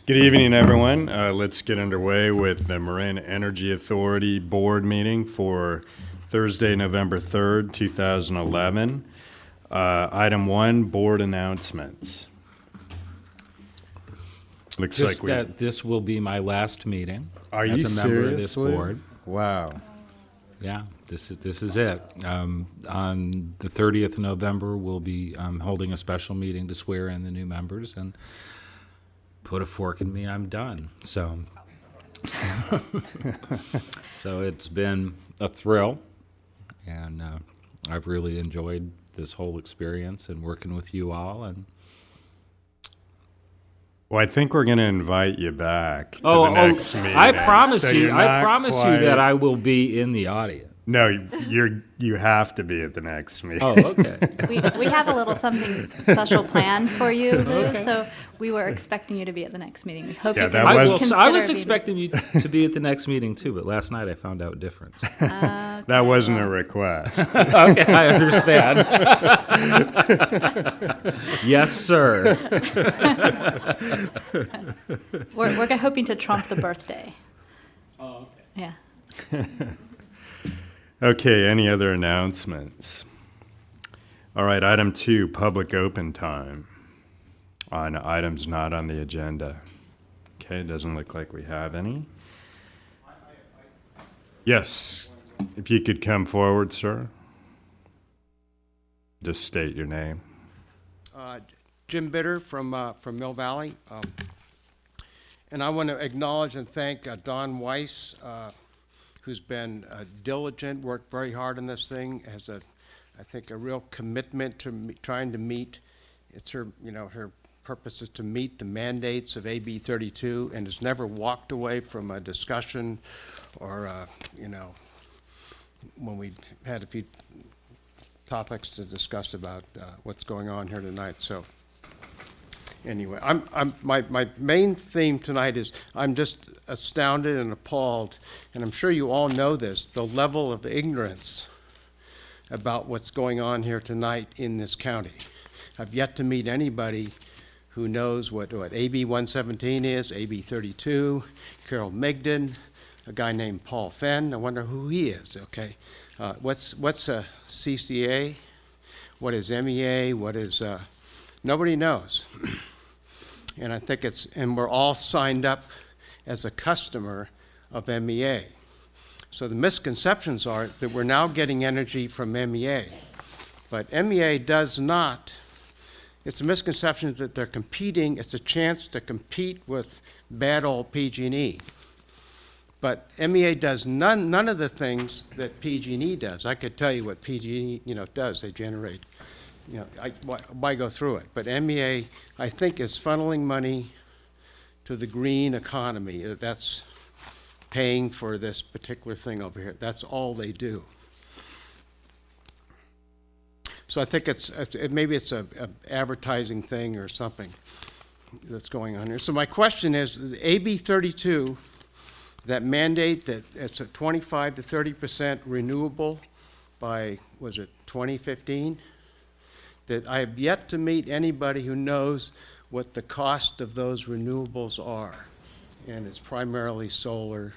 Good evening, everyone. Let's get underway with the Marin Energy Authority Board meeting for Thursday, November 3rd, 2011. Item 1, board announcements. Looks Just like we... that this will be my last meeting Are as you a member of this seriously? board. Wow. Yeah, this is it. On the 30th of November, we'll be holding a special meeting to swear in the new members, and put a fork in me, I'm done. So, so it's been a thrill, and I've really enjoyed this whole experience and working with you all. And Well, I think we're going to invite you back to the next meeting. I promise So you, you're I not promise you quite- that I will be in the audience. No, you have to be at the next meeting. Oh, okay. We have a little something special planned for you, Lou, Okay. so we were expecting you to be at the next meeting. We hope Yeah, you that can was- consider I was being- expecting you to be at the next meeting too, but last night I found out different. That wasn't a request. Okay, I understand. Yes, sir. We're hoping to trump the birthday. Oh, okay. Yeah. Okay, any other announcements? All right, item 2, public open time on items not on the agenda. Okay, doesn't look like we have any. Yes, if you could come forward, sir. Just state your name. Jim Bitter from Mill Valley. And I want to acknowledge and thank Don Weiss, who's been diligent, worked very hard on this thing, has I think a real commitment to trying to meet, it's her purpose is to meet the mandates of AB 32, and has never walked away from a discussion or, when we had a few topics to discuss about what's going on here tonight. So anyway, my main theme tonight is I'm just astounded and appalled, and I'm sure you all know this, the level of ignorance about what's going on here tonight in this county. I've yet to meet anybody who knows what AB 117 is, AB 32, Carol Migden, a guy named Paul Fenn. I wonder who he is, okay? What's a CCA? What is MEA? What is, nobody knows. And I think and we're all signed up as a customer of MEA. So the misconceptions are that we're now getting energy from MEA. But MEA does not. It's a misconception that they're competing. It's a chance to compete with bad old PG&E. But MEA does none of the things that PG&E does. I could tell you what PG&E does. They generate. Why go through it? But MEA, I think, is funneling money to the green economy. That's paying for this particular thing over here. That's all they do. So I think maybe it's a advertising thing or something that's going on here. So my question is, AB 32, that mandate that it's a 25 to 30% renewable by, was it 2015? That I have yet to meet anybody who knows what the cost of those renewables are. And it's primarily solar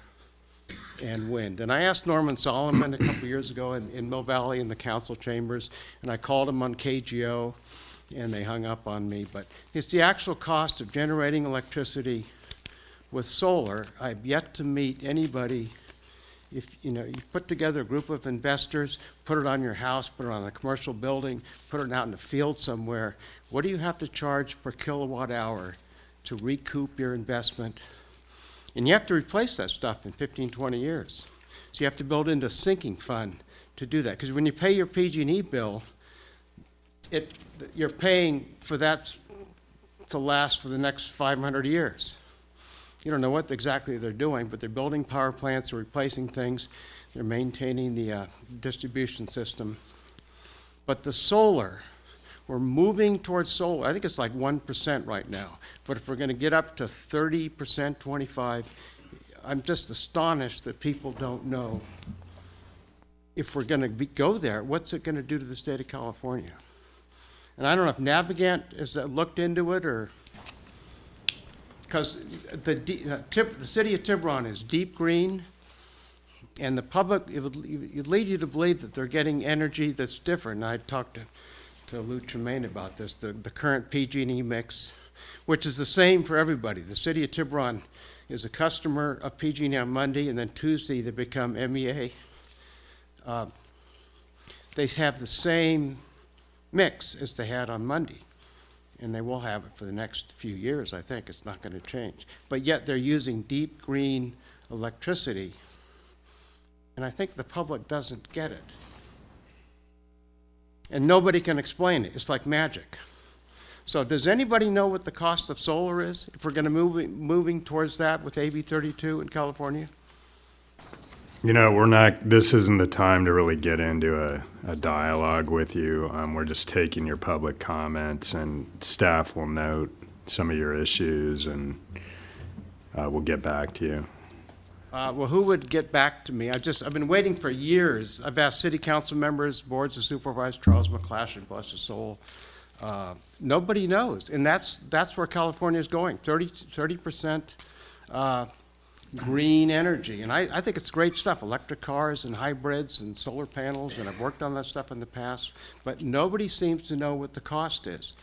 and wind. And I asked Norman Solomon a couple years ago in Mill Valley in the council chambers, and I called him on KGO, and they hung up on me. But it's the actual cost of generating electricity with solar. I've yet to meet anybody. If you put together a group of investors, put it on your house, put it on a commercial building, put it out in the field somewhere, what do you have to charge per kilowatt hour to recoup your investment? And you have to replace that stuff in 15, 20 years. So you have to build into a sinking fund to do that. Because when you pay your PG&E bill, you're paying for that to last for the next 500 years. You don't know what exactly they're doing, but they're building power plants, they're replacing things, they're maintaining the distribution system. But the solar, we're moving towards solar. I think it's like 1% right now. But if we're going to get up to 30%, 25%, I'm just astonished that people don't know if we're going to go there, what's it going to do to the state of California? And I don't know if Navigant has looked into it, or because the city of Tiburon is deep green, and the public, it would lead you to believe that they're getting energy that's different. And I talked to Lou Tremaine about this, the current PG&E mix, which is the same for everybody. The city of Tiburon is a customer of PG&E on Monday, and then Tuesday they become MEA. They have the same mix as they had on Monday, and they will have it for the next few years, I think. It's not going to change. But yet they're using deep green electricity, and I think the public doesn't get it. And nobody can explain it. It's like magic. So does anybody know what the cost of solar is, if we're going to moving towards that with AB 32 in California? You know, this isn't the time to really get into a dialogue with you. We're just taking your public comments, and staff will note some of your issues, and we'll get back to you. Well, who would get back to me? I've been waiting for years. I've asked city council members, boards of supervisors, Charles McClasher, bless his soul. Nobody knows, and that's where California is going, 30% green energy. And I think it's great stuff, electric cars and hybrids and solar panels, and I've worked on that stuff in the past, but nobody seems to know what the cost is.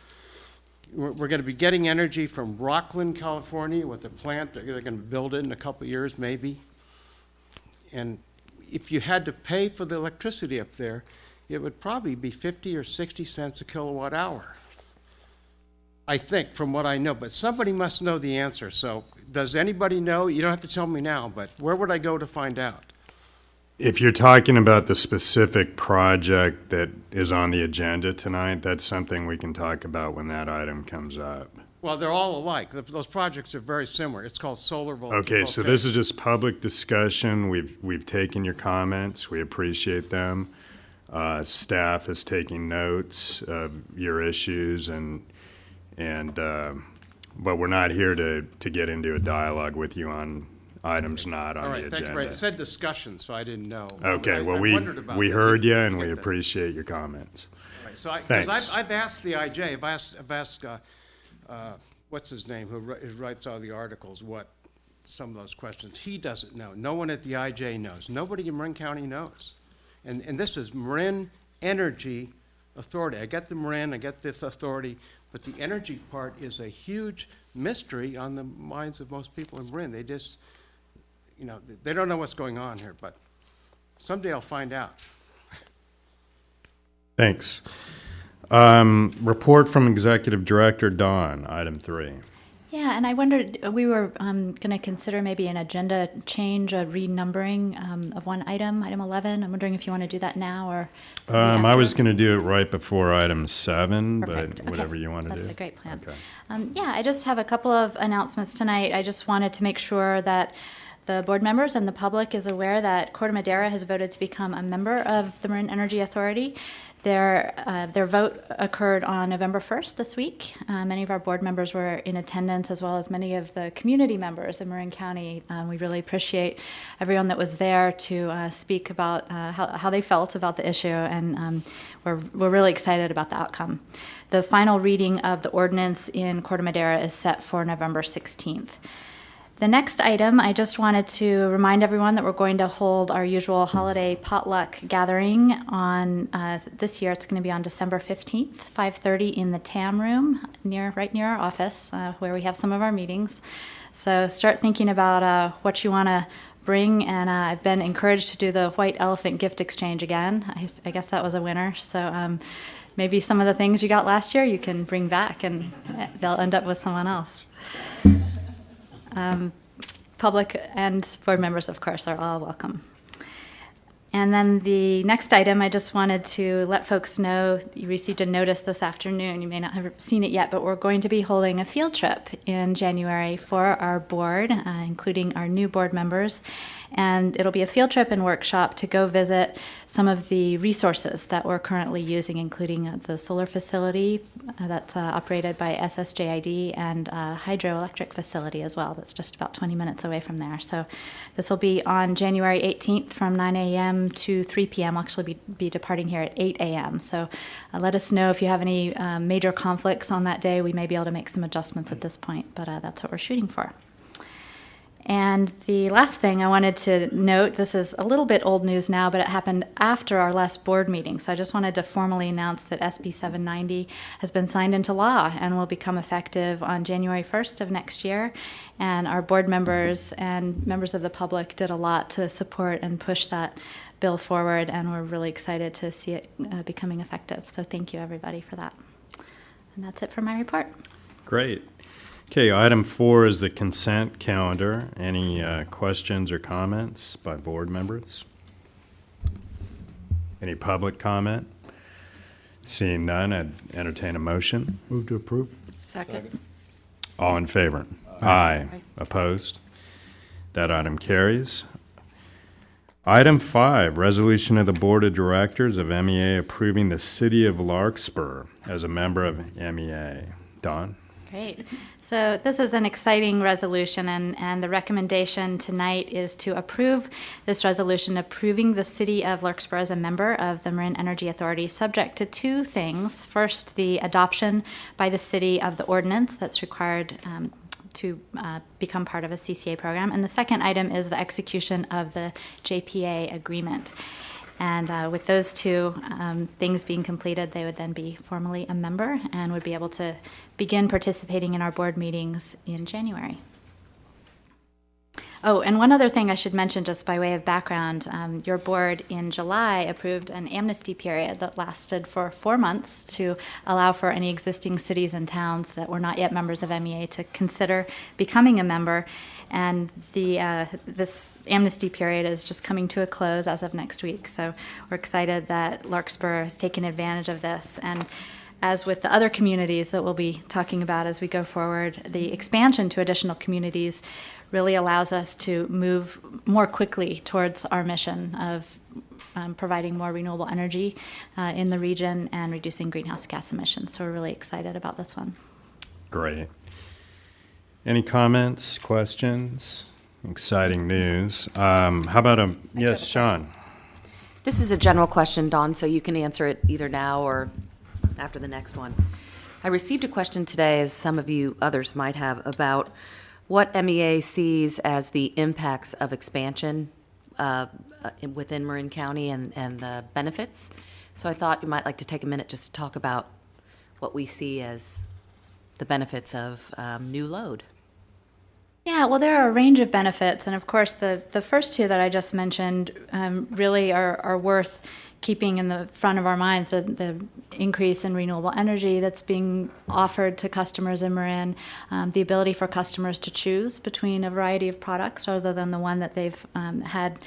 We're going to be getting energy from Rockland, California, with a plant that they're going to build in a couple of years, maybe. And if you had to pay for the electricity up there, it would probably be 50 or 60 cents a kilowatt hour, I think, from what I know. But somebody must know the answer. So does anybody know? You don't have to tell me now, but where would I go to find out? If you're talking about the specific project that is on the agenda tonight, that's something we can talk about when that item comes up. Well, they're all alike. Those projects are very similar. It's called solar voltaic. Okay, so this is just public discussion. We've taken your comments. We appreciate them. Staff is taking notes of your issues, but we're not here to get into a dialogue with you on items not on All right, the thank you. agenda. It said discussion, so I didn't know. Okay, I well, wondered about we that. heard you, and Get we that. appreciate your comments. Right, so Thanks. because I've asked the IJ, I've asked what's his name, who writes all the articles, what some of those questions. He doesn't know. No one at the IJ knows. Nobody in Marin County knows. And this is Marin Energy Authority. I get the Marin, I get the authority, but the energy part is a huge mystery on the minds of most people in Marin. They just, they don't know what's going on here, but someday I'll find out. Thanks. Report from Executive Director Dawn, item 3. Yeah, and I wondered, we were going to consider maybe an agenda change, a renumbering of one item, item 11. I'm wondering if you want to do that now or I was going to do it right before item 7, Perfect. but whatever Okay. you want to do. That's a great plan. Okay. Yeah, I just have a couple of announcements tonight. I just wanted to make sure that the board members and the public is aware that Corte Madera has voted to become a member of the Marin Energy Authority. Their vote occurred on November 1st this week. Many of our board members were in attendance, as well as many of the community members in Marin County. We really appreciate everyone that was there to speak about how they felt about the issue, and we're really excited about the outcome. The final reading of the ordinance in Corte Madera is set for November 16th. The next item, I just wanted to remind everyone that we're going to hold our usual holiday potluck gathering on, this year it's going to be on December 15th, 5:30 in the TAM room, right near our office, where we have some of our meetings. So start thinking about what you want to bring, and I've been encouraged to do the white elephant gift exchange again. I guess that was a winner. So maybe some of the things you got last year you can bring back, and they'll end up with someone else. Public and board members, of course, are all welcome. And then the next item, I just wanted to let folks know you received a notice this afternoon. You may not have seen it yet, but we're going to be holding a field trip in January for our board, including our new board members. And it'll be a field trip and workshop to go visit some of the resources that we're currently using, including the solar facility that's operated by SSJID and a hydroelectric facility as well that's just about 20 minutes away from there. So this will be on January 18th from 9 a.m. to 3 p.m. We'll actually be departing here at 8 a.m. So let us know if you have any major conflicts on that day. We may be able to make some adjustments at this point, but that's what we're shooting for. And the last thing I wanted to note, this is a little bit old news now, but it happened after our last board meeting. So I just wanted to formally announce that SB 790 has been signed into law and will become effective on January 1st of next year. And our board members and members of the public did a lot to support and push that bill forward, and we're really excited to see it becoming effective. So thank you, everybody, for that. And that's it for my report. Great. Okay, item 4 is the consent calendar. Any questions or comments by board members? Any public comment? Seeing none, I'd entertain a motion. Move to approve. Second. All in favor? Aye. Opposed? That item carries. Item 5, resolution of the Board of Directors of MEA approving the City of Larkspur as a member of MEA. Dawn? Great. So this is an exciting resolution, and the recommendation tonight is to approve this resolution approving the City of Larkspur as a member of the Marin Energy Authority, subject to two things. First, the adoption by the city of the ordinance that's required to become part of a CCA program. And the second item is the execution of the JPA agreement. And with those two things being completed, they would then be formally a member and would be able to begin participating in our board meetings in January. Oh, and one other thing I should mention just by way of background, your board in July approved an amnesty period that lasted for 4 months to allow for any existing cities and towns that were not yet members of MEA to consider becoming a member. And this amnesty period is just coming to a close as of next week. So we're excited that Larkspur has taken advantage of this. And as with the other communities that we'll be talking about as we go forward, the expansion to additional communities really allows us to move more quickly towards our mission of providing more renewable energy in the region and reducing greenhouse gas emissions. So we're really excited about this one. Great. Any comments, questions? Exciting news. How about yes, Sean? This is a general question, Dawn, so you can answer it either now or after the next one. I received a question today, as some of you others might have, about what MEA sees as the impacts of expansion within Marin County and the benefits. So I thought you might like to take a minute just to talk about what we see as the benefits of new load. Yeah, well, there are a range of benefits, and of course, the first two that I just mentioned really are worth keeping in the front of our minds. The increase in renewable energy that's being offered to customers in Marin, the ability for customers to choose between a variety of products rather than the one that they've had.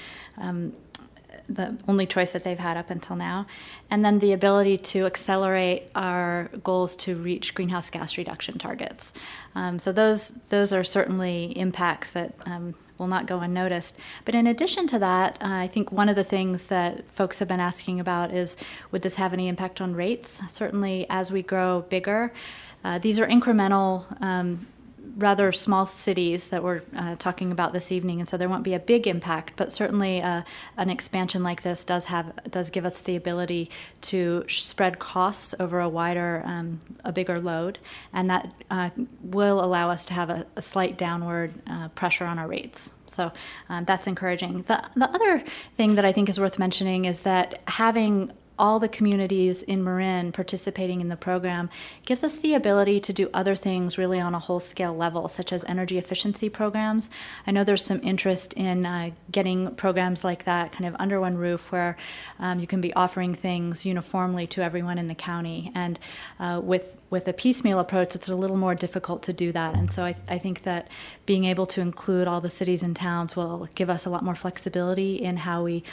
The only choice that they've had up until now, and then the ability to accelerate our goals to reach greenhouse gas reduction targets. So those are certainly impacts that will not go unnoticed. But in addition to that, I think one of the things that folks have been asking about is, would this have any impact on rates? Certainly, as we grow bigger, these are incremental rather small cities that we're talking about this evening, and so there won't be a big impact, but certainly an expansion like this does give us the ability to spread costs over a bigger load, and that will allow us to have a slight downward pressure on our rates. So that's encouraging. The other thing that I think is worth mentioning is that having all the communities in Marin participating in the program gives us the ability to do other things really on a whole-scale level, such as energy efficiency programs. I know there's some interest in getting programs like that kind of under one roof where you can be offering things uniformly to everyone in the county. And with a piecemeal approach, it's a little more difficult to do that. And so I think that being able to include all the cities and towns will give us a lot more flexibility in how we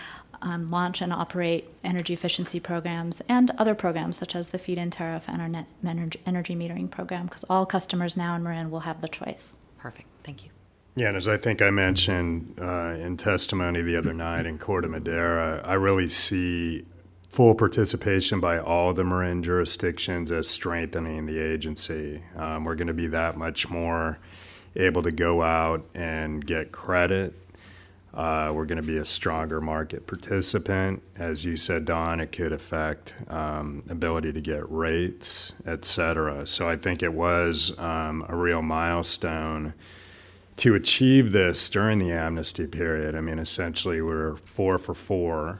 launch and operate energy efficiency programs and other programs such as the feed-in tariff and our net energy metering program, because all customers now in Marin will have the choice. Perfect. Thank you. Yeah, and as I think I mentioned in testimony the other night in Court of Madera, I really see full participation by all the Marin jurisdictions as strengthening the agency. We're going to be that much more able to go out and get credit. We're going to be a stronger market participant. As you said, Don, it could affect ability to get rates, et cetera. So I think it was a real milestone to achieve this during the amnesty period. I mean, essentially, we're 4 for 4.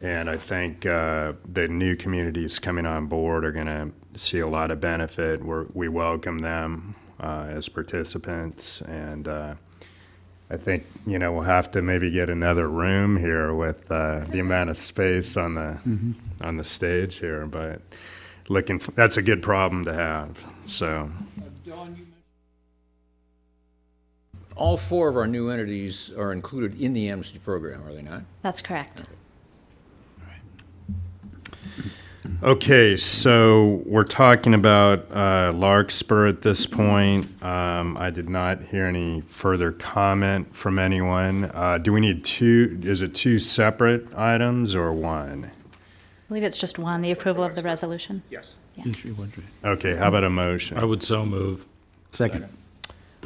And I think the new communities coming on board are going to see a lot of benefit. We welcome them as participants. And I think, we'll have to maybe get another room here with the amount of space on the stage here. But that's a good problem to have. So. All 4 of our new entities are included in the amnesty program, are they not? That's correct. Okay, so we're talking about Larkspur at this point. I did not hear any further comment from anyone. Do we need is it 2 separate items or one? I believe it's just one, the approval of the resolution. Yes. Okay, how about a motion? I would so move. Second.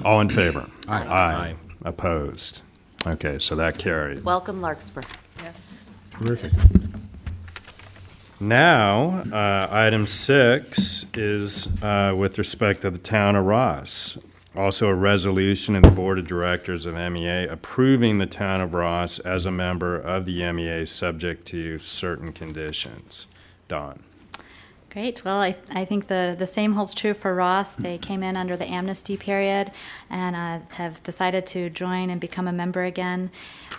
All in favor? Aye. Opposed? Okay, so that carries. Welcome, Larkspur. Terrific. Now, item 6 is with respect to the town of Ross. Also a resolution in the Board of Directors of MEA approving the town of Ross as a member of the MEA subject to certain conditions. Don. Great. Well, I think the same holds true for Ross. They came in under the amnesty period and have decided to join and become a member again.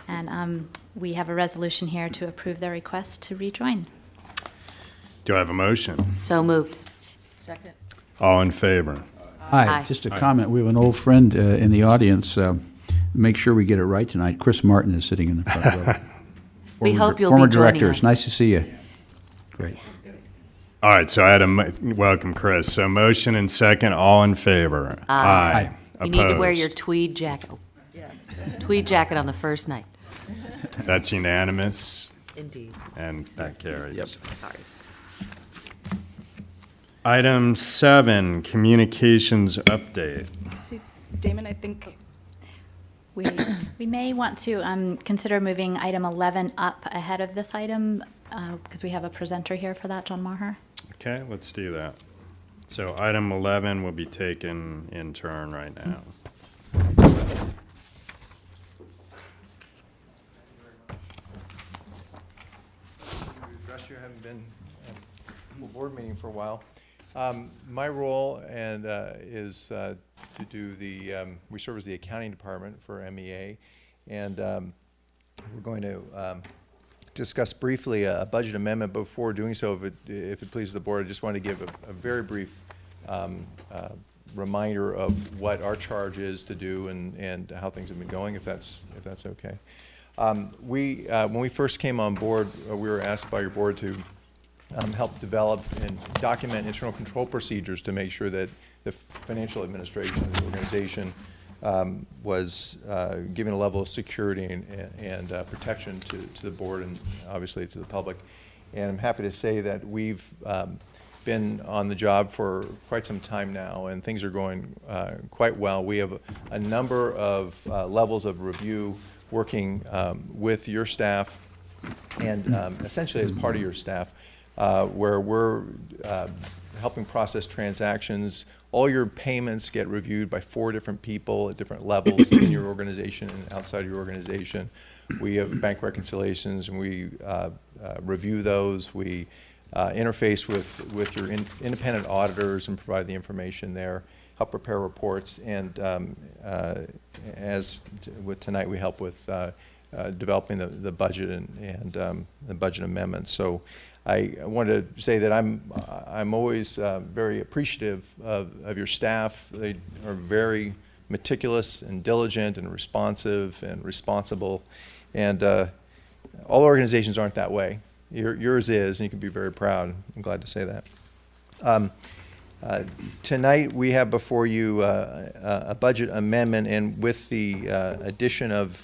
And we have a resolution here to approve their request to rejoin. Do I have a motion? So moved. Second. All in favor? Hi, just a comment. We have an old friend in the audience. Make sure we get it right tonight. Chris Martin is sitting in the front row. We hope you'll Former be joining directors. us. Nice to see you. Great. All right, so I had welcome, Chris. So motion and second, all in favor? Aye. You Opposed? need to wear your tweed jacket. Yes. Tweed jacket on the first night. That's unanimous, Indeed. and that carries. Yep. Sorry. Item 7, communications update. So, Damon, I think We may want to consider moving item 11 up ahead of this item because we have a presenter here for that, John Maher. Okay, let's do that. So item 11 will be taken in turn right now. Address you, haven't been at a board meeting for a while. My role is to do we serve as the accounting department for MEA, and we're going to discuss briefly a budget amendment. Before doing so, if it pleases the board, I just want to give a very brief reminder of what our charge is to do and how things have been going, if that's okay. When we first came on board, we were asked by your board to help develop and document internal control procedures to make sure that the financial administration of the organization was giving a level of security and protection to the board and obviously to the public. And I'm happy to say that we've been on the job for quite some time now, and things are going quite well. We have a number of levels of review working with your staff and essentially as part of your staff, where we're helping process transactions. All your payments get reviewed by 4 different people at different levels in your organization and outside your organization. We have bank reconciliations, and we review those. We interface with your independent auditors and provide the information there, help prepare reports, and with tonight, we help with developing the budget and the budget amendments. So I wanted to say that I'm always very appreciative of your staff. They are very meticulous and diligent and responsive and responsible, and all organizations aren't that way. Yours is, and you can be very proud. I'm glad to say that. Tonight, we have before you a budget amendment, and with the addition of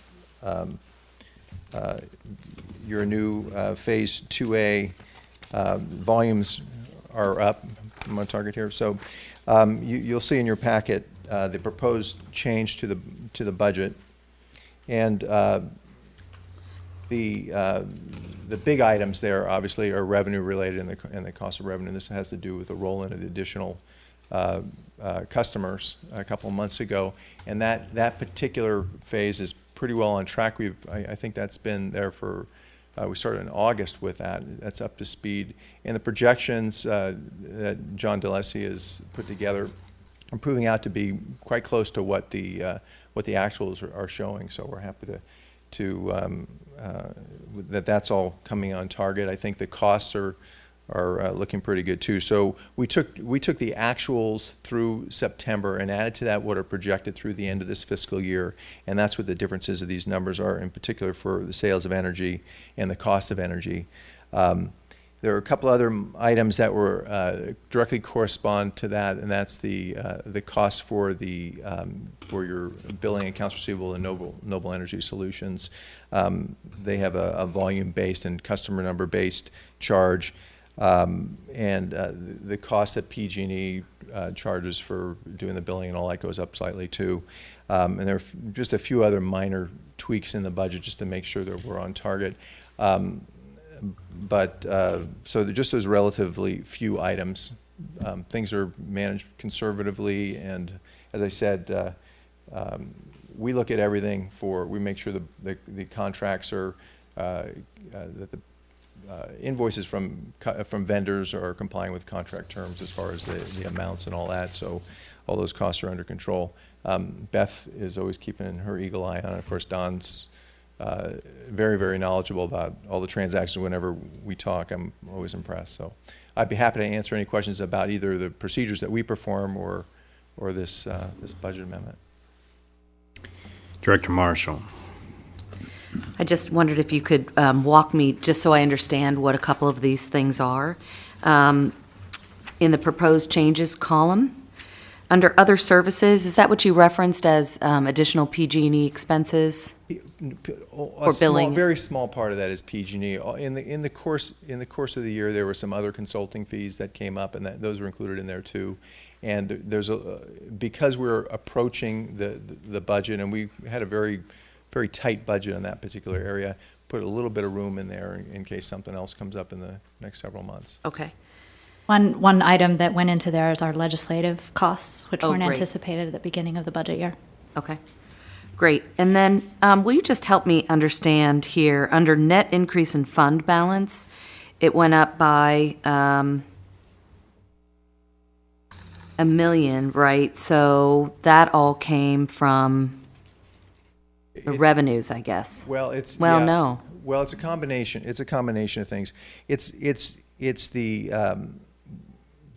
your new Phase 2A, volumes are up. I'm on target here. So you'll see in your packet the proposed change to the budget, and the big items there obviously are revenue related and the cost of revenue. This has to do with the roll-in of the additional customers a couple of months ago, and that particular phase is pretty well on track. I think that's been there for. We started in August with that. That's up to speed. And the projections that John DeLacy has put together are proving out to be quite close to what the actuals are showing. So we're happy that's all coming on target. I think the costs are looking pretty good too. So we took the actuals through September and added to that what are projected through the end of this fiscal year, and that's what the differences of these numbers are, in particular for the sales of energy and the cost of energy. There are a couple other items that were directly correspond to that, and that's the cost for your billing, accounts receivable, and Noble Energy Solutions. They have a volume-based and customer number-based charge. And the cost that PG&E charges for doing the billing and all that goes up slightly too. And there are just a few other minor tweaks in the budget just to make sure that we're on target. So just those relatively few items. Things are managed conservatively, and as I said, we look at everything we make sure the contracts are, that the invoices from vendors are complying with contract terms as far as the amounts and all that, so all those costs are under control. Beth is always keeping her eagle eye on it. Of course, Don's very, very knowledgeable about all the transactions. Whenever we talk, I'm always impressed. So I'd be happy to answer any questions about either the procedures that we perform or this budget amendment. Director Marshall. I just wondered if you could walk me, just so I understand what a couple of these things are. In the proposed changes column, under other services, is that what you referenced as additional PG&E expenses or billing? A very small part of that is PG&E. In the course of the year, there were some other consulting fees that came up, and those were included in there too. And because we're approaching the budget, and we had a very tight budget in that particular area, put a little bit of room in there in case something else comes up in the next several months. Okay. One item that went into there is our legislative costs, which weren't great. anticipated at the beginning of the budget year. Okay, great. And then will you just help me understand here, under net increase in fund balance, it went up by $1 million, right? So that all came from the revenues, I guess. Well, no. Well, it's a combination. It's a combination of things. It's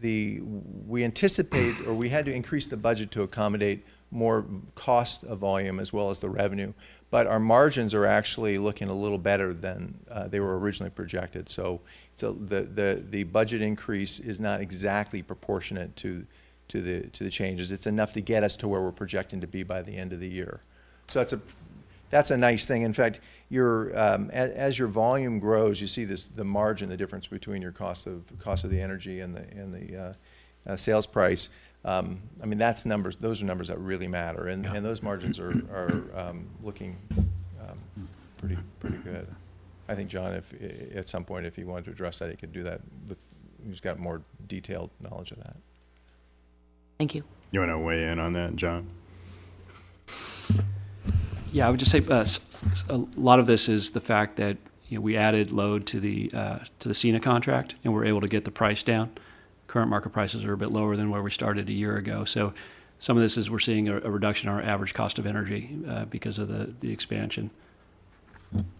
we anticipate, or we had to increase the budget to accommodate more cost of volume as well as the revenue. But our margins are actually looking a little better than they were originally projected. So the budget increase is not exactly proportionate to the changes. It's enough to get us to where we're projecting to be by the end of the year. So that's a nice thing. In fact, as your volume grows, you see the margin, the difference between your cost of the energy and the sales price. I mean, those are numbers that really matter, and those margins are looking pretty good. I think John, if at some point, if he wanted to address that, he could do that. He's got more detailed knowledge of that. Thank you. You want to weigh in on that, John? Yeah, I would just say a lot of this is the fact that we added load to the SENA contract, and we're able to get the price down. Current market prices are a bit lower than where we started a year ago. So some of this is we're seeing a reduction in our average cost of energy because of the expansion.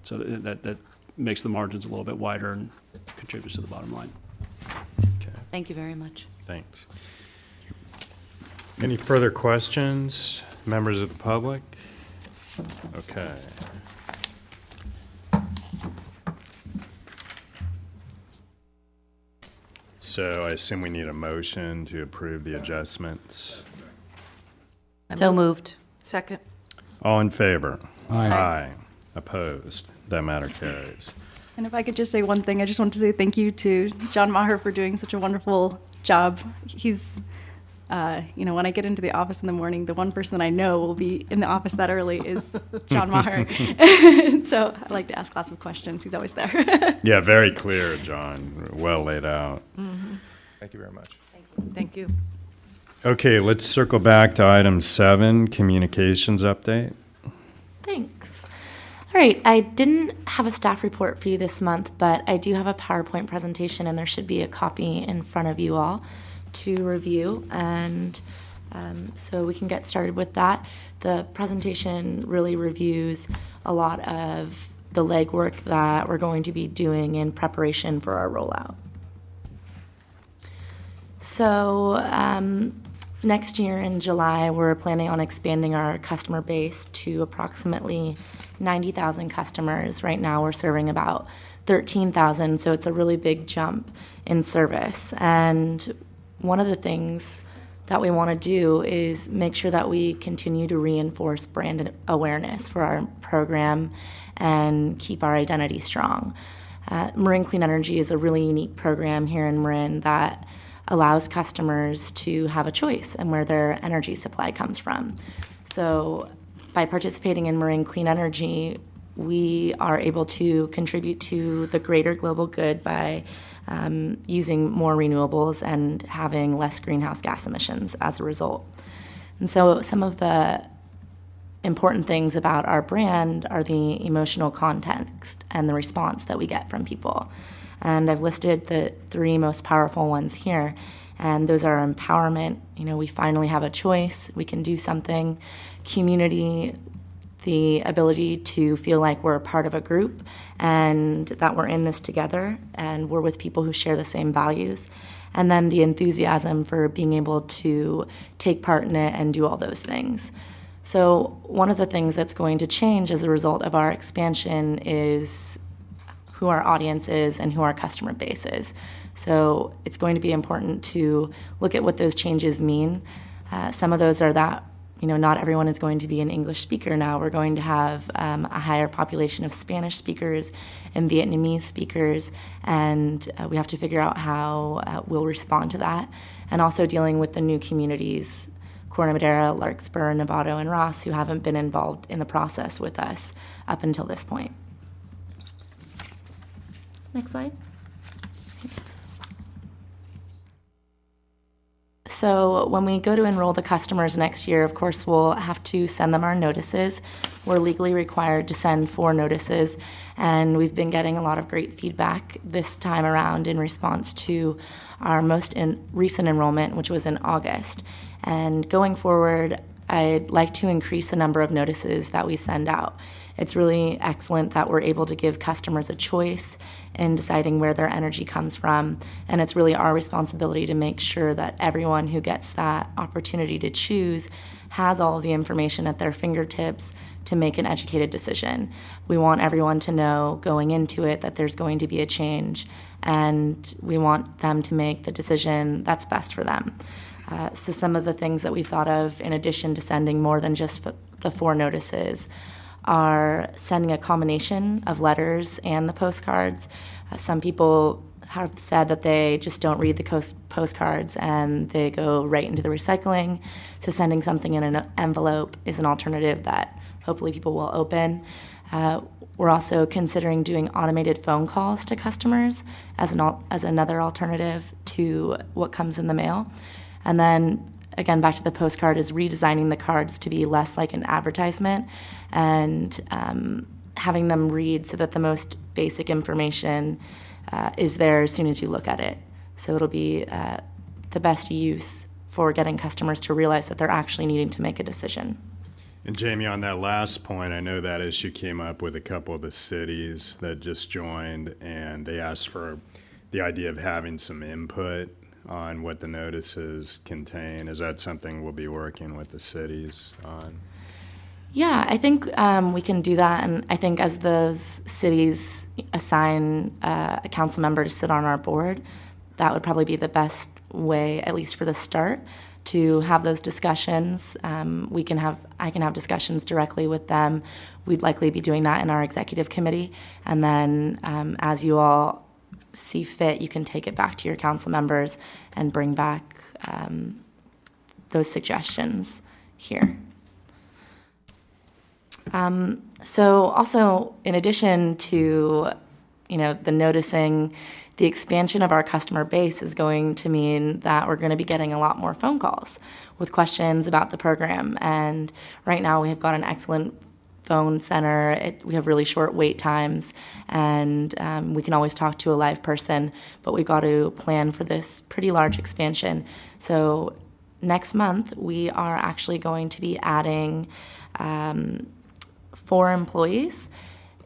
So that makes the margins a little bit wider and contributes to the bottom line. Okay. Thank you very much. Thanks. Any further questions, members of the public? Okay. So I assume we need a motion to approve the adjustments. So moved. Second. All in favor? Aye. Opposed? That matter carries. And if I could just say one thing, I just want to say thank you to John Maher for doing such a wonderful job. He's, when I get into the office in the morning, the one person that I know will be in the office that early is John Maher. So I like to ask lots of questions. He's always there. Yeah, very clear, John. Well laid out. Thank you very much. Thank you. Okay, let's circle back to item 7, communications update. Thanks. All right, I didn't have a staff report for you this month, but I do have a PowerPoint presentation, and there should be a copy in front of you all to review, and so we can get started with that. The presentation really reviews a lot of the legwork that we're going to be doing in preparation for our rollout. So next year in July, we're planning on expanding our customer base to approximately 90,000 customers. Right now, we're serving about 13,000, so it's a really big jump in service. And one of the things that we want to do is make sure that we continue to reinforce brand awareness for our program and keep our identity strong. Marin Clean Energy is a really unique program here in Marin that allows customers to have a choice in where their energy supply comes from. So by participating in Marin Clean Energy, we are able to contribute to the greater global good by using more renewables and having less greenhouse gas emissions as a result. And so some of the important things about our brand are the emotional context and the response that we get from people. And I've listed the 3 most powerful ones here, and those are empowerment. We finally have a choice. We can do something. Community, the ability to feel like we're a part of a group and that we're in this together and we're with people who share the same values. And then the enthusiasm for being able to take part in it and do all those things. So one of the things that's going to change as a result of our expansion is who our audience is and who our customer base is. So it's going to be important to look at what those changes mean. Some of those are that not everyone is going to be an English speaker now. We're going to have a higher population of Spanish speakers and Vietnamese speakers, and we have to figure out how we'll respond to that. And also dealing with the new communities, Corte Madera, Larkspur, Novato, and Ross, who haven't been involved in the process with us up until this point. Next slide. So when we go to enroll the customers next year, of course, we'll have to send them our notices. We're legally required to send 4 notices, and we've been getting a lot of great feedback this time around in response to our most recent enrollment, which was in August. And going forward, I'd like to increase the number of notices that we send out. It's really excellent that we're able to give customers a choice in deciding where their energy comes from, and it's really our responsibility to make sure that everyone who gets that opportunity to choose has all of the information at their fingertips to make an educated decision. We want everyone to know going into it that there's going to be a change, and we want them to make the decision that's best for them. So some of the things that we've thought of, in addition to sending more than just the 4 notices, are sending a combination of letters and the postcards. Some people have said that they just don't read the postcards and they go right into the recycling. So sending something in an envelope is an alternative that hopefully people will open. We're also considering doing automated phone calls to customers as another alternative to what comes in the mail. And then, again, back to the postcard, is redesigning the cards to be less like an advertisement and having them read so that the most basic information is there as soon as you look at it. So it'll be the best use for getting customers to realize that they're actually needing to make a decision. And Jamie, on that last point, I know that issue came up with a couple of the cities that just joined, and they asked for the idea of having some input on what the notices contain. Is that something we'll be working with the cities on? Yeah, I think we can do that, and I think as those cities assign a council member to sit on our board, that would probably be the best way, at least for the start, to have those discussions. I can have discussions directly with them. We'd likely be doing that in our executive committee. And then as you all see fit, you can take it back to your council members and bring back those suggestions here. So also, in addition to, the noticing, the expansion of our customer base is going to mean that we're going to be getting a lot more phone calls with questions about the program. And right now we have got an excellent phone center. We have really short wait times, and we can always talk to a live person, but we've got to plan for this pretty large expansion. So next month, we are actually going to be adding 4 employees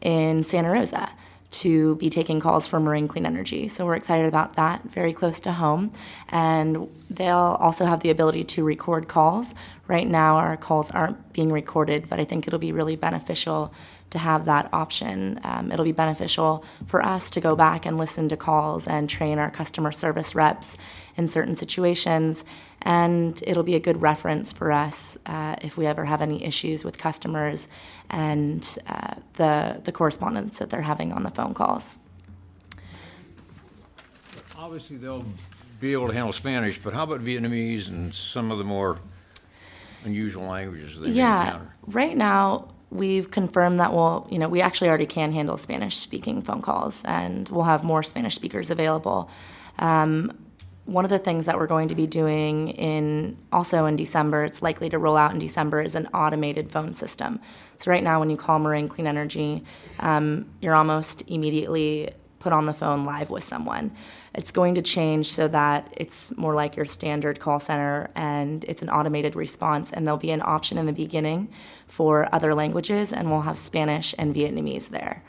in Santa Rosa to be taking calls for Marine Clean Energy. So we're excited about that, very close to home. And they'll also have the ability to record calls. Right now, our calls aren't being recorded, but I think it'll be really beneficial to have that option. It'll be beneficial for us to go back and listen to calls and train our customer service reps in certain situations. And it'll be a good reference for us if we ever have any issues with customers and the correspondence that they're having on the phone calls. Obviously, they'll be able to handle Spanish, but how about Vietnamese and some of the more unusual languages they may encounter? Right now, we've confirmed that we actually already can handle Spanish-speaking phone calls, and we'll have more Spanish speakers available. One of the things that we're going to be doing also in December, it's likely to roll out in December, is an automated phone system. So right now when you call Marine Clean Energy, you're almost immediately put on the phone live with someone. It's going to change so that it's more like your standard call center, and it's an automated response, and there'll be an option in the beginning for other languages, and we'll have Spanish and Vietnamese there.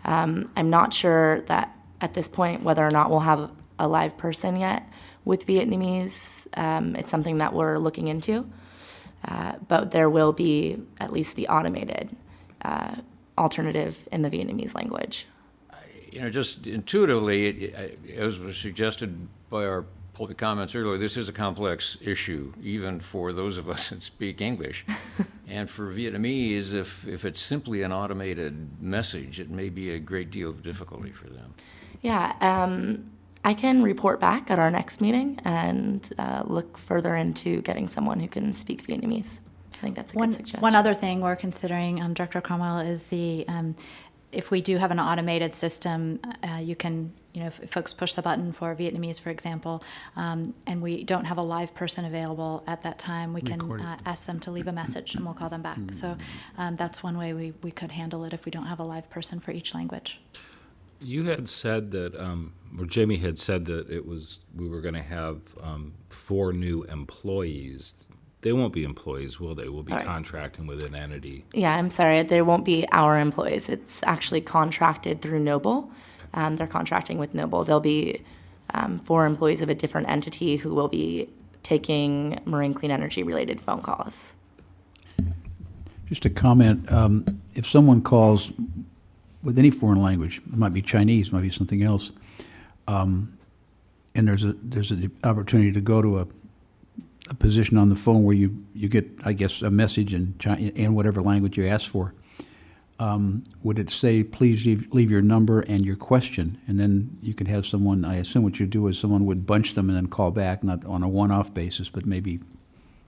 I'm not sure that at this point whether or not we'll have a live person yet with Vietnamese. It's something that we're looking into, but there will be at least the automated alternative in the Vietnamese language. Just intuitively, as was suggested by our public comments earlier, this is a complex issue, even for those of us that speak English. And for Vietnamese, if it's simply an automated message, it may be a great deal of difficulty for them. Yeah, I can report back at our next meeting and look further into getting someone who can speak Vietnamese. I think that's a good suggestion. One other thing we're considering, Director Cromwell, is if we do have an automated system, you can, if folks push the button for Vietnamese, for example, and we don't have a live person available at that time, we can ask them to leave a message and we'll call them back. So that's one way we could handle it if we don't have a live person for each language. You had said that, or Jamie had said that we were going to have 4 new employees. They won't be employees, will they? We'll be contracting with an entity. Yeah, I'm sorry. They won't be our employees. It's actually contracted through Noble. They're contracting with Noble. There'll be 4 employees of a different entity who will be taking Marine Clean Energy related phone calls. Just a comment, if someone calls with any foreign language, it might be Chinese, might be something else, and there's an opportunity to go to a position on the phone where you get, I guess, a message in whatever language you ask for. Would it say, please leave your number and your question, and then you could have someone, I assume what you do is someone would bunch them and then call back, not on a one-off basis, but maybe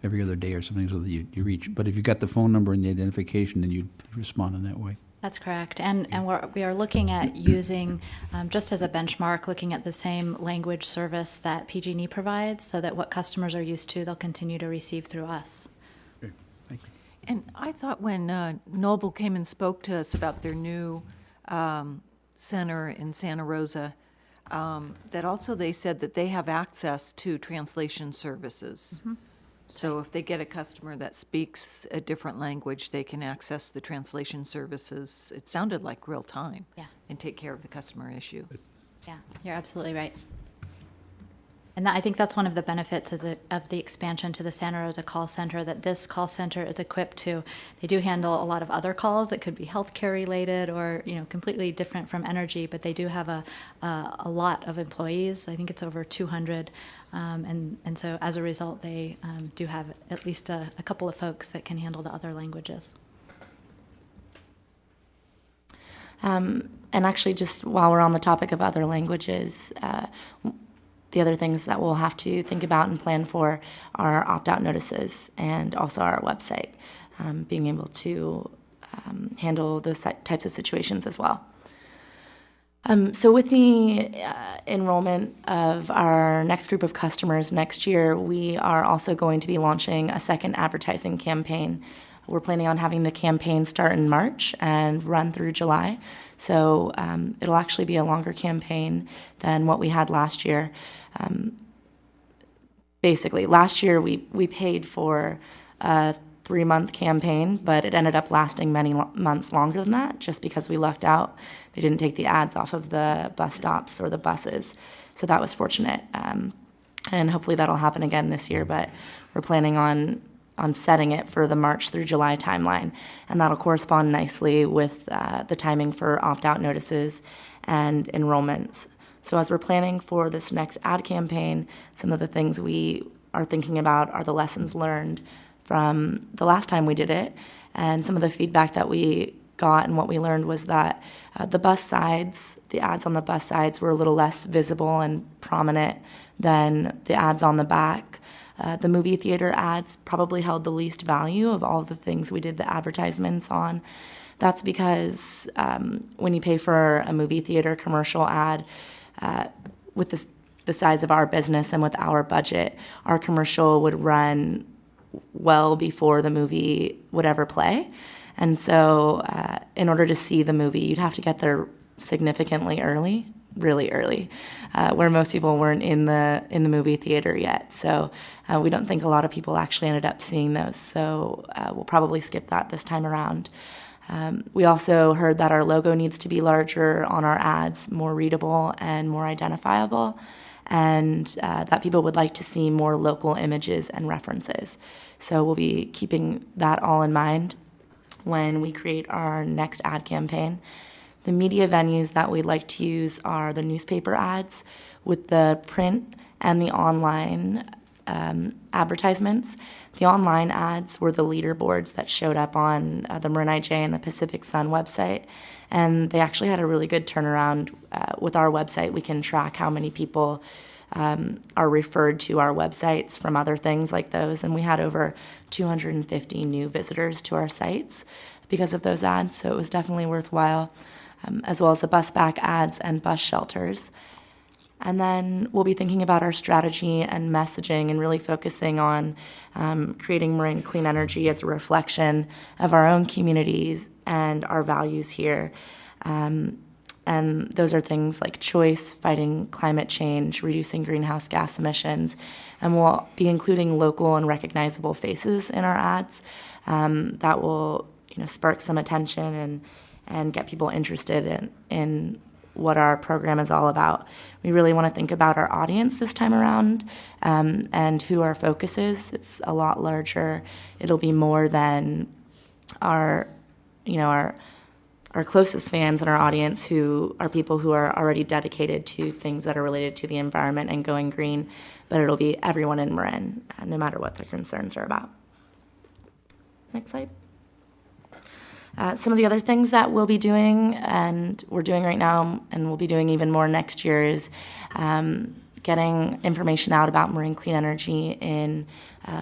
every other day or something so that you reach. But if you got the phone number and the identification, then you'd respond in that way. That's correct. And we are looking at using, just as a benchmark, looking at the same language service that PG&E provides so that what customers are used to, they'll continue to receive through us. Okay, thank you. And I thought when Noble came and spoke to us about their new center in Santa Rosa, that also they said that they have access to translation services. Mm-hmm. So if they get a customer that speaks a different language, they can access the translation services. It sounded like real time. Yeah. And take care of the customer issue. Yeah, you're absolutely right. And I think that's one of the benefits of the expansion to the Santa Rosa call center, that this call center is equipped to. They do handle a lot of other calls that could be healthcare related or completely different from energy, but they do have a lot of employees. I think it's over 200, and so as a result, they do have at least a couple of folks that can handle the other languages. And actually, just while we're on the topic of other languages, the other things that we'll have to think about and plan for are opt-out notices and also our website, being able to handle those types of situations as well. So with the enrollment of our next group of customers next year, we are also going to be launching a second advertising campaign. We're planning on having the campaign start in March and run through July. So it'll actually be a longer campaign than what we had last year. Basically, last year we paid for a 3-month campaign, but it ended up lasting many months longer than that just because we lucked out. They didn't take the ads off of the bus stops or the buses. So that was fortunate. And hopefully that'll happen again this year, but we're planning on setting it for the March through July timeline. And that'll correspond nicely with the timing for opt-out notices and enrollments. So as we're planning for this next ad campaign, some of the things we are thinking about are the lessons learned from the last time we did it. And some of the feedback that we got and what we learned was that the bus sides, the ads on the bus sides were a little less visible and prominent than the ads on the back. The movie theater ads probably held the least value of all the things we did the advertisements on. That's because when you pay for a movie theater commercial ad, with the size of our business and with our budget, our commercial would run well before the movie would ever play. And so in order to see the movie, you'd have to get there significantly early, really early, where most people weren't in the movie theater yet. So we don't think a lot of people actually ended up seeing those. So we'll probably skip that this time around. We also heard that our logo needs to be larger on our ads, more readable and more identifiable, and that people would like to see more local images and references. So we'll be keeping that all in mind when we create our next ad campaign. The media venues that we'd like to use are the newspaper ads with the print and the online advertisements. The online ads were the leaderboards that showed up on the Marin IJ and the Pacific Sun website, and they actually had a really good turnaround. With our website, we can track how many people are referred to our websites from other things like those, and we had over 250 new visitors to our sites because of those ads, so it was definitely worthwhile, as well as the bus back ads and bus shelters. And then we'll be thinking about our strategy and messaging and really focusing on creating Marin Clean Energy as a reflection of our own communities and our values here. And those are things like choice, fighting climate change, reducing greenhouse gas emissions. And we'll be including local and recognizable faces in our ads that will spark some attention and get people interested in what our program is all about. We really want to think about our audience this time around and who our focus is. It's a lot larger. It'll be more than our closest fans and our audience, who are people who are already dedicated to things that are related to the environment and going green, but it'll be everyone in Marin, no matter what their concerns are about. Next slide. Some of the other things that we'll be doing, and we're doing right now, and we'll be doing even more next year, is getting information out about Marin Clean Energy in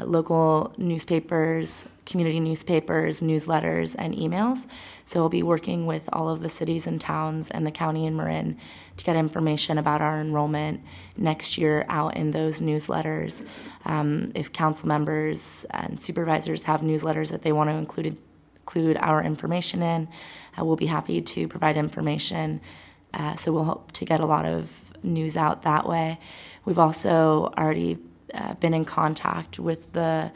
local newspapers, community newspapers, newsletters, and emails. So we'll be working with all of the cities and towns and the county in Marin to get information about our enrollment next year out in those newsletters. If council members and supervisors have newsletters that they want to include our information in, we'll be happy to provide information. So we'll hope to get a lot of news out that way. We've also already been in contact with the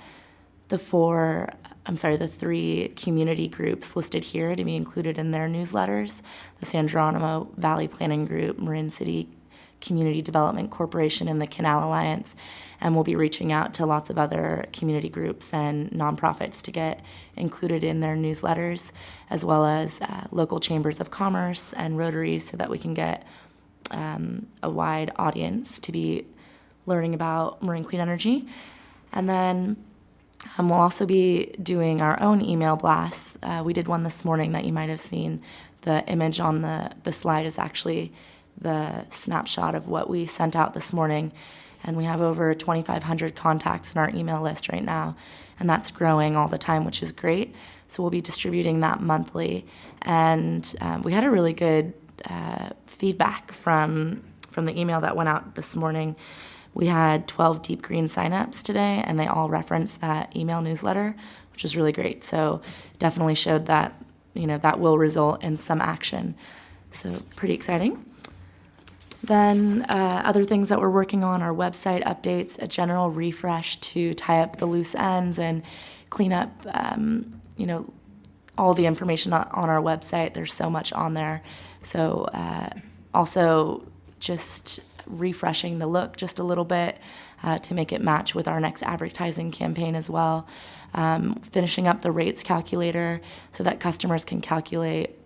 3 community groups listed here to be included in their newsletters: the San Geronimo Valley Planning Group, Marin City Community Development Corporation and the Canal Alliance, and we'll be reaching out to lots of other community groups and nonprofits to get included in their newsletters, as well as local chambers of commerce and rotaries, so that we can get a wide audience to be learning about marine clean energy. And then we'll also be doing our own email blasts. We did one this morning that you might have seen. The image on the slide is actually the snapshot of what we sent out this morning. And we have over 2,500 contacts in our email list right now. And that's growing all the time, which is great. So we'll be distributing that monthly. And we had a really good feedback from the email that went out this morning. We had 12 Deep Green signups today, and they all referenced that email newsletter, which is really great. So definitely showed that, that will result in some action. So pretty exciting. Then other things that we're working on are website updates, a general refresh to tie up the loose ends and clean up, all the information on our website. There's so much on there. So also just refreshing the look just a little bit to make it match with our next advertising campaign as well. Finishing up the rates calculator so that customers can calculate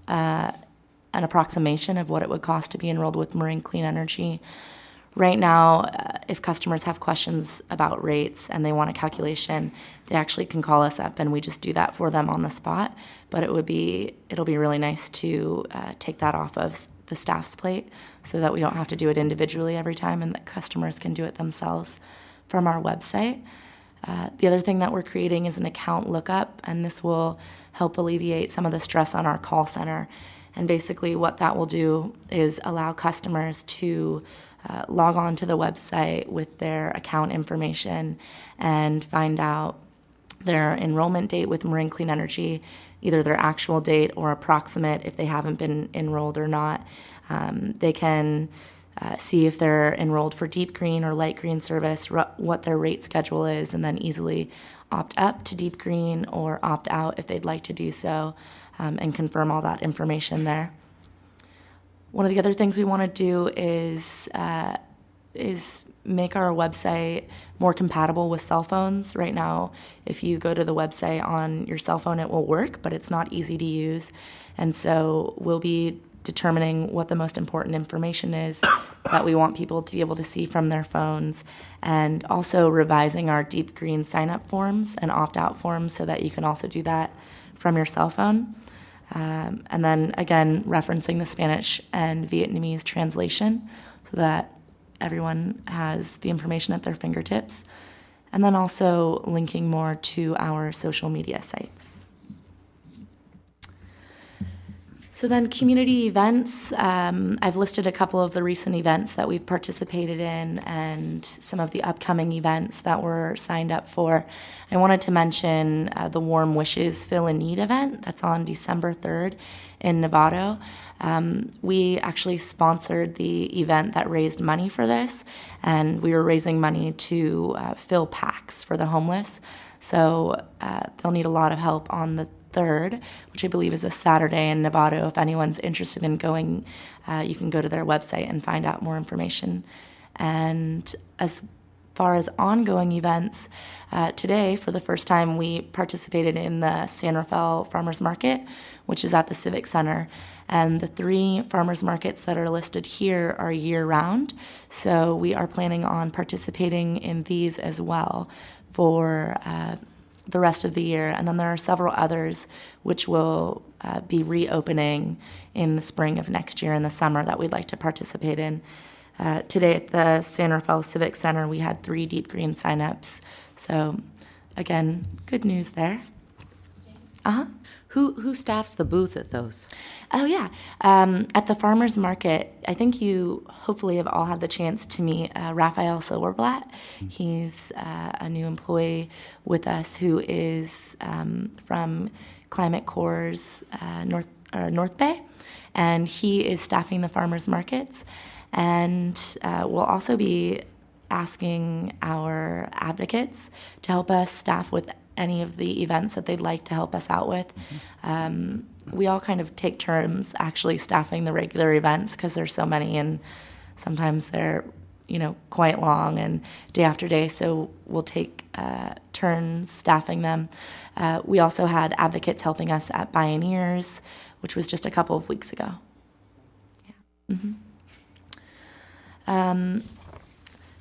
an approximation of what it would cost to be enrolled with Marine Clean Energy. Right now, if customers have questions about rates and they want a calculation, they actually can call us up and we just do that for them on the spot. But it'll be really nice to take that off of the staff's plate so that we don't have to do it individually every time and that customers can do it themselves from our website. The other thing that we're creating is an account lookup, and this will help alleviate some of the stress on our call center. And basically what that will do is allow customers to log on to the website with their account information and find out their enrollment date with Marine Clean Energy, either their actual date or approximate if they haven't been enrolled or not. They can see if they're enrolled for deep green or light green service, what their rate schedule is, and then easily opt up to deep green or opt out if they'd like to do so, and confirm all that information there. One of the other things we want to do is make our website more compatible with cell phones. Right now, if you go to the website on your cell phone, it will work, but it's not easy to use. And so we'll be determining what the most important information is that we want people to be able to see from their phones, and also revising our deep green sign-up forms and opt-out forms so that you can also do that from your cell phone. And then, again, referencing the Spanish and Vietnamese translation so that everyone has the information at their fingertips. And then also linking more to our social media sites. So then community events, I've listed a couple of the recent events that we've participated in and some of the upcoming events that we're signed up for. I wanted to mention the Warm Wishes Fill a Need event that's on December 3rd in Novato. We actually sponsored the event that raised money for this, and we were raising money to fill packs for the homeless. So they'll need a lot of help on the 3rd, which I believe is a Saturday in Novato. If anyone's interested in going, you can go to their website and find out more information. And as far as ongoing events, today, for the first time, we participated in the San Rafael Farmers Market, which is at the Civic Center. And the 3 farmers markets that are listed here are year-round, so we are planning on participating in these as well for the rest of the year. And then there are several others which will be reopening in the spring of next year, in the summer, that we'd like to participate in. Today at the San Rafael Civic Center, we had 3 deep green signups. So again, good news there. Uh-huh. Who staffs the booth at those? Oh, yeah. At the farmers market, I think you hopefully have all had the chance to meet Raphael Silverblatt. He's a new employee with us who is from Climate Corps' North Bay, and he is staffing the farmers markets. And we'll also be asking our advocates to help us staff with any of the events that they'd like to help us out with. We all kind of take turns actually staffing the regular events because there's so many, and Sometimes they're, quite long and day after day, so we'll take turns staffing them. We also had advocates helping us at Bioneers, which was just a couple of weeks ago. Yeah.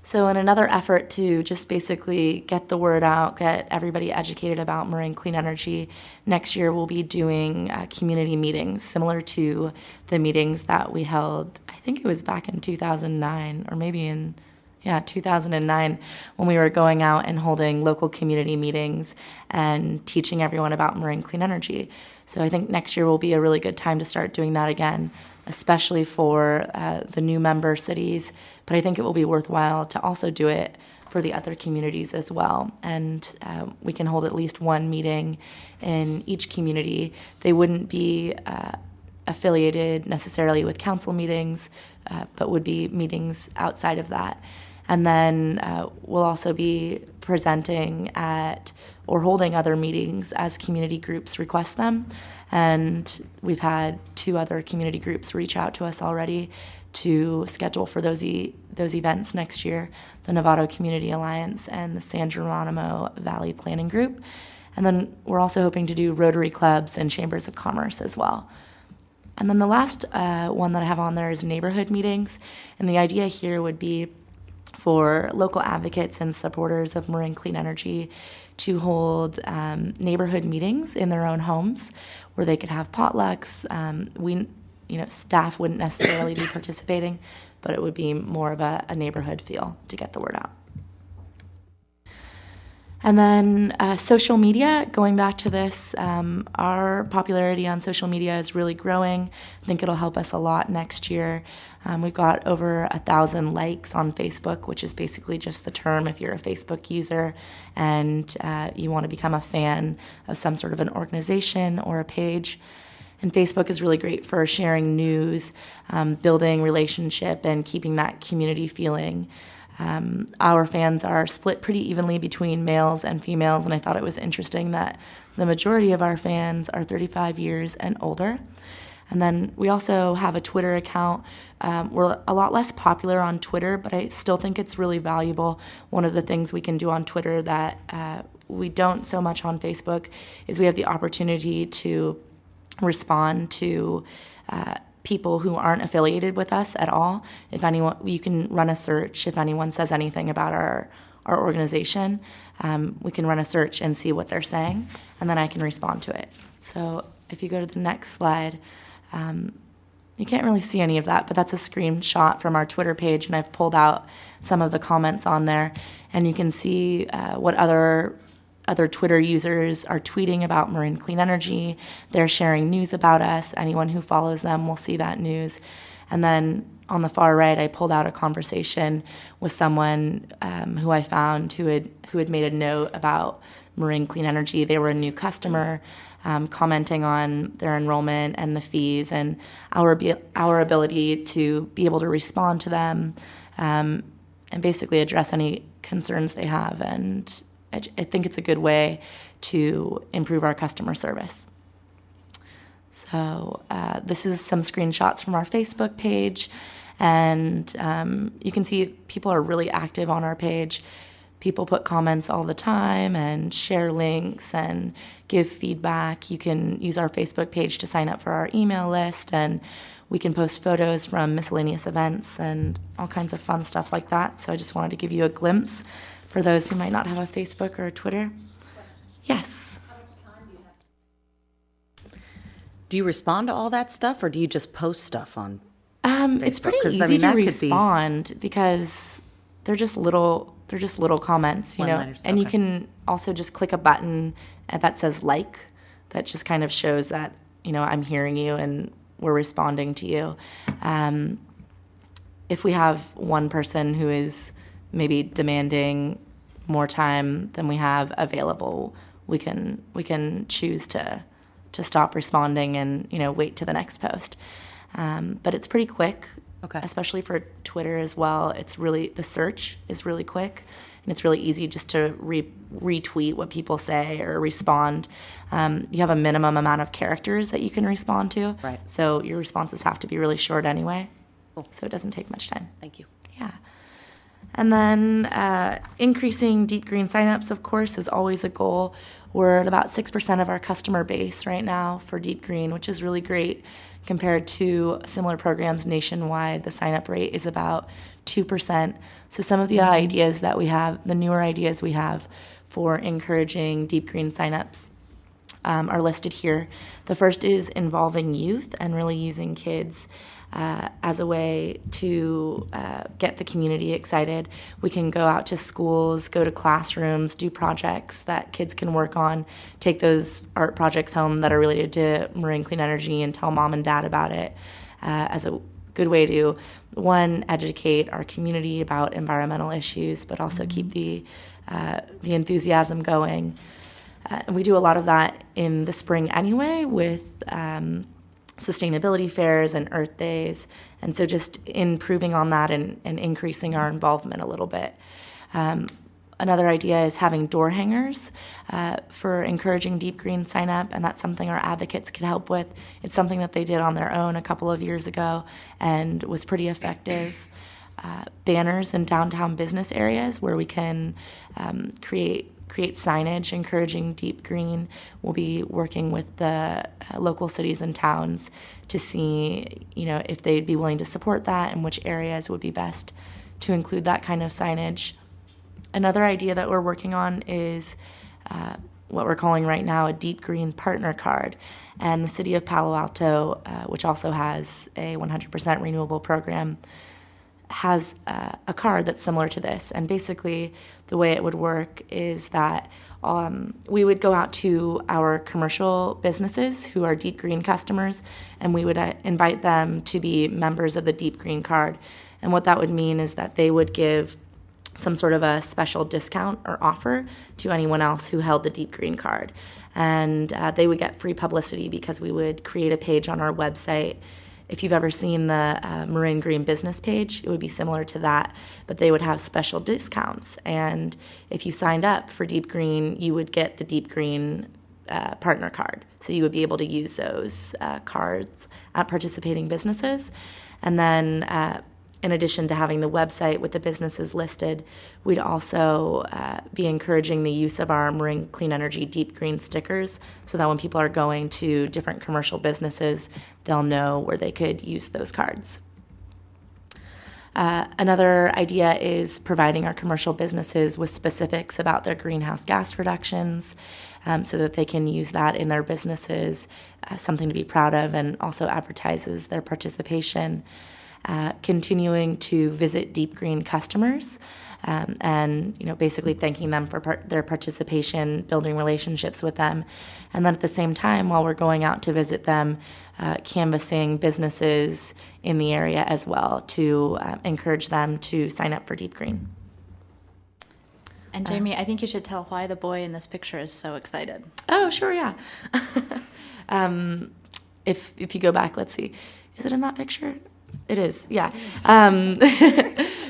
So in another effort to just basically get the word out, get everybody educated about Marin Clean Energy, next year we'll be doing community meetings similar to the meetings that we held, I think it was back in 2009 or maybe in 2009, when we were going out and holding local community meetings and teaching everyone about Marin Clean Energy. So I think next year will be a really good time to start doing that again, especially for the new member cities. But I think it will be worthwhile to also do it for the other communities as well. And we can hold at least one meeting in each community. They wouldn't be affiliated necessarily with council meetings, but would be meetings outside of that. And then we'll also be presenting at or holding other meetings as community groups request them. And we've had 2 other community groups reach out to us already to schedule for those events next year, the Novato Community Alliance and the San Geronimo Valley Planning Group. And then we're also hoping to do Rotary clubs and chambers of commerce as well. And then the last one that I have on there is neighborhood meetings. And the idea here would be for local advocates and supporters of Marin Clean Energy to hold neighborhood meetings in their own homes where they could have potlucks. Staff wouldn't necessarily be participating, but it would be more of a neighborhood feel to get the word out. And then social media, going back to this, our popularity on social media is really growing. I think it'll help us a lot next year. We've got over 1,000 likes on Facebook, which is basically just the term if you're a Facebook user and you want to become a fan of some sort of an organization or a page. And Facebook is really great for sharing news, building relationship, and keeping that community feeling. Our fans are split pretty evenly between males and females, and I thought it was interesting that the majority of our fans are 35 years and older. And then we also have a Twitter account. We're a lot less popular on Twitter, but I still think it's really valuable. One of the things we can do on Twitter that we don't so much on Facebook is we have the opportunity to respond to people who aren't affiliated with us at all. If anyone, you can run a search. If anyone says anything about our organization, we can run a search and see what they're saying, and then I can respond to it. So if you go to the next slide, you can't really see any of that, but that's a screenshot from our Twitter page, and I've pulled out some of the comments on there, and you can see what other Twitter users are tweeting about Marin Clean Energy. They're sharing news about us. Anyone who follows them will see that news. And then on the far right, I pulled out a conversation with someone who I found who had made a note about Marin Clean Energy. They were a new customer, commenting on their enrollment and the fees and our ability to be able to respond to them and basically address any concerns they have. And I think it's a good way to improve our customer service. So this is some screenshots from our Facebook page, and you can see people are really active on our page. People put comments all the time and share links and give feedback. You can use our Facebook page to sign up for our email list, and we can post photos from miscellaneous events and all kinds of fun stuff like that. So I just wanted to give you a glimpse for those who might not have a Facebook or a Twitter. Yes. How much time do you have? Do you respond to all that stuff, or do you just post stuff on Facebook? It's pretty 'Cause, easy to that could be respond because they're just little comments, you know. One-liners, And you okay. can also just click a button that says like. That just kind of shows that, you know, I'm hearing you and we're responding to you. If we have one person who is maybe demanding more time than we have available, we can choose to stop responding and, you know, wait to the next post. But it's pretty quick, Okay. especially for Twitter as well. The search is really quick, and it's really easy just to retweet what people say or respond. You have a minimum amount of characters that you can respond to. Right. So your responses have to be really short anyway. So it doesn't take much time. Thank you. Yeah. And then increasing deep green signups, of course, is always a goal. We're at about 6% of our customer base right now for deep green, which is really great compared to similar programs nationwide. The sign-up rate is about 2%. So some of the ideas that we have, the newer ideas we have for encouraging deep green signups are listed here. The first is involving youth and really using kids as a way to get the community excited. We can go out to schools, go to classrooms, do projects that kids can work on, take those art projects home that are related to marine clean energy and tell mom and dad about it as a good way to, one, educate our community about environmental issues, but also keep the enthusiasm going. And we do a lot of that in the spring anyway with sustainability fairs and Earth Days. And so just improving on that and increasing our involvement a little bit. Another idea is having door hangers for encouraging deep green sign up, and that's something our advocates could help with. It's something that they did on their own a couple of years ago and was pretty effective. Banners in downtown business areas where we can create signage encouraging deep green. We'll be working with the local cities and towns to see, if they'd be willing to support that and which areas would be best to include that kind of signage. Another idea that we're working on is what we're calling right now a deep green partner card. And the city of Palo Alto, which also has a 100% renewable program, has a card that's similar to this. And basically the way it would work is that we would go out to our commercial businesses who are deep green customers, and we would invite them to be members of the deep green card. And what that would mean is that they would give some sort of a special discount or offer to anyone else who held the deep green card. And they would get free publicity because we would create a page on our website. If you've ever seen the Marin Green business page, it would be similar to that, but they would have special discounts. And if you signed up for Deep Green, you would get the Deep Green partner card. So you would be able to use those cards at participating businesses. And then in addition to having the website with the businesses listed, we'd also be encouraging the use of our Marine Clean Energy Deep Green stickers so that when people are going to different commercial businesses, they'll know where they could use those cards. Another idea is providing our commercial businesses with specifics about their greenhouse gas reductions so that they can use that in their businesses, something to be proud of, and also advertises their participation. Continuing to visit Deep Green customers and basically thanking them for their participation, building relationships with them. And then at the same time, while we're going out to visit them, canvassing businesses in the area as well to encourage them to sign up for Deep Green. And Jamie, I think you should tell why the boy in this picture is so excited. Oh, sure, yeah. If you go back, let's see. Is it in that picture? It is, yeah.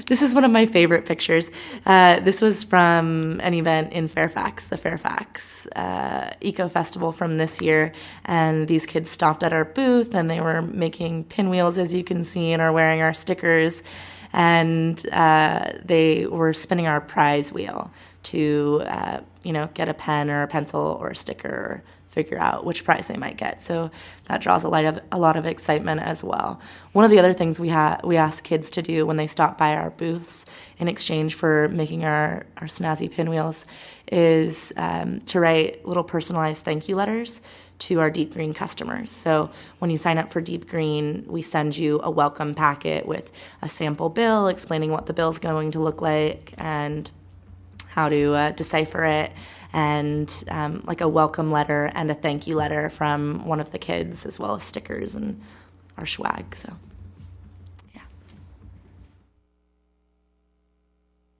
This is one of my favorite pictures. This was from an event in Fairfax, the Fairfax Eco Festival from this year. And these kids stopped at our booth, and they were making pinwheels, as you can see, and are wearing our stickers. And they were spinning our prize wheel to, get a pen or a pencil or a sticker or figure out which prize they might get. So that draws a lot of excitement as well. One of the other things we ask kids to do when they stop by our booths in exchange for making our snazzy pinwheels is to write little personalized thank you letters to our Deep Green customers. So when you sign up for Deep Green, we send you a welcome packet with a sample bill explaining what the bill's going to look like and how to decipher it, and like a welcome letter and a thank you letter from one of the kids, as well as stickers and our swag. So, yeah.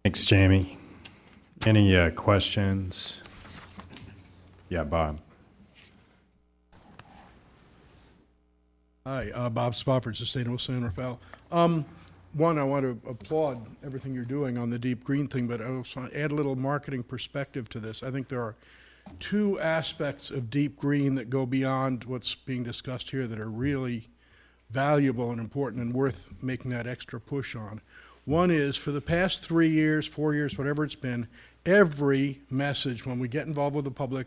Thanks, Jamie. Any questions? Yeah, Bob. Hi, Bob Spofford, Sustainable San Rafael. One, I want to applaud everything you're doing on the Deep Green thing, but I also want to add a little marketing perspective to this. I think there are two aspects of Deep Green that go beyond what's being discussed here that are really valuable and important and worth making that extra push on. One is, for the past 3 years, 4 years, whatever it's been, every message when we get involved with the public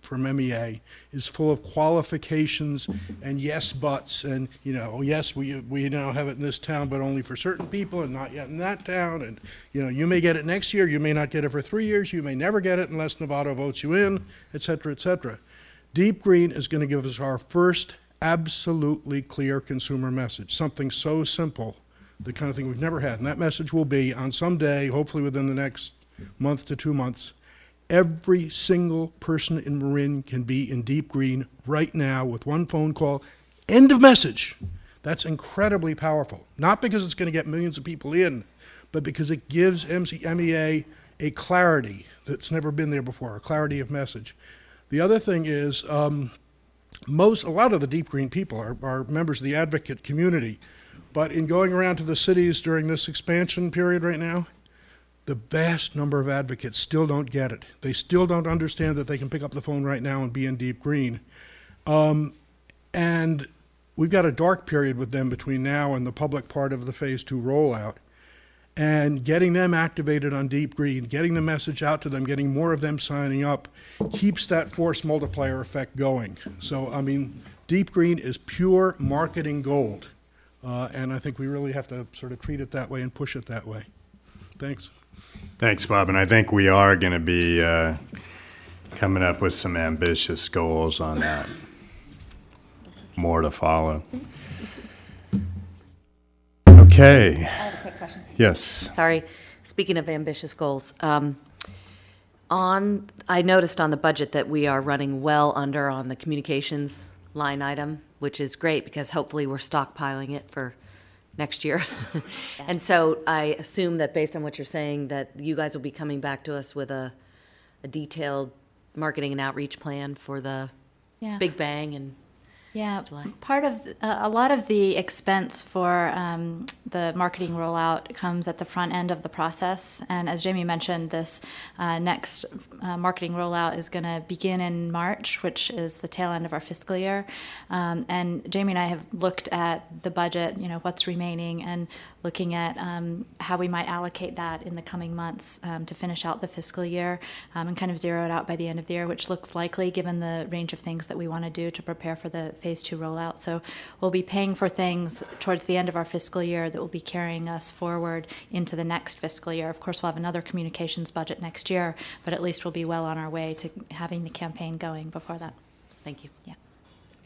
from MEA is full of qualifications and yes buts and, you know, yes, we now have it in this town, but only for certain people and not yet in that town. And, you know, you may get it next year, you may not get it for 3 years, you may never get it unless Nevada votes you in, et cetera, et cetera. Deep Green is going to give us our first absolutely clear consumer message, something so simple, the kind of thing we've never had. And that message will be on some day, hopefully within the next month to 2 months, every single person in Marin can be in Deep Green right now with one phone call. End of message. That's incredibly powerful. Not because it's going to get millions of people in, but because it gives MEA a clarity that's never been there before, a clarity of message. The other thing is, a lot of the Deep Green people are members of the advocate community, but in going around to the cities during this expansion period right now, the vast number of advocates still don't get it. They still don't understand that they can pick up the phone right now and be in Deep Green. And we've got a dark period with them between now and the public part of the Phase 2 rollout. And getting them activated on Deep Green, getting the message out to them, getting more of them signing up, keeps that force multiplier effect going. So, I mean, Deep Green is pure marketing gold. And I think we really have to sort of treat it that way and push it that way. Thanks. Thanks, Bob. And I think we are going to be coming up with some ambitious goals on that. More to follow. Okay. I have a quick question. Yes. Sorry. Speaking of ambitious goals, I noticed on the budget that we are running well under on the communications line item, which is great because hopefully we're stockpiling it for next year. And so I assume that based on what you're saying, that you guys will be coming back to us with a detailed marketing and outreach plan for the Big Bang and July. Part of a lot of the expense for the marketing rollout comes at the front end of the process. And as Jamie mentioned, this next marketing rollout is going to begin in March, which is the tail end of our fiscal year. And Jamie and I have looked at the budget, you know, what's remaining, and looking at how we might allocate that in the coming months to finish out the fiscal year and kind of zero it out by the end of the year, which looks likely given the range of things that we want to do to prepare for the Phase 2 rollout. So we'll be paying for things towards the end of our fiscal year that will be carrying us forward into the next fiscal year. Of course, we'll have another communications budget next year, but at least we'll be well on our way to having the campaign going before that. Thank you. Yeah.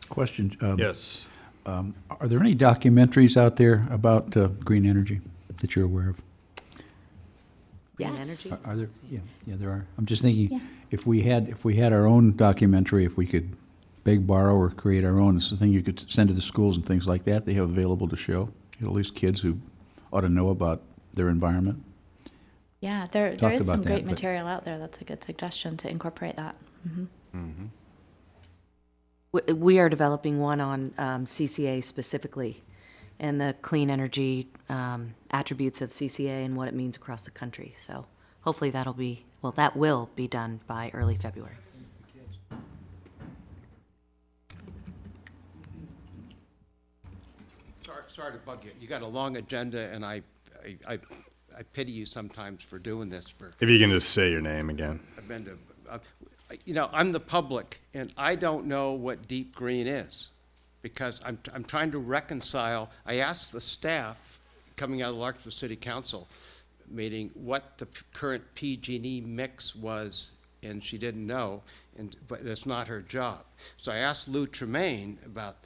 Question. Yes. Are there any documentaries out there about green energy that you're aware of? Green energy? Are there? Yeah, there are. I'm just thinking, if we had our own documentary, if we could beg, borrow, or create our own, it's the thing you could send to the schools and things like that. They have available to show, at least kids who ought to know about their environment. Yeah, there is some great but material out there. That's a good suggestion to incorporate that. Mm-hmm. Mm-hmm. We are developing one on CCA specifically and the clean energy attributes of CCA and what it means across the country. So hopefully that will be done by early February. Sorry to bug you. You got a long agenda, and I pity you sometimes for doing this. If you can just say your name again. I've been to, you know, I'm the public, and I don't know what Deep Green is, because I'm trying to reconcile. I asked the staff coming out of the Larkspur City Council meeting what the current PG&E mix was, and she didn't know, but it's not her job. So I asked Lou Tremaine about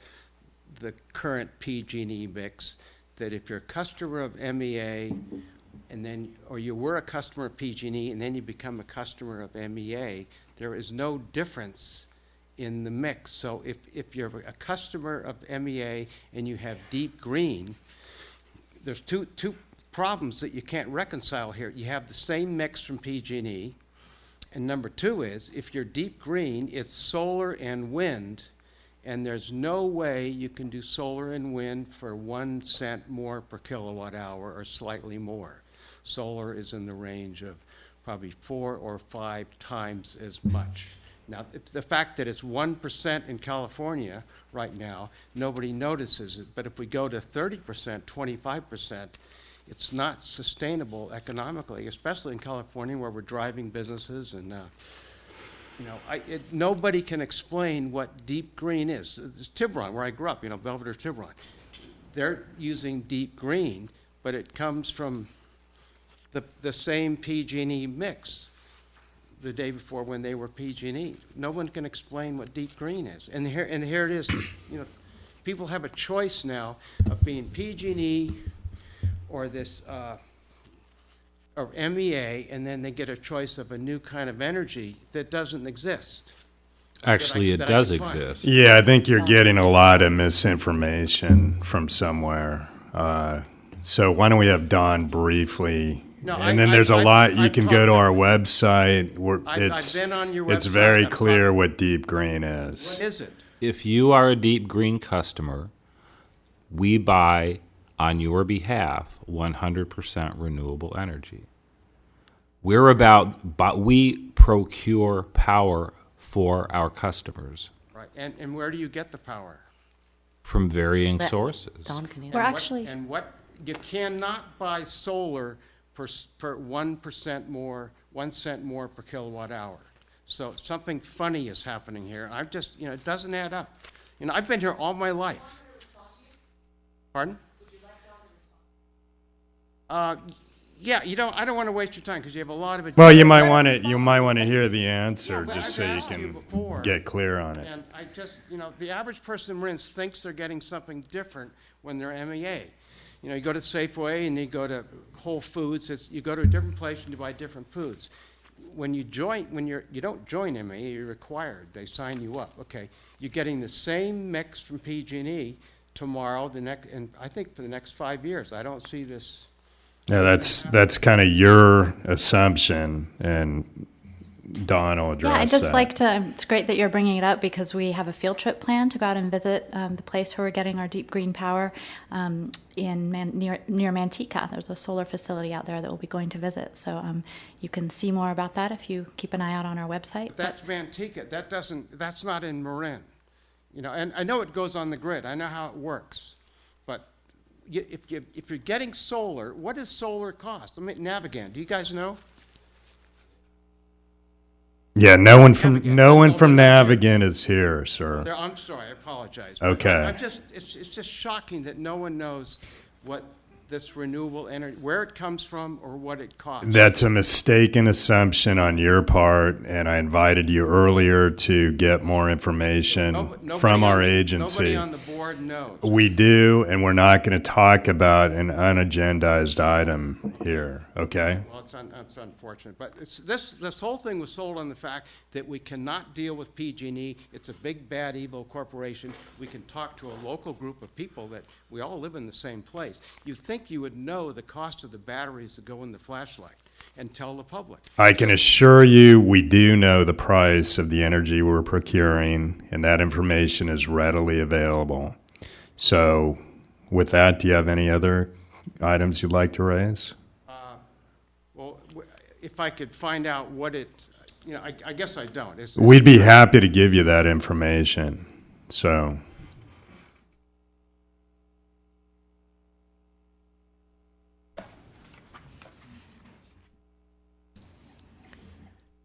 the current PG&E mix, that if you're a customer of MEA and then, or you were a customer of PG&E and then you become a customer of MEA, there is no difference in the mix. So if you're a customer of MEA and you have Deep Green, there's two problems that you can't reconcile here. You have the same mix from PG&E, and number two is, if you're Deep Green, it's solar and wind, and there's no way you can do solar and wind for 1 cent more per kilowatt hour or slightly more. Solar is in the range of probably 4 or 5 times as much. Now, if the fact that it's 1% in California right now, nobody notices it. But if we go to 30%, 25%, it's not sustainable economically, especially in California where we're driving businesses and, nobody can explain what deep green is. It's Tiburon, where I grew up, Belvedere, Tiburon. They're using deep green, but it comes from the same PG&E mix the day before when they were PG&E. No one can explain what deep green is. And here it is, people have a choice now of being PG&E or this, or MEA, and then they get a choice of a new kind of energy that doesn't exist. Actually, it that I does can find. exist. Yeah, I think you're getting a lot of misinformation from somewhere. So why don't we have Don briefly? No, and then there's a lot. You can go to our website. I've been on your It's website. very I've clear talked- what deep green is. What is it? If you are a Deep Green customer, we buy on your behalf 100% renewable energy. We procure power for our customers Right, and where do you get the power? from varying That- sources. Don can We're answer. actually, And what, you cannot buy solar for 1% more, 1 cent more per kilowatt hour. So something funny is happening here. I've just, it doesn't add up. I've been here all my life. Pardon? Yeah, I don't want to waste your time because you have a lot of it. Well, you might want to hear the answer but just I've so you asked you can before. get clear on it. And I just, the average person in Marin's thinks they're getting something different when they're MEA. You go to Safeway and you go to Whole Foods, you go to a different place and you buy different foods. When you don't join MEA, you're required. They sign you up. Okay, you're getting the same mix from PG&E tomorrow, and I think for the next 5 years. I don't see this. Yeah, that's kind of your assumption, and Don will address yeah, I'd just that. like to, it's great that you're bringing it up because we have a field trip planned to go out and visit the place where we're getting our deep green power near Manteca. There's a solar facility out there that we'll be going to visit. So you can see more about that if you keep an eye out on our website. But that's Manteca. That's not in Marin. And I know it goes on the grid. I know how it works. But if you're getting solar, what does solar cost? Navigant, do you guys know? Yeah, no one from Navigant. Navigant is here, sir. I'm sorry, I apologize. Okay. It's just shocking that no one knows what this renewable energy, where it comes from or what it costs. That's a mistaken assumption on your part, and I invited you earlier to get more information from our agency. Nobody on the board knows. We do, and we're not going to talk about an unagendized item here, okay? Well, it's unfortunate, but this whole thing was sold on the fact that we cannot deal with PG&E. It's a big, bad, evil corporation. We can talk to a local group of people that we all live in the same place. You'd think you would know the cost of the batteries that go in the flashlight and tell the public. I can assure you we do know the price of the energy we're procuring, and that information is readily available. So with that, do you have any other items you'd like to raise? Well, if I could find out what it, I guess I don't. We'd be happy to give you that information. So,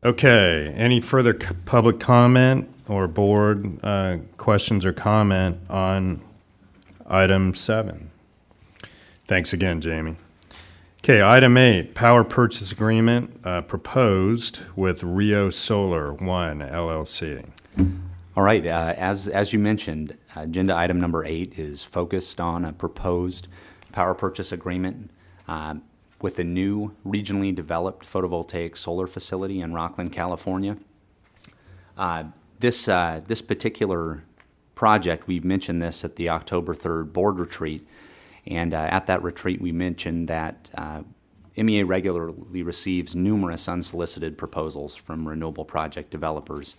okay, any further public comment or board questions or comment on item 7? Thanks again, Jamie. Okay, item 8, power purchase agreement proposed with Rio Solar One LLC. All right, as you mentioned, agenda item number 8 is focused on a proposed power purchase agreement with a new regionally developed photovoltaic solar facility in Rockland, California. This particular project, we mentioned this at the October 3rd board retreat, and at that retreat we mentioned that MEA regularly receives numerous unsolicited proposals from renewable project developers.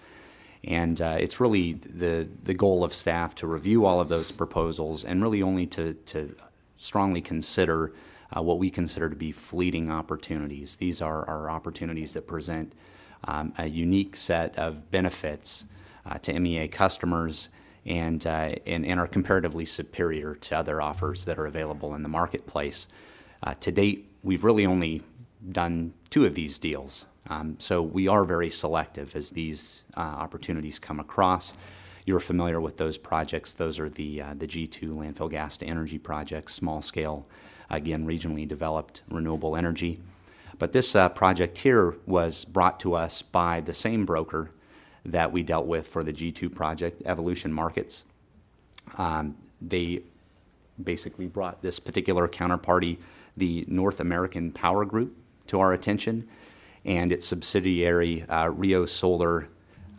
And it's really the goal of staff to review all of those proposals and really only to strongly consider what we consider to be fleeting opportunities. These are opportunities that present a unique set of benefits to MEA customers and are comparatively superior to other offers that are available in the marketplace. To date, we've really only done 2 of these deals. So we are very selective as these opportunities come across. You're familiar with those projects. Those are the G2 landfill gas to energy projects, small scale, again, regionally developed renewable energy. But this project here was brought to us by the same broker that we dealt with for the G2 project, Evolution Markets. They basically brought this particular counterparty, the North American Power Group, to our attention, and its subsidiary, Rio Solar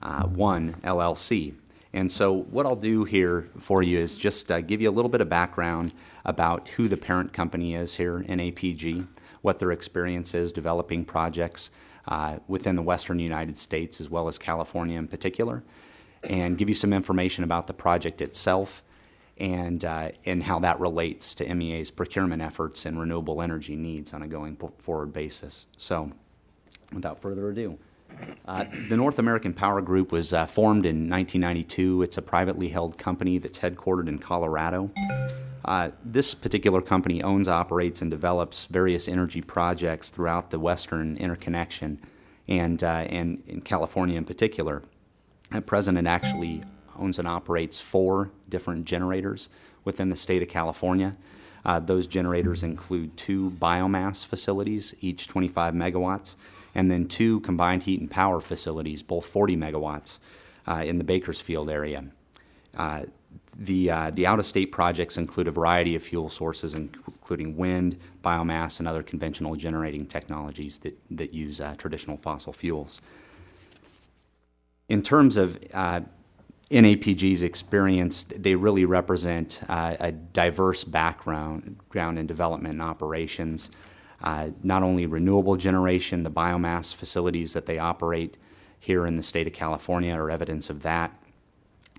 One LLC. And so what I'll do here for you is just give you a little bit of background about who the parent company is here in APG, what their experience is developing projects within the western United States as well as California in particular, and give you some information about the project itself and how that relates to MEA's procurement efforts and renewable energy needs on a going forward basis. So without further ado, the North American Power Group was formed in 1992. It's a privately held company that's headquartered in Colorado. This particular company owns, operates, and develops various energy projects throughout the Western Interconnection and in California in particular. At present, it actually owns and operates 4 different generators within the state of California. Those generators include 2 biomass facilities, each 25 megawatts, and then 2 combined heat and power facilities, both 40 megawatts, in the Bakersfield area. The out-of-state projects include a variety of fuel sources, including wind, biomass, and other conventional generating technologies that use traditional fossil fuels. In terms of NAPG's experience, they really represent a diverse background in development and operations. Not only renewable generation, the biomass facilities that they operate here in the state of California are evidence of that.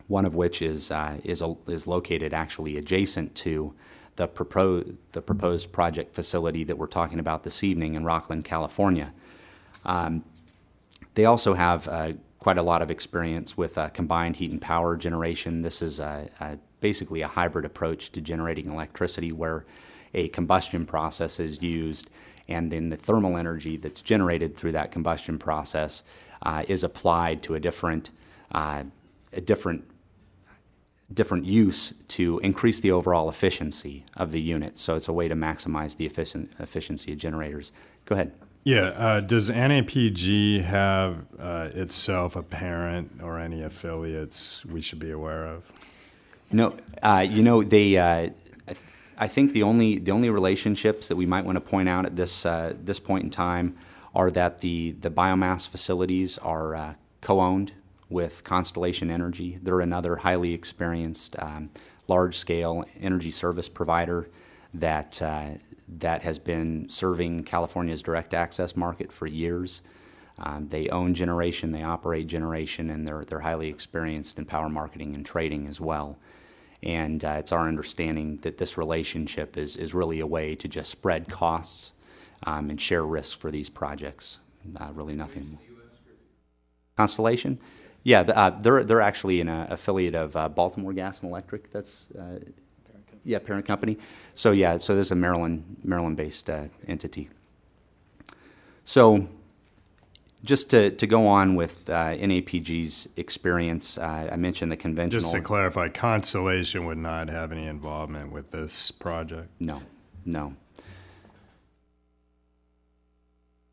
One of which is located actually adjacent to the proposed project facility that we're talking about this evening in Rockland, California. They also have quite a lot of experience with combined heat and power generation. This is basically a hybrid approach to generating electricity where a combustion process is used, and then the thermal energy that's generated through that combustion process is applied to a different use to increase the overall efficiency of the unit. So it's a way to maximize the efficiency of generators. Go ahead. Yeah, does NAPG have itself a parent or any affiliates we should be aware of? No, they. I think the only relationships that we might want to point out at this point in time are that the biomass facilities are co-owned with Constellation Energy. They're another highly experienced, large-scale energy service provider that has been serving California's direct access market for years. They own generation, they operate generation, and they're highly experienced in power marketing and trading as well. And it's our understanding that this relationship is really a way to just spread costs and share risk for these projects. Really nothing more. Constellation? Yeah, they're actually an affiliate of Baltimore Gas and Electric. That's parent company. So this is a Maryland-based entity. So just to go on with NAPG's experience, I mentioned the conventional. Just to clarify, Constellation would not have any involvement with this project? No.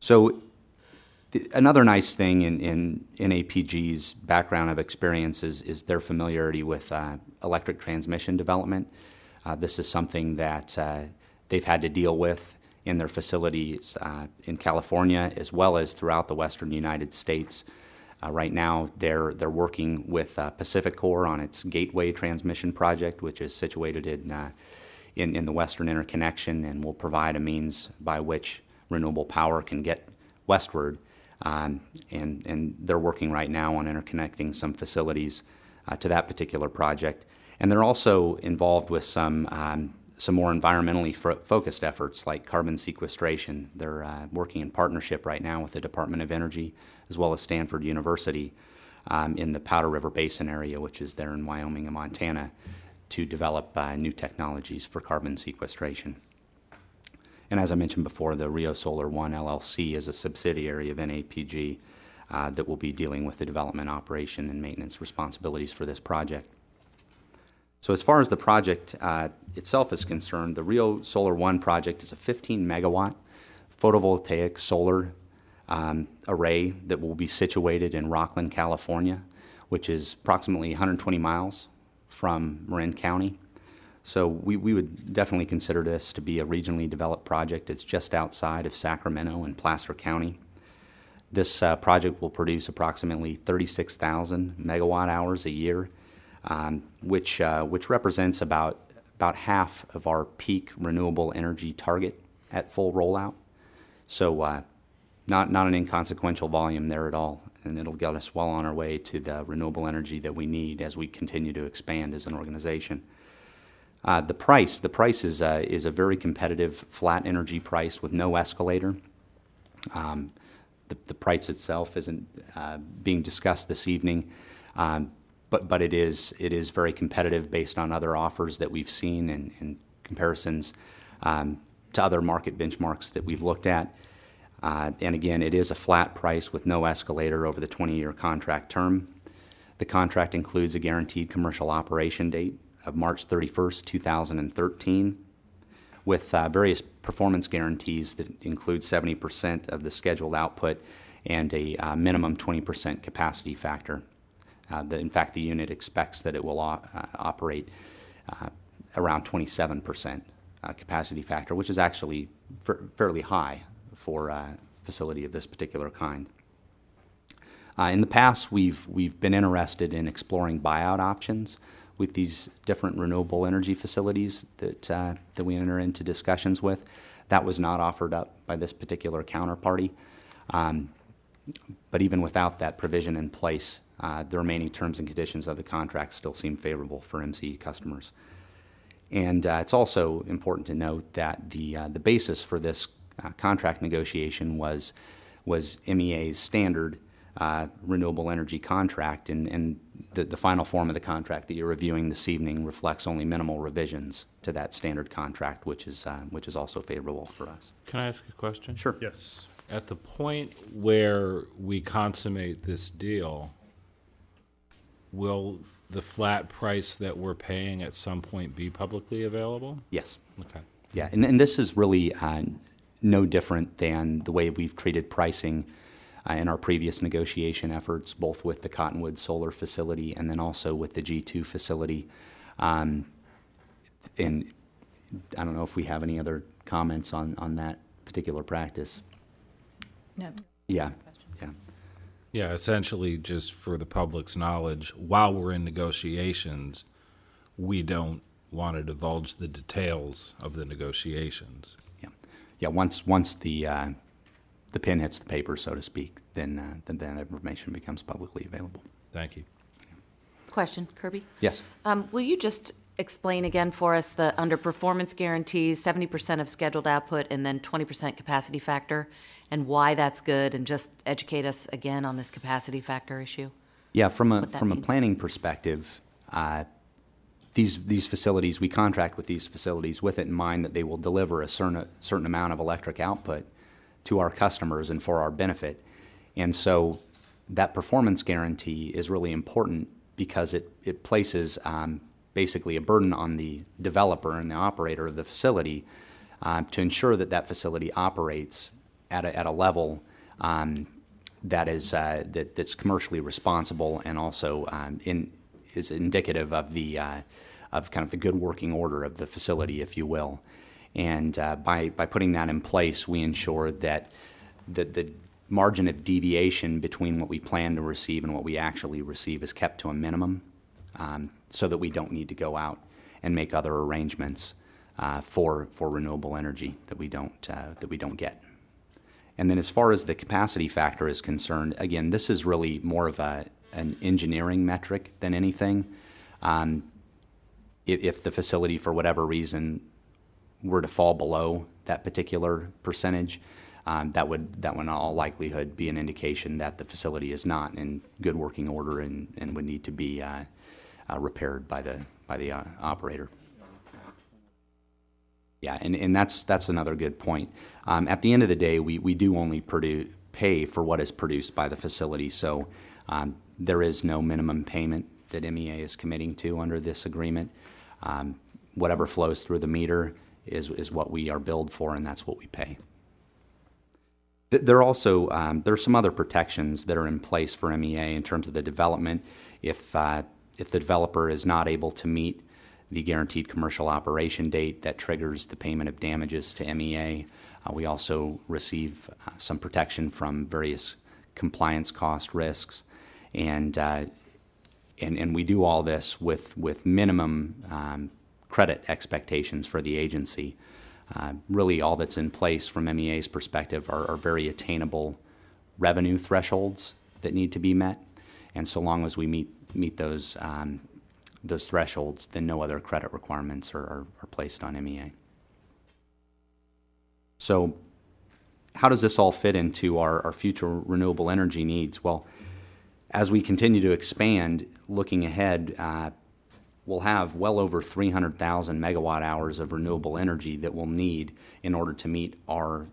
So another nice thing in NAPG's background of experience is their familiarity with electric transmission development. This is something that they've had to deal with in their facilities in California as well as throughout the western United States. Right now, they're working with PacifiCorp on its Gateway transmission project, which is situated in the Western Interconnection and will provide a means by which renewable power can get westward. And they're working right now on interconnecting some facilities to that particular project. And they're also involved with some some more environmentally focused efforts like carbon sequestration. They're working in partnership right now with the Department of Energy as well as Stanford University in the Powder River Basin area, which is there in Wyoming and Montana, to develop new technologies for carbon sequestration. And as I mentioned before, the Rio Solar One LLC is a subsidiary of NAPG that will be dealing with the development, operation, and maintenance responsibilities for this project. So as far as the project itself is concerned, the Rio Solar One project is a 15 megawatt photovoltaic solar array that will be situated in Rockland, California, which is approximately 120 miles from Marin County. So we would definitely consider this to be a regionally developed project. It's just outside of Sacramento and Placer County. This project will produce approximately 36,000 megawatt hours a year, which represents about half of our peak renewable energy target at full rollout. So not an inconsequential volume there at all, and it'll get us well on our way to the renewable energy that we need as we continue to expand as an organization. The price is a very competitive flat energy price with no escalator. The price itself isn't being discussed this evening, but it is very competitive based on other offers that we've seen and comparisons to other market benchmarks that we've looked at. And again, it is a flat price with no escalator over the 20-year contract term. The contract includes a guaranteed commercial operation date of March 31st, 2013, with various performance guarantees that include 70% of the scheduled output and a minimum 20% capacity factor. In fact, the unit expects that it will operate around 27% capacity factor, which is actually fairly high for a facility of this particular kind. In the past, we've been interested in exploring buyout options with these different renewable energy facilities that we enter into discussions with. That was not offered up by this particular counterparty. But even without that provision in place, the remaining terms and conditions of the contract still seem favorable for MCE customers. And it's also important to note that the basis for this contract negotiation was MEA's standard renewable energy contract, and the final form of the contract that you're reviewing this evening reflects only minimal revisions to that standard contract, which is also favorable for us. Can I ask a question? Sure. Yes. At the point where we consummate this deal, will the flat price that we're paying at some point be publicly available? Yes. Okay. Yeah, and this is really no different than the way we've treated pricing in our previous negotiation efforts, both with the Cottonwood Solar facility and then also with the G2 facility. And I don't know if we have any other comments on that particular practice. No. Yeah, yeah. Yeah, essentially, just for the public's knowledge, while we're in negotiations, we don't want to divulge the details of the negotiations. Yeah, yeah. Once the pen hits the paper, so to speak, then that information becomes publicly available. Thank you. Question, Kirby? Yes. Will you just explain again for us the underperformance guarantees, 70% of scheduled output, and then 20% capacity factor, and why that's good, and just educate us again on this capacity factor issue? Yeah, from a means. planning perspective, these facilities, we contract with these facilities with it in mind that they will deliver a certain amount of electric output to our customers and for our benefit. And so that performance guarantee is really important because it places basically a burden on the developer and the operator of the facility to ensure that facility operates at a level that's commercially responsible and also is indicative of of kind of the good working order of the facility, if you will. And by putting that in place, we ensure that the margin of deviation between what we plan to receive and what we actually receive is kept to a minimum, so that we don't need to go out and make other arrangements for renewable energy that we don't get. And then as far as the capacity factor is concerned, again, this is really more of an engineering metric than anything. If the facility, for whatever reason, were to fall below that particular percentage, that would in all likelihood be an indication that the facility is not in good working order and would need to be repaired by the operator. Yeah, and that's another good point. At the end of the day, we do only pay for what is produced by the facility, so there is no minimum payment that MEA is committing to under this agreement. Whatever flows through the meter is what we are billed for, and that's what we pay. There are some other protections that are in place for MEA in terms of the development. If the developer is not able to meet the guaranteed commercial operation date, that triggers the payment of damages to MEA. We also receive some protection from various compliance cost risks, and we do all this with minimum credit expectations for the agency. Really, all that's in place from MEA's perspective are very attainable revenue thresholds that need to be met, and so long as we meet those thresholds, then no other credit requirements are placed on MEA. So how does this all fit into our future renewable energy needs? Well, as we continue to expand, looking ahead, we'll have well over 300,000 megawatt hours of renewable energy that we'll need in order to meet our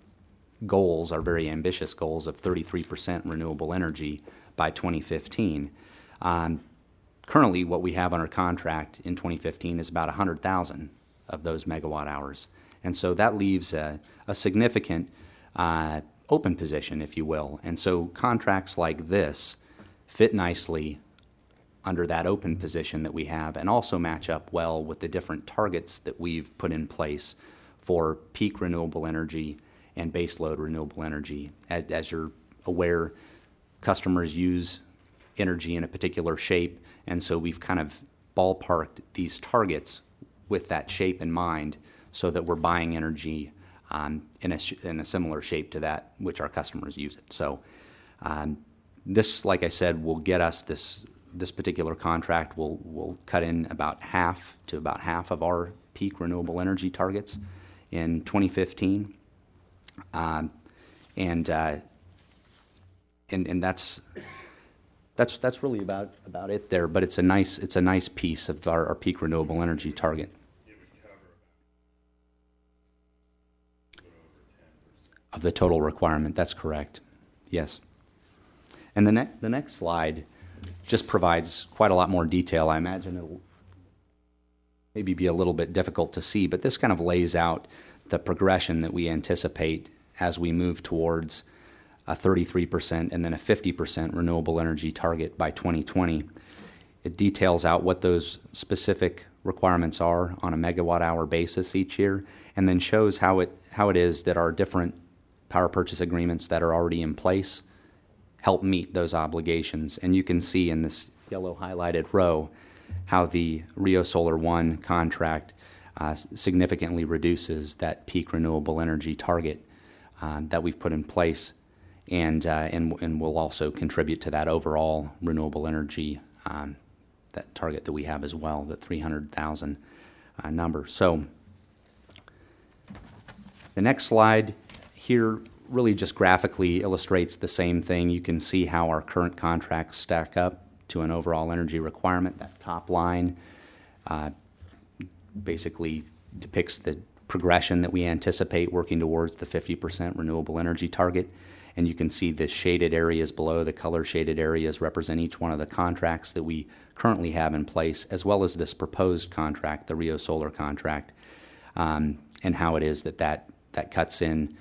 goals, our very ambitious goals of 33% renewable energy by 2015. Currently, what we have on our contract in 2015 is about 100,000 of those megawatt hours. And so that leaves a significant open position, if you will. And so contracts like this fit nicely under that open position that we have, and also match up well with the different targets that we've put in place for peak renewable energy and baseload renewable energy. As you're aware, customers use energy in a particular shape, and so we've kind of ballparked these targets with that shape in mind so that we're buying energy in a similar shape to that which our customers use it. So this, like I said, will get us this particular contract will cut in about half of our peak renewable energy targets in 2015, and that's really about it there. But it's a nice piece of our peak renewable energy target. Of the total requirement, that's correct. Yes. And the next slide just provides quite a lot more detail. I imagine it'll maybe be a little bit difficult to see, but this kind of lays out the progression that we anticipate as we move towards a 33% and then a 50% renewable energy target by 2020. It details out what those specific requirements are on a megawatt hour basis each year, and then shows how it is that our different power purchase agreements that are already in place help meet those obligations. And you can see in this yellow highlighted row how the Rio Solar One contract significantly reduces that peak renewable energy target that we've put in place, and will also contribute to that overall renewable energy that target that we have as well, the 300,000 number. So the next slide here really just graphically illustrates the same thing. You can see how our current contracts stack up to an overall energy requirement. That top line basically depicts the progression that we anticipate working towards the 50% renewable energy target. And you can see the shaded areas below, the color shaded areas represent each one of the contracts that we currently have in place, as well as this proposed contract, the Rio Solar contract, and how it is that cuts in.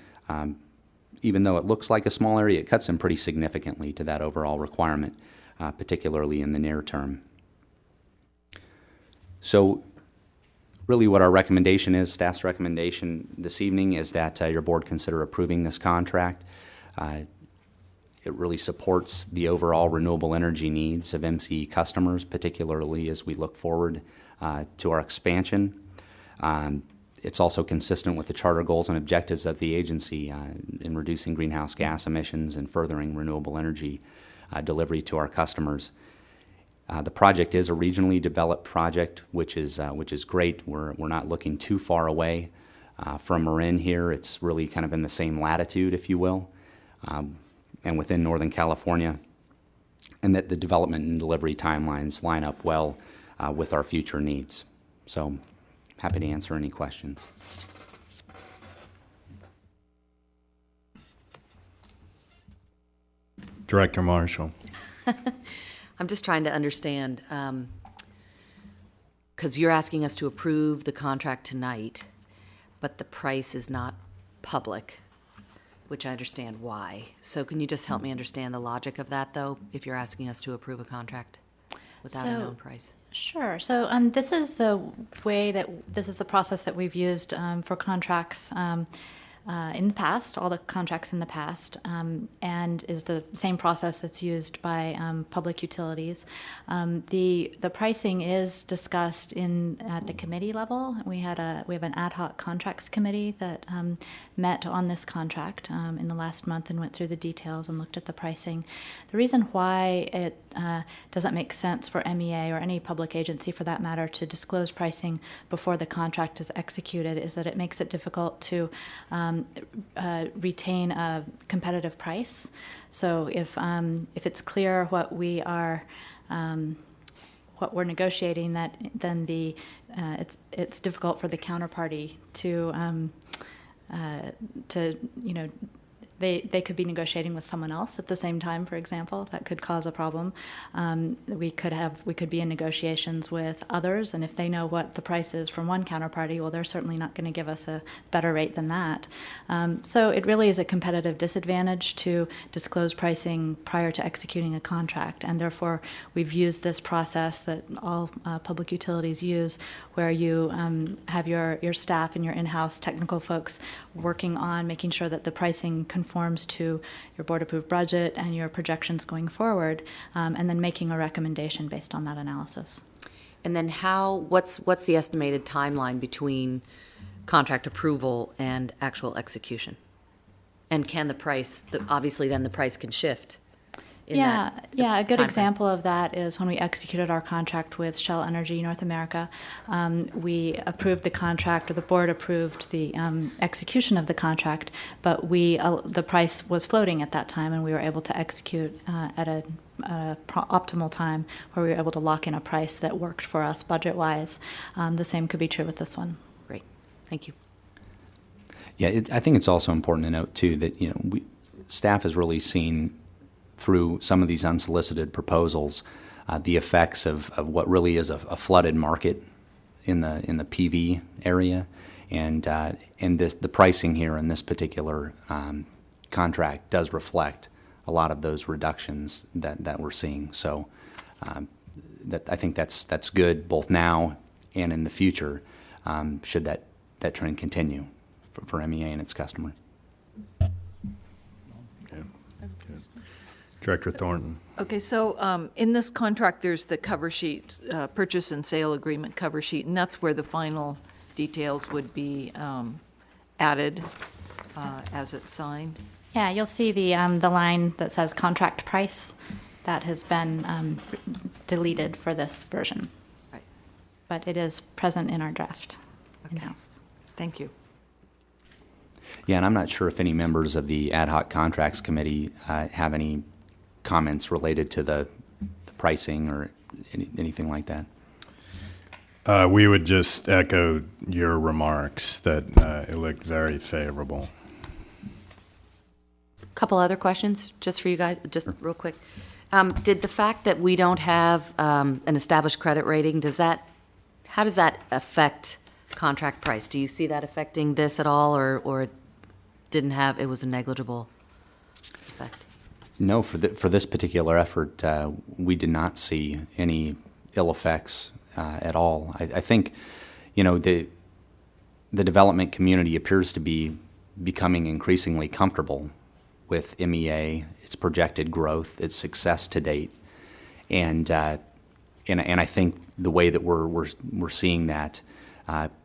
Even though it looks like a small area, it cuts in pretty significantly to that overall requirement, particularly in the near term. So really what our recommendation is, staff's recommendation this evening, is that your board consider approving this contract. It really supports the overall renewable energy needs of MCE customers, particularly as we look forward to our expansion. It's also consistent with the charter goals and objectives of the agency in reducing greenhouse gas emissions and furthering renewable energy delivery to our customers. The project is a regionally developed project, which is great. We're not looking too far away From Marin here, it's really kind of in the same latitude, if you will, and within Northern California, and that the development and delivery timelines line up well with our future needs. So happy to answer any questions. Director Marshall. I'm just trying to understand, because you're asking us to approve the contract tonight, but the price is not public, which I understand why. So can you just help me understand the logic of that, though, if you're asking us to approve a contract without a known price? Sure. So this is the process that we've used for contracts in the past, all the contracts in the past, and is the same process that's used by public utilities. The pricing is discussed at the committee level. We have an ad hoc contracts committee that met on this contract in the last month and went through the details and looked at the pricing. The reason why it doesn't make sense for MEA or any public agency for that matter to disclose pricing before the contract is executed is that it makes it difficult to retain a competitive price. So if it's clear what we're negotiating, then it's difficult for the counterparty to They could be negotiating with someone else at the same time, for example. That could cause a problem. We could be in negotiations with others, and if they know what the price is from one counterparty, well, they're certainly not going to give us a better rate than that. So it really is a competitive disadvantage to disclose pricing prior to executing a contract, and therefore we've used this process that all public utilities use, where you have your staff and your in-house technical folks working on making sure that the pricing conforms to your board-approved budget and your projections going forward, and then making a recommendation based on that analysis. And then what's the estimated timeline between contract approval and actual execution? And can the price, obviously then the price can shift in that a good timeframe. example of that is when we executed our contract with Shell Energy North America. We approved the contract, or the board approved the execution of the contract, but the price was floating at that time, and we were able to execute at a optimal time where we were able to lock in a price that worked for us budget-wise. The same could be true with this one. Great, thank you. Yeah, I think it's also important to note too that staff has really seen through some of these unsolicited proposals the effects of what really is a flooded market in the PV area, and the pricing here in this particular contract does reflect a lot of those reductions that we're seeing. So I think that's good both now and in the future, should that trend continue for MEA and its customers. Director Thornton. Okay, so in this contract, there's the cover sheet, purchase and sale agreement cover sheet, and that's where the final details would be added as it's signed. Yeah, you'll see the line that says contract price. That has been deleted for this version. Right. But it is present in our draft in-house. Thank you. Yeah, and I'm not sure if any members of the Ad Hoc Contracts Committee have any comments related to the pricing or anything like that. We would just echo your remarks that it looked very favorable. Couple other questions, just for you guys, just real quick. Did the fact that we don't have an established credit rating, how does that affect contract price? Do you see that affecting this at all, or it was a negligible effect? No, for this particular effort, we did not see any ill effects at all. I think, the development community appears to be becoming increasingly comfortable with MEA, its projected growth, its success to date, and I think the way that we're seeing that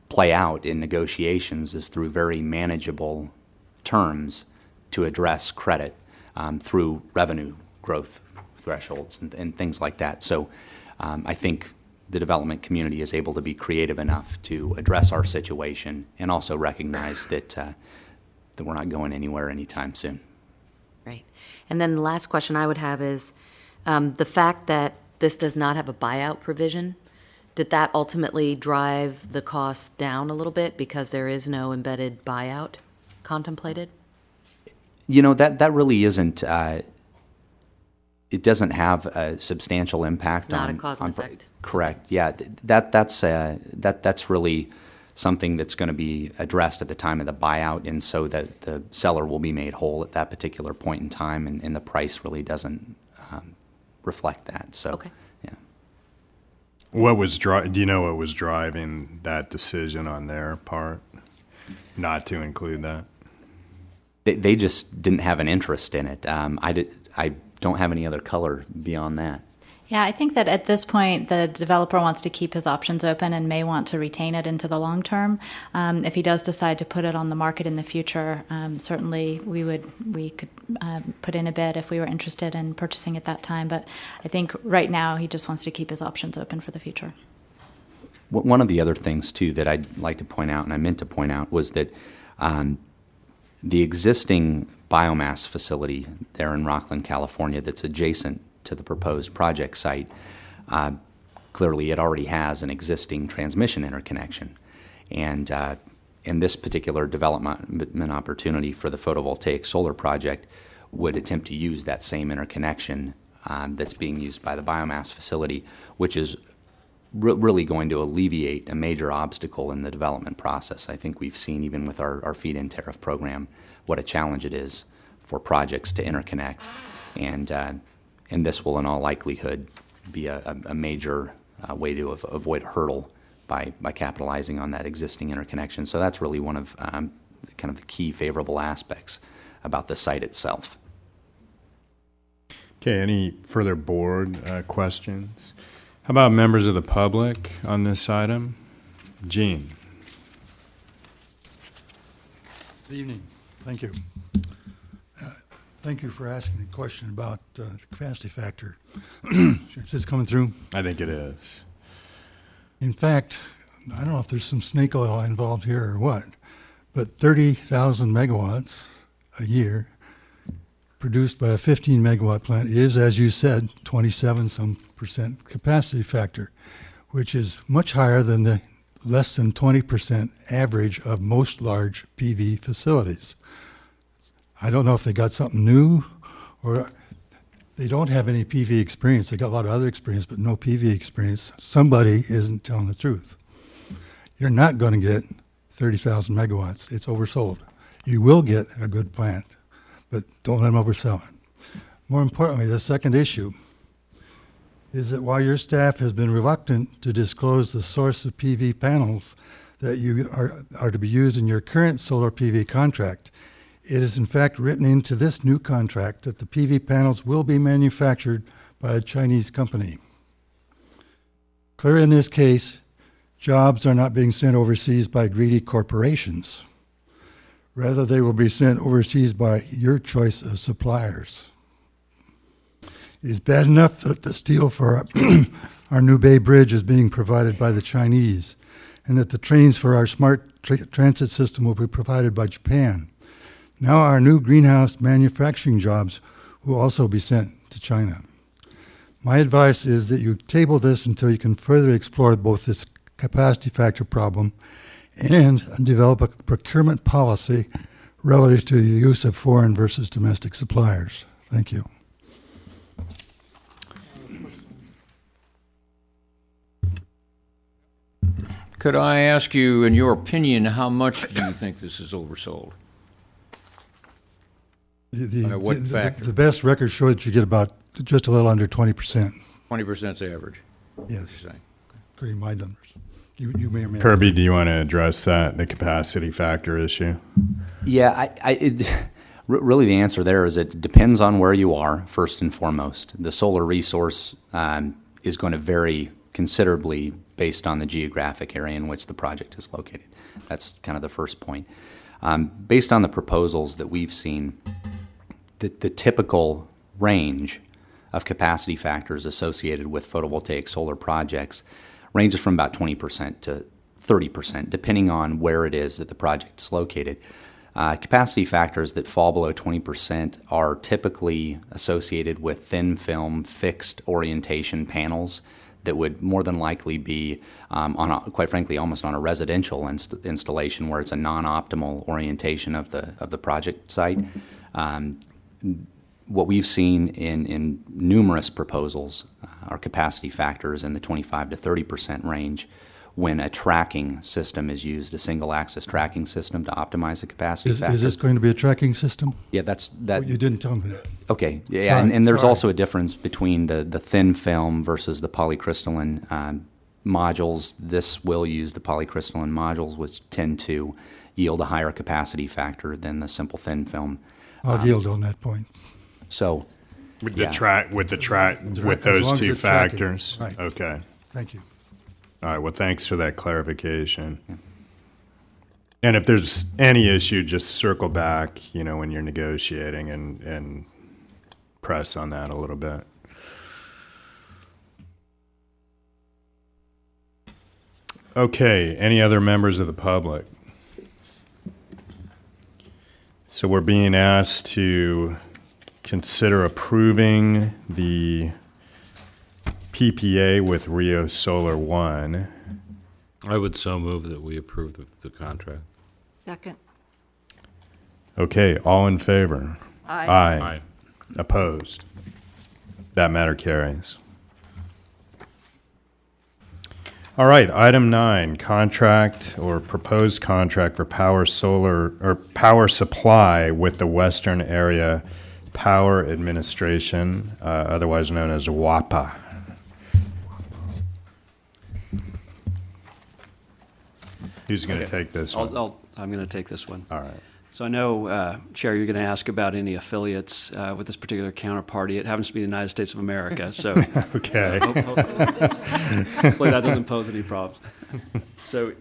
play out in negotiations is through very manageable terms to address credit. Through revenue growth thresholds and things like that. So I think the development community is able to be creative enough to address our situation and also recognize that that we're not going anywhere anytime soon. Right. And then the last question I would have is the fact that this does not have a buyout provision, did that ultimately drive the cost down a little bit because there is no embedded buyout contemplated? You know, that really isn't, it doesn't have a substantial impact It's not on... a cause and effect. Correct, yeah. That's really something that's going to be addressed at the time of the buyout, and so that the seller will be made whole at that particular point in time, and the price really doesn't reflect that, so... Okay. Yeah. Do you know what was driving that decision on their part, not to include that? They just didn't have an interest in it. I don't have any other color beyond that. Yeah, I think that at this point, the developer wants to keep his options open and may want to retain it into the long term. If he does decide to put it on the market in the future, certainly we could put in a bid if we were interested in purchasing at that time. But I think right now he just wants to keep his options open for the future. One of the other things, too, that I'd like to point out, and I meant to point out, was that the existing biomass facility there in Rockland, California, that's adjacent to the proposed project site, clearly it already has an existing transmission interconnection. And in this particular development opportunity for the photovoltaic solar project would attempt to use that same interconnection that's being used by the biomass facility, which is really going to alleviate a major obstacle in the development process. I think we've seen, even with our feed-in tariff program, what a challenge it is for projects to interconnect. And this will, in all likelihood, be a major way to avoid a hurdle by capitalizing on that existing interconnection. So that's really one of kind of the key favorable aspects about the site itself. Okay, any further board questions? How about members of the public on this item? Gene. Good evening. Thank you. Thank you for asking the question about the capacity factor. Is this coming through? I think it is. In fact, I don't know if there's some snake oil involved here or what, but 30,000 megawatts a year produced by a 15 megawatt plant is, as you said, 27% capacity factor, which is much higher than the less than 20% average of most large PV facilities. I don't know if they got something new or they don't have any PV experience. They got a lot of other experience, but no PV experience. Somebody isn't telling the truth. You're not going to get 30,000 megawatts. It's oversold. You will get a good plant, but don't let them oversell it. More importantly, the second issue is that while your staff has been reluctant to disclose the source of PV panels that are to be used in your current solar PV contract, it is in fact written into this new contract that the PV panels will be manufactured by a Chinese company. Clear in this case, jobs are not being sent overseas by greedy corporations. Rather, they will be sent overseas by your choice of suppliers. It is bad enough that the steel for our New Bay Bridge is being provided by the Chinese, and that the trains for our smart transit system will be provided by Japan. Now our new greenhouse manufacturing jobs will also be sent to China. My advice is that you table this until you can further explore both this capacity factor problem and develop a procurement policy relative to the use of foreign versus domestic suppliers. Thank you. Could I ask you, in your opinion, how much do you think this is oversold? By what factor? The best records show that you get about just a little under 20%. 20% is average. Yes. According to my numbers. You may or may not. Kirby, do you want to address the capacity factor issue? Yeah, really the answer there is it depends on where you are, first and foremost. The solar resource is going to vary considerably based on the geographic area in which the project is located. That's kind of the first point. Based on the proposals that we've seen, the typical range of capacity factors associated with photovoltaic solar projects ranges from about 20% to 30%, depending on where it is that the project is located. Capacity factors that fall below 20% are typically associated with thin film fixed orientation panels that would more than likely be, quite frankly, almost on a residential installation where it's a non-optimal orientation of the project site. What we've seen in numerous proposals are capacity factors in the 25 to 30% range when a tracking system is used, a single-axis tracking system to optimize the capacity factor. Is this going to be a tracking system? Yeah, that's Oh, you didn't tell me that. Okay, yeah, Sorry, and there's sorry. also a difference between the thin film versus the polycrystalline modules. This will use the polycrystalline modules, which tend to yield a higher capacity factor than the simple thin film. I'll yield on that point. So, With yeah. with As those long as two it's tracking. factors? Right. Okay. Thank you. All right, well, thanks for that clarification. And if there's any issue, just circle back, when you're negotiating and press on that a little bit. Okay, any other members of the public? So we're being asked to consider approving the PPA with Rio Solar One. I would so move that we approve the contract. Second. Okay, all in favor? Aye. Aye. Opposed? That matter carries. All right, item 9, contract or proposed contract for power supply with the Western Area Power Administration, otherwise known as WAPA. Who's going to take this one? I'm going to take this one. All right. So I know, Chair, you're going to ask about any affiliates with this particular counterparty. It happens to be the United States of America, so Okay. hopefully that doesn't pose any problems. So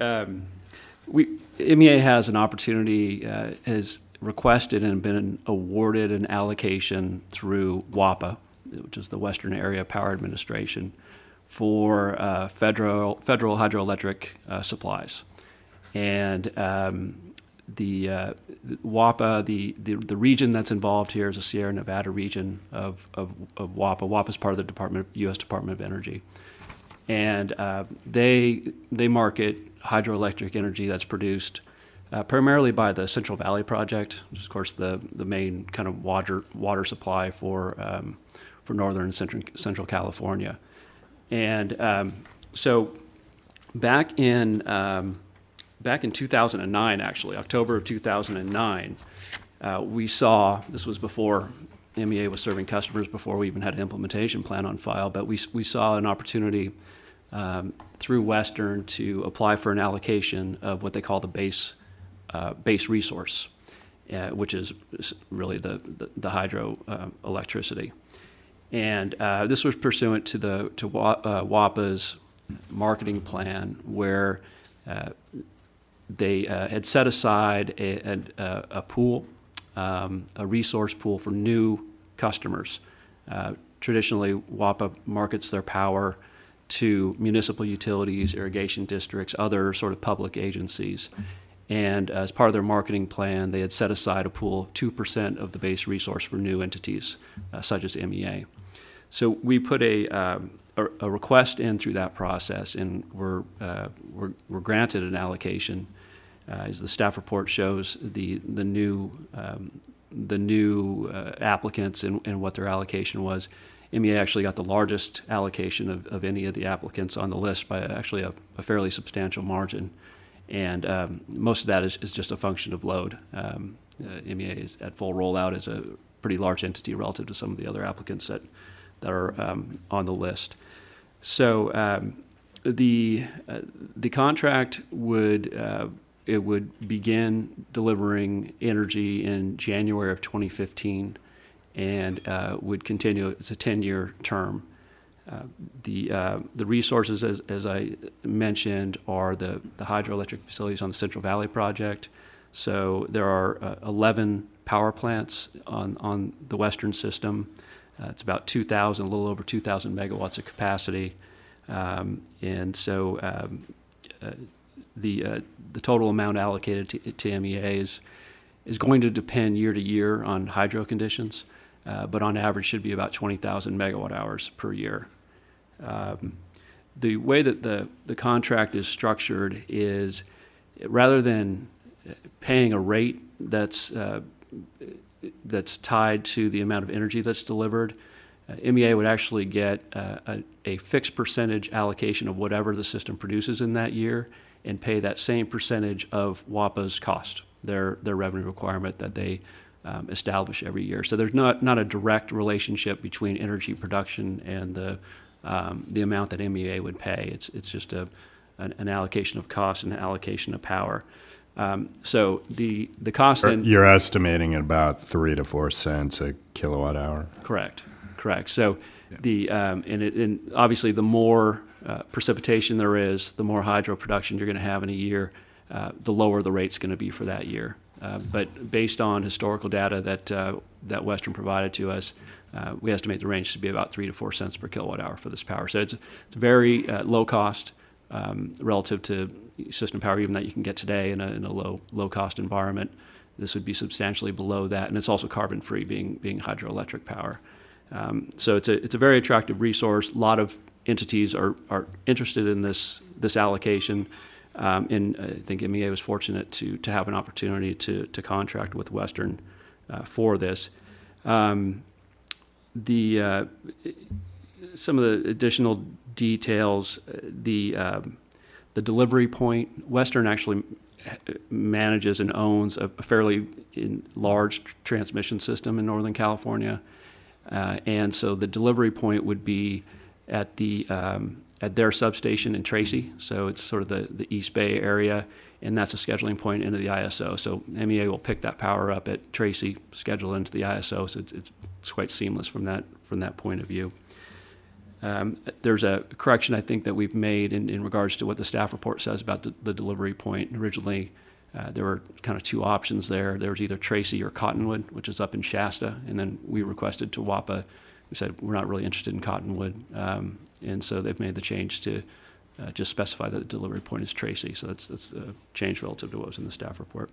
MEA has an opportunity, has requested and been awarded an allocation through WAPA, which is the Western Area Power Administration, for federal hydroelectric supplies. And the WAPA, the region that's involved here is the Sierra Nevada region of WAPA. WAPA is part of the U.S. Department of Energy. And they market hydroelectric energy that's produced primarily by the Central Valley Project, which is, of course, the main kind of water supply for northern and central California. And so back in 2009, actually, October of 2009, we saw, this was before MEA was serving customers, before we even had an implementation plan on file, but we saw an opportunity through Western to apply for an allocation of what they call the base resource, which is really the hydro electricity. And this was pursuant to WAPA's marketing plan, where they had set aside a pool, a resource pool for new customers. Traditionally, WAPA markets their power to municipal utilities, irrigation districts, other sort of public agencies. And as part of their marketing plan, they had set aside a pool of 2% of the base resource for new entities, such as MEA. So we put a request in through that process, and we're granted an allocation. As the staff report shows, the new applicants and what their allocation was. MEA actually got the largest allocation of any of the applicants on the list by actually a fairly substantial margin. And most of that is just a function of load. MEA is at full rollout as a pretty large entity relative to some of the other applicants that are on the list. So the contract would begin delivering energy in January of 2015 and would continue. It's a 10-year term. The resources, as I mentioned, are the hydroelectric facilities on the Central Valley Project. So there are 11 power plants on the Western system. It's about 2,000, a little over 2,000 megawatts of capacity. And so the total amount allocated to MEA is going to depend year to year on hydro conditions, but on average should be about 20,000 megawatt hours per year. The way that the contract is structured is, rather than paying a rate that's tied to the amount of energy that's delivered, MEA would actually get a fixed percentage allocation of whatever the system produces in that year and pay that same percentage of WAPA's cost, their revenue requirement that they establish every year. So there's not a direct relationship between energy production and the amount that MEA would pay. It's just an allocation of cost and an allocation of power. So the cost then... You're estimating at about 3 to 4 cents a kilowatt hour? Correct. So and obviously the more precipitation there is, the more hydro production you're going to have in a year, the lower the rate's going to be for that year. But based on historical data that Western provided to us, we estimate the range to be about 3 to 4 cents per kilowatt hour for this power. So it's very low cost relative to system power even that you can get today in a low cost environment. This would be substantially below that, and it's also carbon free, being hydroelectric power. So it's a very attractive resource. A lot of entities are interested in this allocation, and I think MEA was fortunate to have an opportunity to contract with Western for this. Some of the additional details, the delivery point, Western actually manages and owns a fairly large transmission system in Northern California. And so the delivery point would be at their substation in Tracy. So it's sort of the East Bay area, and that's a scheduling point into the ISO. So MEA will pick that power up at Tracy, schedule into the ISO. So it's quite seamless from that point of view. There's a correction I think that we've made in regards to what the staff report says about the delivery point. Originally, there were kind of two options there. There was either Tracy or Cottonwood, which is up in Shasta, and then we requested to WAPA. We said we're not really interested in Cottonwood, and so they've made the change to just specify that the delivery point is Tracy. So that's a change relative to what was in the staff report.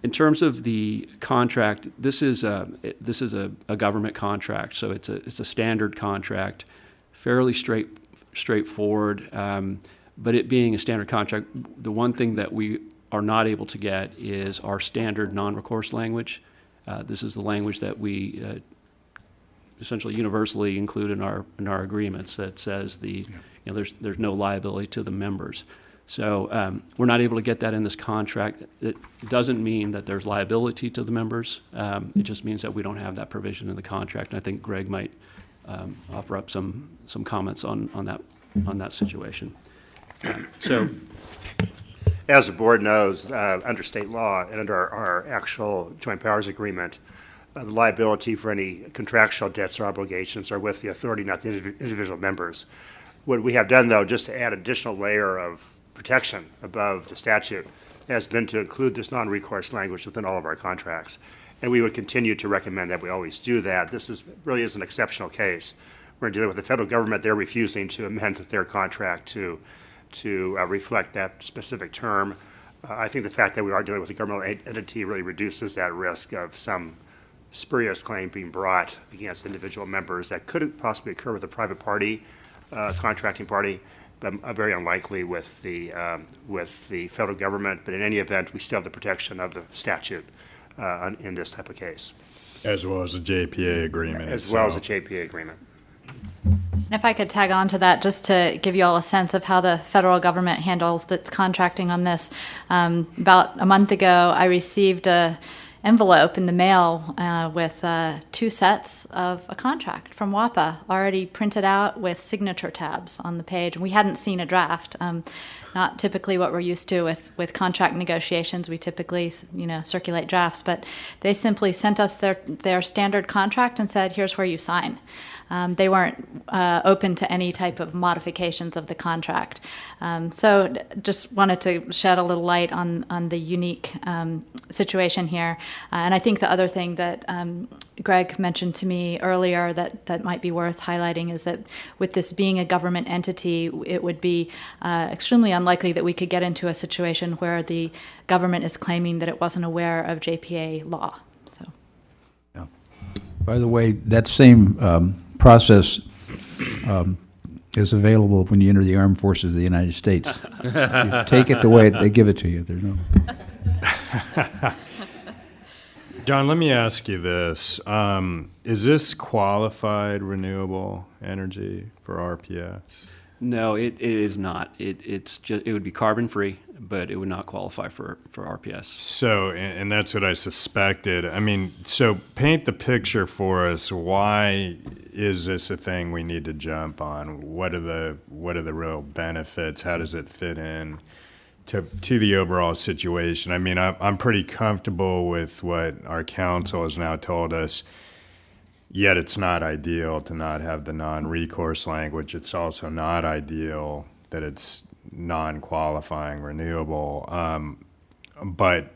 In terms of the contract, this is a government contract, so it's a standard contract, fairly straightforward. But it being a standard contract, the one thing that we are not able to get is our standard non-recourse language. This is the language that we essentially universally include in our agreements that says there's no liability to the members. So we're not able to get that in this contract. It doesn't mean that there's liability to the members. It just means that we don't have that provision in the contract. And I think Greg might offer up some comments on that situation. So, as the board knows, under state law and under our actual joint powers agreement, the liability for any contractual debts or obligations are with the authority, not the individual members. What we have done, though, just to add additional layer of protection above the statute, has been to include this non-recourse language within all of our contracts. And we would continue to recommend that we always do that. This really is an exceptional case. We're dealing with the federal government. They're refusing to amend their contract to reflect that specific term. I think the fact that we are dealing with a governmental entity really reduces that risk of some spurious claim being brought against individual members that could possibly occur with a private party, contracting party, but very unlikely with the federal government. But in any event, we still have the protection of the statute in this type of case. As well as the JPA agreement. As well as the JPA agreement. And if I could tag on to that, just to give you all a sense of how the federal government handles its contracting on this. About a month ago, I received an envelope in the mail with 2 sets of a contract from WAPA already printed out with signature tabs on the page. And we hadn't seen a draft. Not typically what we're used to with contract negotiations. We typically, circulate drafts, but they simply sent us their standard contract and said, here's where you sign. They weren't open to any type of modifications of the contract. So just wanted to shed a little light on the unique situation here. And I think the other thing that Greg mentioned to me earlier that might be worth highlighting is that with this being a government entity, it would be extremely unlikely that we could get into a situation where the government is claiming that it wasn't aware of JPA law. So, Yeah. By the way, that same process is available when you enter the armed forces of the United States. You take it the way they give it to you. There's no. John, let me ask you this. Is this qualified renewable energy for RPS? No, it is not. It's just, it would be carbon free, but it would not qualify for RPS. So, and that's what I suspected. I mean, so paint the picture for us. Why is this a thing we need to jump on? What are the real benefits? How does it fit in to the overall situation? I mean, I'm pretty comfortable with what our council has now told us. Yet it's not ideal to not have the non-recourse language. It's also not ideal that it's non-qualifying renewable. But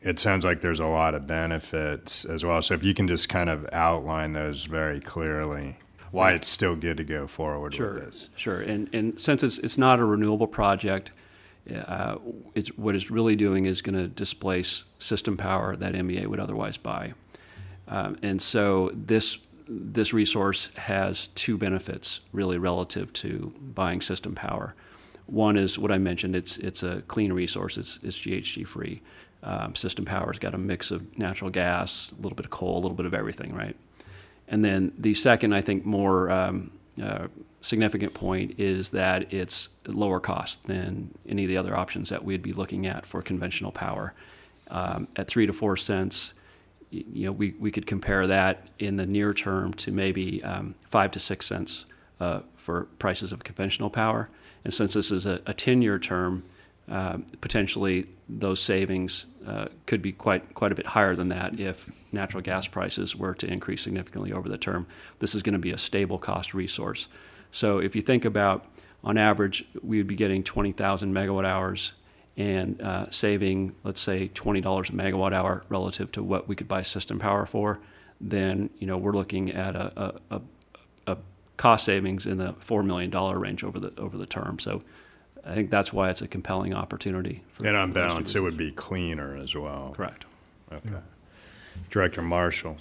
it sounds like there's a lot of benefits as well. So if you can just kind of outline those very clearly, why it's still good to go forward with this. Sure. And since it's not a renewable project, what it's really doing is going to displace system power that MEA would otherwise buy. And so this resource has two benefits really relative to buying system power. One is what I mentioned. It's a clean resource. It's GHG free. System power's got a mix of natural gas, a little bit of coal, a little bit of everything, right? And then the second, I think, more significant point is that it's lower cost than any of the other options that we'd be looking at for conventional power. At 3 to 4 cents. We could compare that in the near term to maybe 5 to 6 cents for prices of conventional power. And since this is a 10-year term, potentially those savings could be quite a bit higher than that if natural gas prices were to increase significantly over the term. This is going to be a stable cost resource. So if you think about, on average, we would be getting 20,000 megawatt hours and saving, let's say, $20 a megawatt hour relative to what we could buy system power for, then we're looking at a cost savings in the $4 million range over the term. So I think that's why it's a compelling opportunity. And on balance, it would be cleaner as well. Correct. Okay. Director Marshall.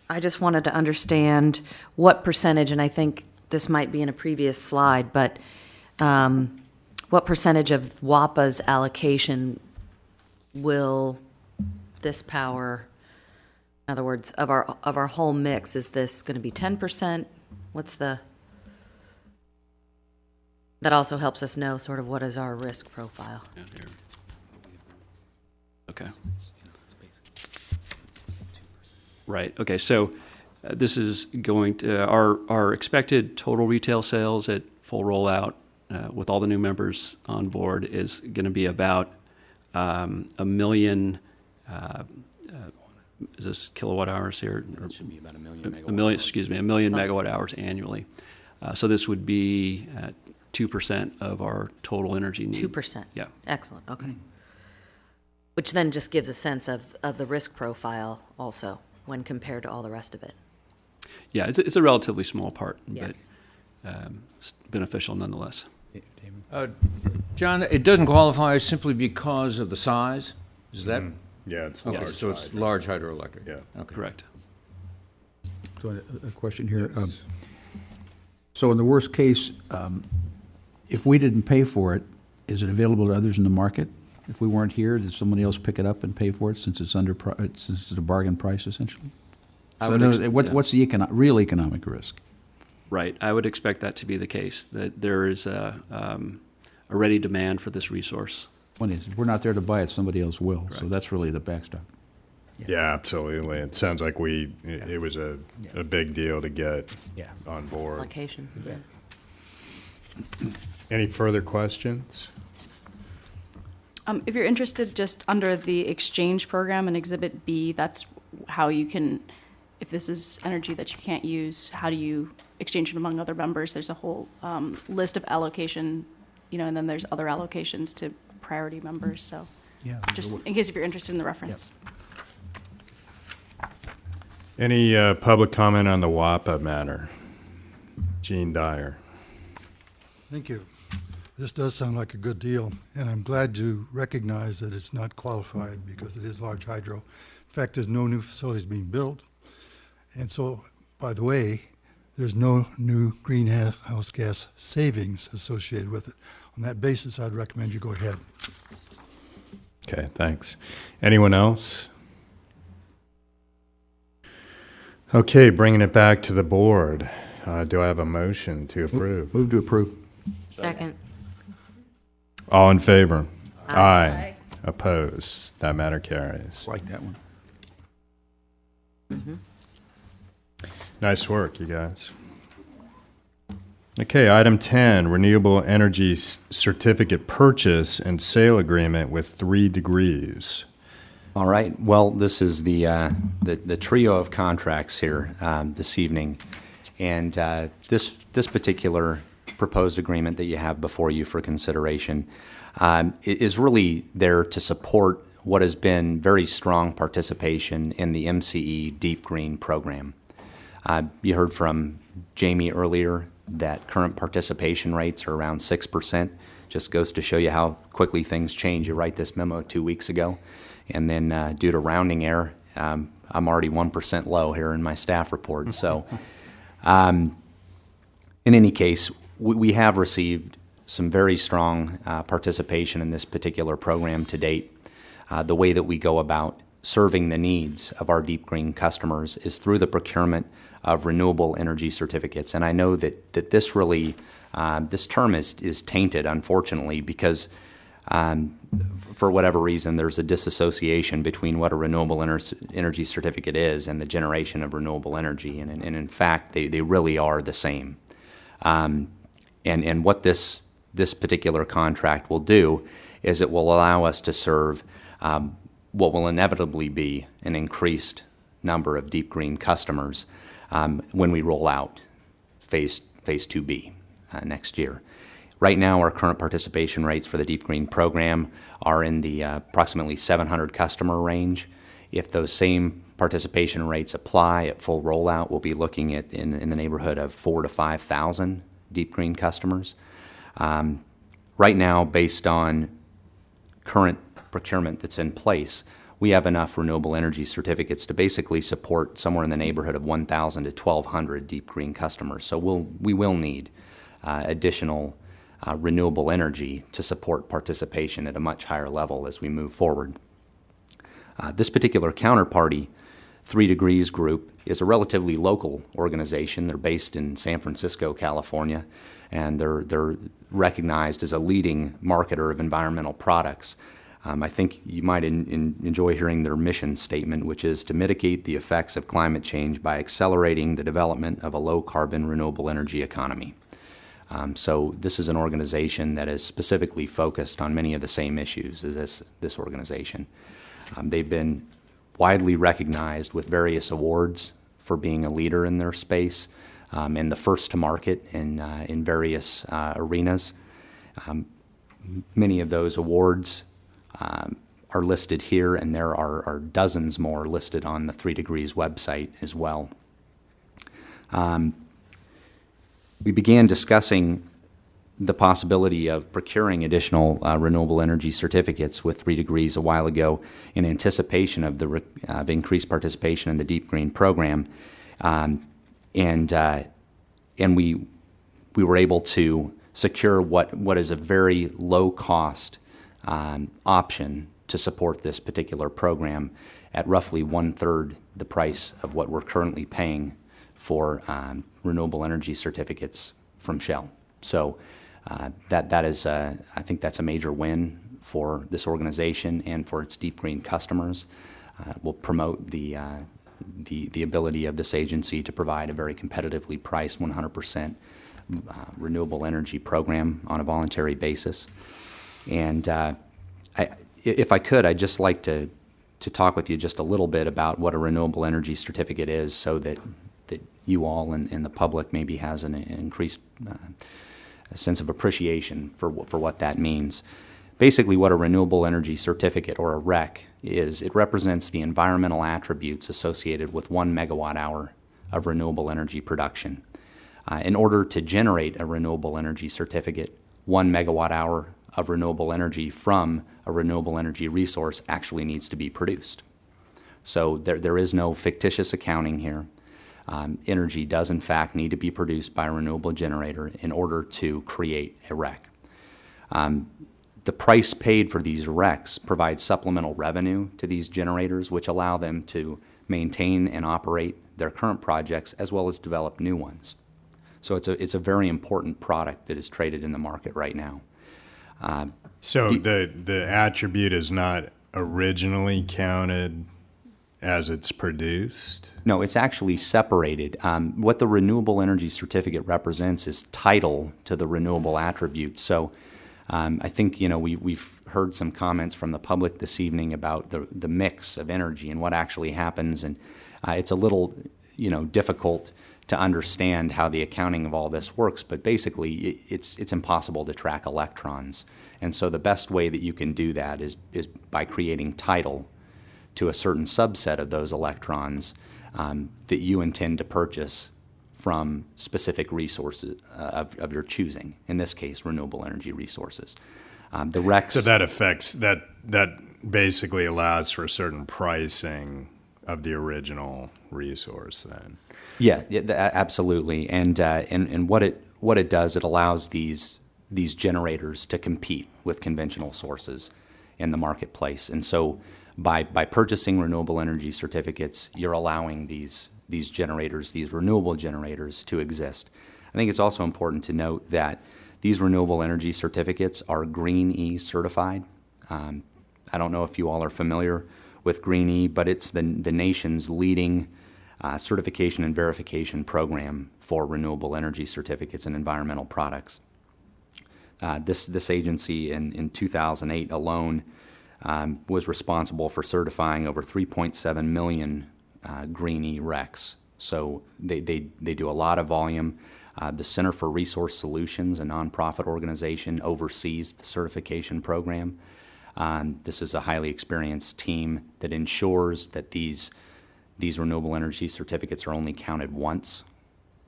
I just wanted to understand what percentage, and I think this might be in a previous slide, but what percentage of WAPA's allocation will this power, in other words, of our whole mix, is this going to be 10%? That also helps us know sort of what is our risk profile. Okay. Right. Okay. So this is going to our expected total retail sales at full rollout with all the new members on board is going to be about a million. Is this kilowatt hours here? It should be about a million megawatt a million. hours. Excuse me, a million megawatt hours annually. So this would be 2% of our total energy need. 2%. Yeah. Excellent. Okay. Which then just gives a sense of the risk profile also when compared to all the rest of it. Yeah, it's a relatively small part, Yeah. but it's beneficial nonetheless. John, it doesn't qualify simply because of the size? Is that? Yeah, it's Okay, large. so it's large hydroelectric? Yeah. Okay. Correct. So a question here. So in the worst case, if we didn't pay for it, is it available to others in the market? If we weren't here, did somebody else pick it up and pay for it since it's since it's a bargain price essentially? So what's the real economic risk? Right. I would expect that to be the case, that there is a ready demand for this resource. One is, if we're not there to buy it, somebody else will. So Correct. that's really the backstop. Yeah, absolutely. It sounds like it was a big deal to get on board. Allocation. Any further questions? If you're interested, just under the exchange program in Exhibit B, that's how you can, if this is energy that you can't use, how do you exchange it among other members? There's a whole list of allocation, and then there's other allocations to priority members. So Yeah. just in case if you're interested in the reference. Any public comment on the WAPA matter? Gene Dyer. Thank you. This does sound like a good deal, and I'm glad to recognize that it's not qualified because it is large hydro. In fact, there's no new facilities being built. And so, by the way, there's no new greenhouse gas savings associated with it. On that basis, I'd recommend you go ahead. Okay, thanks. Anyone else? Okay, bringing it back to the board. Do I have a motion to approve? Move to approve. Second. All in favor? Aye. Opposed? That matter carries. Like that one. Nice work, you guys. Okay, item 10, renewable energy certificate purchase and sale agreement with 3 Degrees. All right. Well, this is the trio of contracts here this evening, and this particular proposed agreement that you have before you for consideration is really there to support what has been very strong participation in the MCE Deep Green program. You heard from Jamie earlier that current participation rates are around 6%. Just goes to show you how quickly things change. You write this memo 2 weeks ago, and then due to rounding error, I'm already 1% low here in my staff report. So in any case, we have received some very strong participation in this particular program to date. The way that we go about serving the needs of our Deep Green customers is through the procurement of renewable energy certificates. And I know that this really, this term is tainted, unfortunately, because for whatever reason, there's a disassociation between what a renewable energy certificate is and the generation of renewable energy. And in fact, they really are the same. And what this particular contract will do is it will allow us to serve what will inevitably be an increased number of Deep Green customers when we roll out phase 2B next year. Right now, our current participation rates for the Deep Green program are in the approximately 700 customer range. If those same participation rates apply at full rollout, we'll be looking at in the neighborhood of 4,000 to 5,000 Deep Green customers. Right now, based on current procurement that's in place, we have enough renewable energy certificates to basically support somewhere in the neighborhood of 1,000 to 1,200 Deep Green customers. So we will need additional renewable energy to support participation at a much higher level as we move forward. This particular counterparty, 3 Degrees Group, is a relatively local organization. They're based in San Francisco, California, and they're recognized as a leading marketer of environmental products. I think you might enjoy hearing their mission statement, which is to mitigate the effects of climate change by accelerating the development of a low-carbon renewable energy economy. So this is an organization that is specifically focused on many of the same issues as this organization. They've been widely recognized with various awards for being a leader in their space and the first to market in various arenas. Many of those awards are listed here, and there are dozens more listed on the 3 Degrees website as well. We began discussing the possibility of procuring additional renewable energy certificates with 3 Degrees a while ago in anticipation of the increased participation in the Deep Green program, and we were able to secure what is a very low cost option to support this particular program at roughly 1/3 the price of what we're currently paying for renewable energy certificates from Shell. So that is, I think that's a major win for this organization and for its Deep Green customers. Will promote the ability of this agency to provide a very competitively priced 100% renewable energy program on a voluntary basis. And if I could, I'd just like to talk with you just a little bit about what a renewable energy certificate is, so that you all and the public maybe has an increased sense of appreciation for what that means. Basically, what a renewable energy certificate, or a REC, is, it represents the environmental attributes associated with 1 megawatt hour of renewable energy production. In order to generate a renewable energy certificate, 1 megawatt hour of renewable energy from a renewable energy resource actually needs to be produced. So there is no fictitious accounting here. Energy does in fact need to be produced by a renewable generator in order to create a REC. The price paid for these RECs provides supplemental revenue to these generators, which allow them to maintain and operate their current projects as well as develop new ones. So it's a very important product that is traded in the market right now. So the attribute is not originally counted as it's produced? No, it's actually separated. What the renewable energy certificate represents is title to the renewable attribute. So I think we've heard some comments from the public this evening about the mix of energy and what actually happens, and it's a little difficult to understand how the accounting of all this works. But basically, it's impossible to track electrons, and so the best way that you can do that is by creating title to a certain subset of those electrons that you intend to purchase from specific resources of your choosing, in this case, renewable energy resources. The RECs... So that affects, that basically allows for certain pricing of the original resource then? Yeah, absolutely. And what it does, it allows these generators to compete with conventional sources in the marketplace. And so by purchasing renewable energy certificates, you're allowing these generators, these renewable generators, to exist. I think it's also important to note that these renewable energy certificates are Green E certified. I don't know if you all are familiar with Green E, but it's the nation's leading certification and verification program for renewable energy certificates and environmental products. This agency in 2008 alone was responsible for certifying over 3.7 million Green E RECs. So they do a lot of volume. The Center for Resource Solutions, a nonprofit organization, oversees the certification program. This is a highly experienced team that ensures that these renewable energy certificates are only counted once,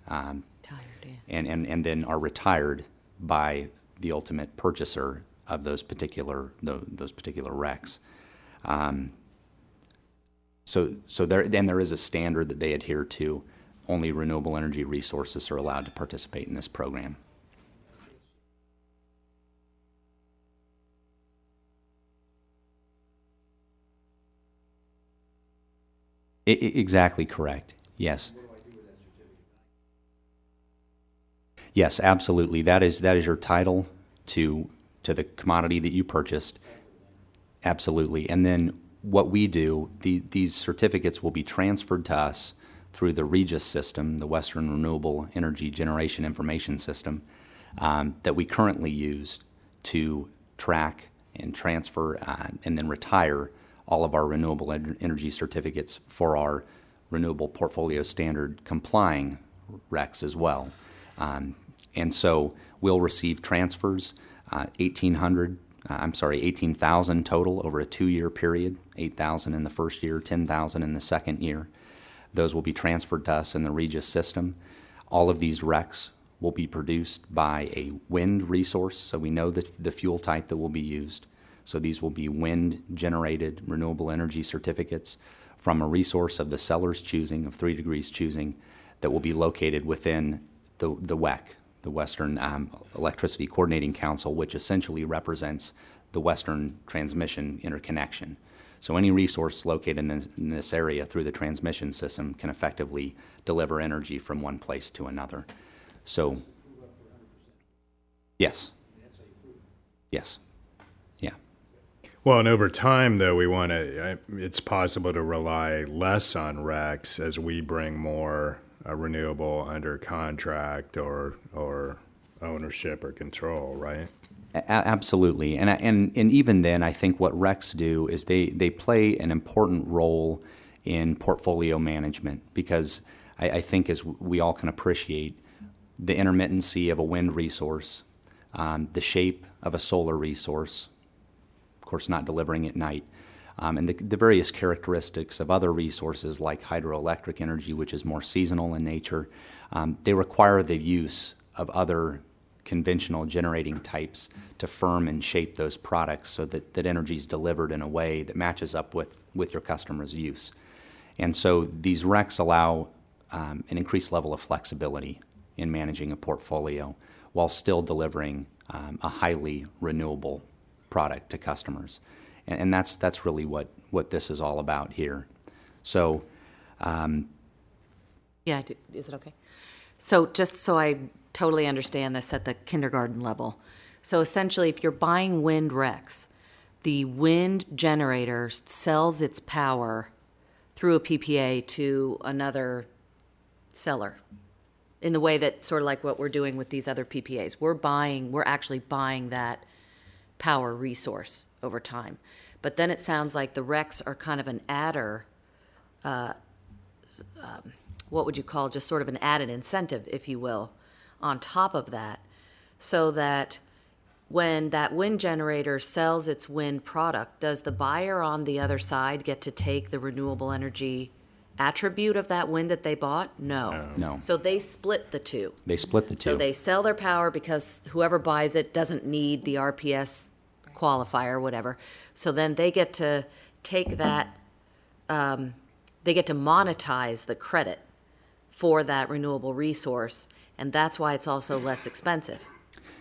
and then are retired by the ultimate purchaser of those particular RECs. So there is a standard that they adhere to. Only renewable energy resources are allowed to participate in this program. Exactly correct. Yes. Yes, absolutely. That is your title to the commodity that you purchased. Absolutely. And then what we do, these certificates will be transferred to us through the REGIS system, the Western Renewable Energy Generation Information System, that we currently use to track and transfer and then retire all of our renewable energy certificates for our renewable portfolio standard complying RECs as well. And so we'll receive transfers, 18,000 total over a 2-year period, 8,000 in the first year, 10,000 in the second year. Those will be transferred to us in the REGIS system. All of these RECs will be produced by a wind resource, so we know the fuel type that will be used. So these will be wind-generated renewable energy certificates from a resource of the seller's choosing, of 3 Degrees choosing, that will be located within the WEC, the Western Electricity Coordinating Council, which essentially represents the Western Transmission Interconnection. So any resource located in this area through the transmission system can effectively deliver energy from one place to another. So, yes. Yes. Yeah. Well, and over time, though, we want to, it's possible to rely less on RECs as we bring more renewable under contract or ownership or control, right? Absolutely. And even then, I think what RECs do is they play an important role in portfolio management, because I think, as we all can appreciate, the intermittency of a wind resource, the shape of a solar resource, course, not delivering at night. And the various characteristics of other resources like hydroelectric energy, which is more seasonal in nature, they require the use of other conventional generating types to firm and shape those products so that energy is delivered in a way that matches up with your customer's use. And so these RECs allow an increased level of flexibility in managing a portfolio while still delivering a highly renewable product to customers. And that's really what this is all about here. So, Yeah, is it okay? So just so I totally understand this at the kindergarten level. So essentially, if you're buying wind RECs, the wind generator sells its power through a PPA to another seller in the way that sort of like what we're doing with these other PPAs. We're actually buying that power resource over time. But then it sounds like the RECs are kind of an adder, what would you call, just sort of an added incentive, if you will, on top of that, so that when that wind generator sells its wind product, does the buyer on the other side get to take the renewable energy attribute of that wind that they bought? No. No. So they split the two. They split the two. So they sell their power because whoever buys it doesn't need the RPS qualifier or whatever. So then they get to take that, they get to monetize the credit for that renewable resource, and that's why it's also less expensive,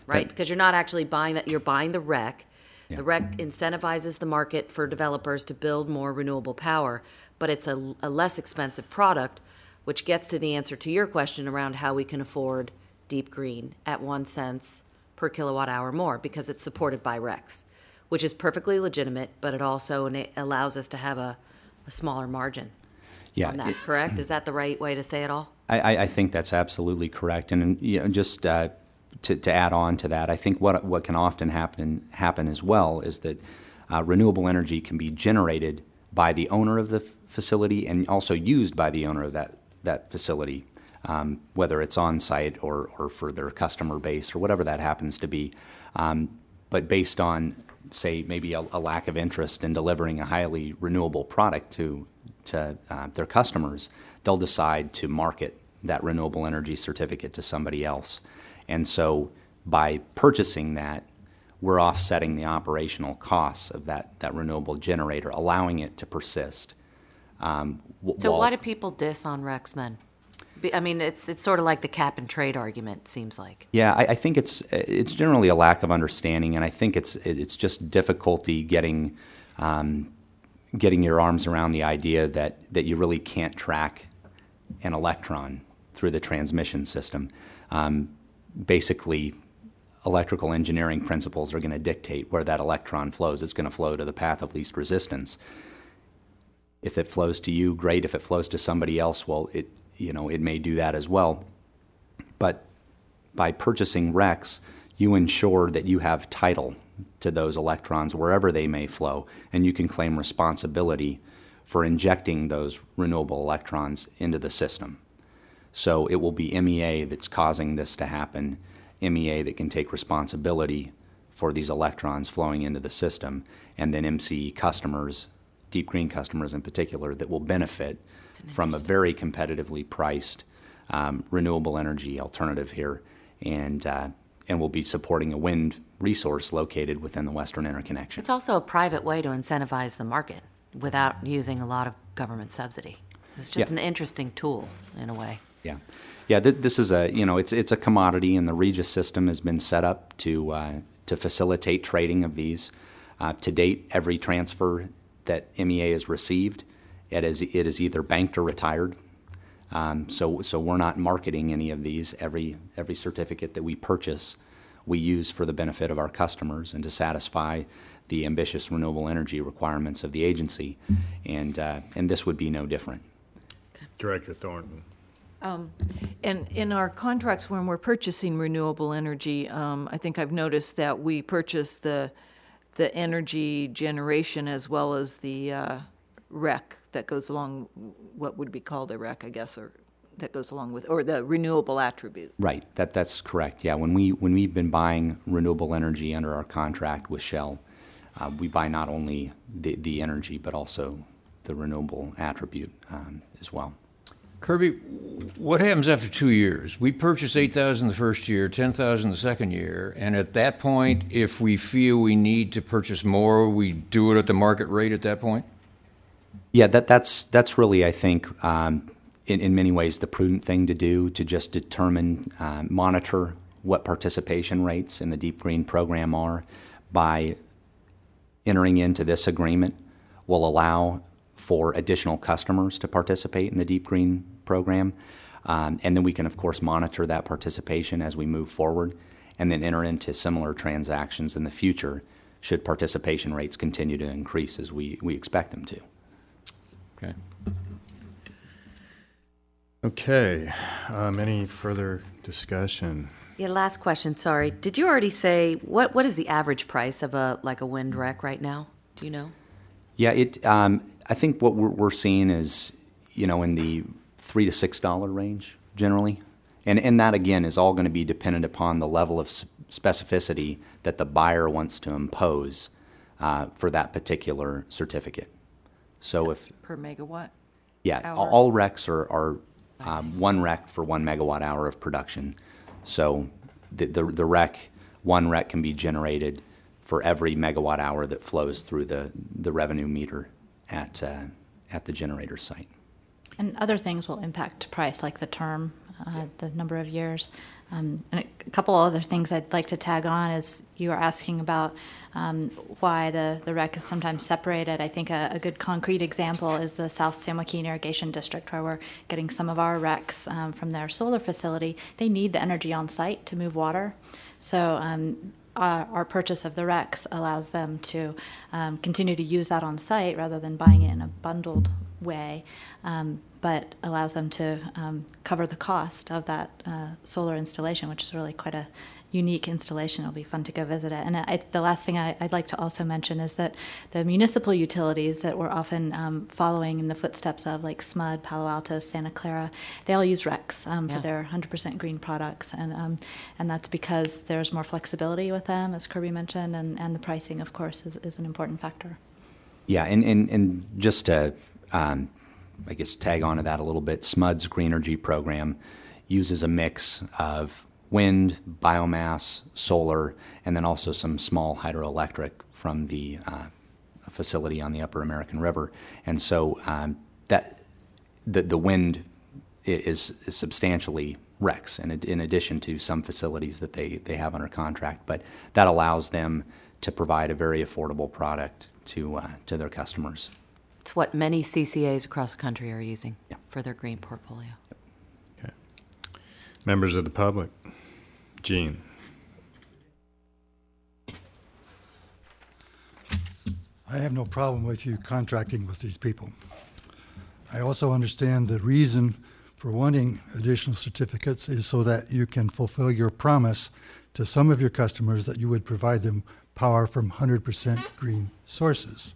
right? Because you're not actually buying that, you're buying the REC. Yeah. The REC incentivizes the market for developers to build more renewable power, but it's a less expensive product, which gets to the answer to your question around how we can afford deep green at 1 cent per kilowatt hour more, because it's supported by RECs, which is perfectly legitimate, but it also allows us to have a smaller margin on that, correct? Is that the right way to say it all? I think that's absolutely correct. And just to add on to that, I think what can often happen as well is that renewable energy can be generated by the owner of the facility and also used by the owner of that facility, whether it's on site or for their customer base or whatever that happens to be. But based on, say, maybe a lack of interest in delivering a highly renewable product to their customers, they'll decide to market that renewable energy certificate to somebody else. And so by purchasing that, we're offsetting the operational costs of that renewable generator, allowing it to persist. So why do people diss on RECs then? I mean, it's sort of like the cap and trade argument, it seems like. Yeah, I think it's generally a lack of understanding, and I think it's just difficulty getting your arms around the idea that you really can't track an electron through the transmission system. Basically, electrical engineering principles are going to dictate where that electron flows. It's going to flow to the path of least resistance. If it flows to you, great. If it flows to somebody else, well, it may do that as well. But by purchasing RECs, you ensure that you have title to those electrons wherever they may flow, and you can claim responsibility for injecting those renewable electrons into the system. So it will be MEA that's causing this to happen, MEA that can take responsibility for these electrons flowing into the system, and then MCE customers, deep green customers in particular, that will benefit from a very competitively priced renewable energy alternative here, and will be supporting a wind resource located within the Western Interconnection. It's also a private way to incentivize the market without using a lot of government subsidy. It's just an interesting tool in a way. Yeah. This is it's a commodity, and the Regis system has been set up to facilitate trading of these. To date, every transfer that MEA has received, it is either banked or retired. So we're not marketing any of these. Every certificate that we purchase, we use for the benefit of our customers and to satisfy the ambitious renewable energy requirements of the agency, and this would be no different. Director Thornton. And in our contracts, when we're purchasing renewable energy, I think I've noticed that we purchase the energy generation as well as the REC that goes along, what would be called a REC, I guess, or that goes along with, or the renewable attribute. Right. That's correct. Yeah. When we've been buying renewable energy under our contract with Shell, we buy not only the energy, but also the renewable attribute as well. Kirby, what happens after 2 years? We purchase 8,000 the first year, 10,000 the second year, and at that point, if we feel we need to purchase more, we do it at the market rate at that point? Yeah, that's really, I think, in many ways, the prudent thing to do, to just determine, monitor what participation rates in the Deep Green program are. By entering into this agreement will allow for additional customers to participate in the Deep Green program. And then we can, of course, monitor that participation as we move forward and then enter into similar transactions in the future should participation rates continue to increase as we expect them to. Okay. Okay. Any further discussion? Yeah, last question, sorry. Did you already say, what is the average price of a wind wreck right now? Do you know? Yeah, I think what we're seeing is, in the $3 to $6 range generally. And that, again, is all going to be dependent upon the level of specificity that the buyer wants to impose for that particular certificate. So That's per megawatt? Yeah, hour? all RECs are one REC for 1 megawatt hour of production. So the REC, one REC can be generated for every megawatt hour that flows through the revenue meter at the generator site. And other things will impact price, like the term, the number of years. And a couple other things I'd like to tag on is you were asking about why the REC is sometimes separated. I think a good concrete example is the South San Joaquin Irrigation District, where we're getting some of our RECs from their solar facility. They need the energy on site to move water. So our purchase of the RECs allows them to continue to use that on site rather than buying it in a bundled way, but allows them to cover the cost of that solar installation, which is really quite a unique installation. It'll be fun to go visit it. And the last thing I'd like to also mention is that the municipal utilities that we're often following in the footsteps of, like SMUD, Palo Alto, Santa Clara, they all use RECs for their 100% green products. And that's because there's more flexibility with them, as Kirby mentioned, and the pricing, of course, is an important factor. Yeah, and just to, I guess, tag on to that a little bit, SMUD's Green Energy program uses a mix of wind, biomass, solar, and then also some small hydroelectric from the facility on the Upper American River. And so that the wind is substantially RECs, in addition to some facilities that they have under contract. But that allows them to provide a very affordable product to their customers. It's what many CCAs across the country are using for their green portfolio. Okay. Members of the public. Gene. I have no problem with you contracting with these people. I also understand the reason for wanting additional certificates is so that you can fulfill your promise to some of your customers that you would provide them power from 100% green sources.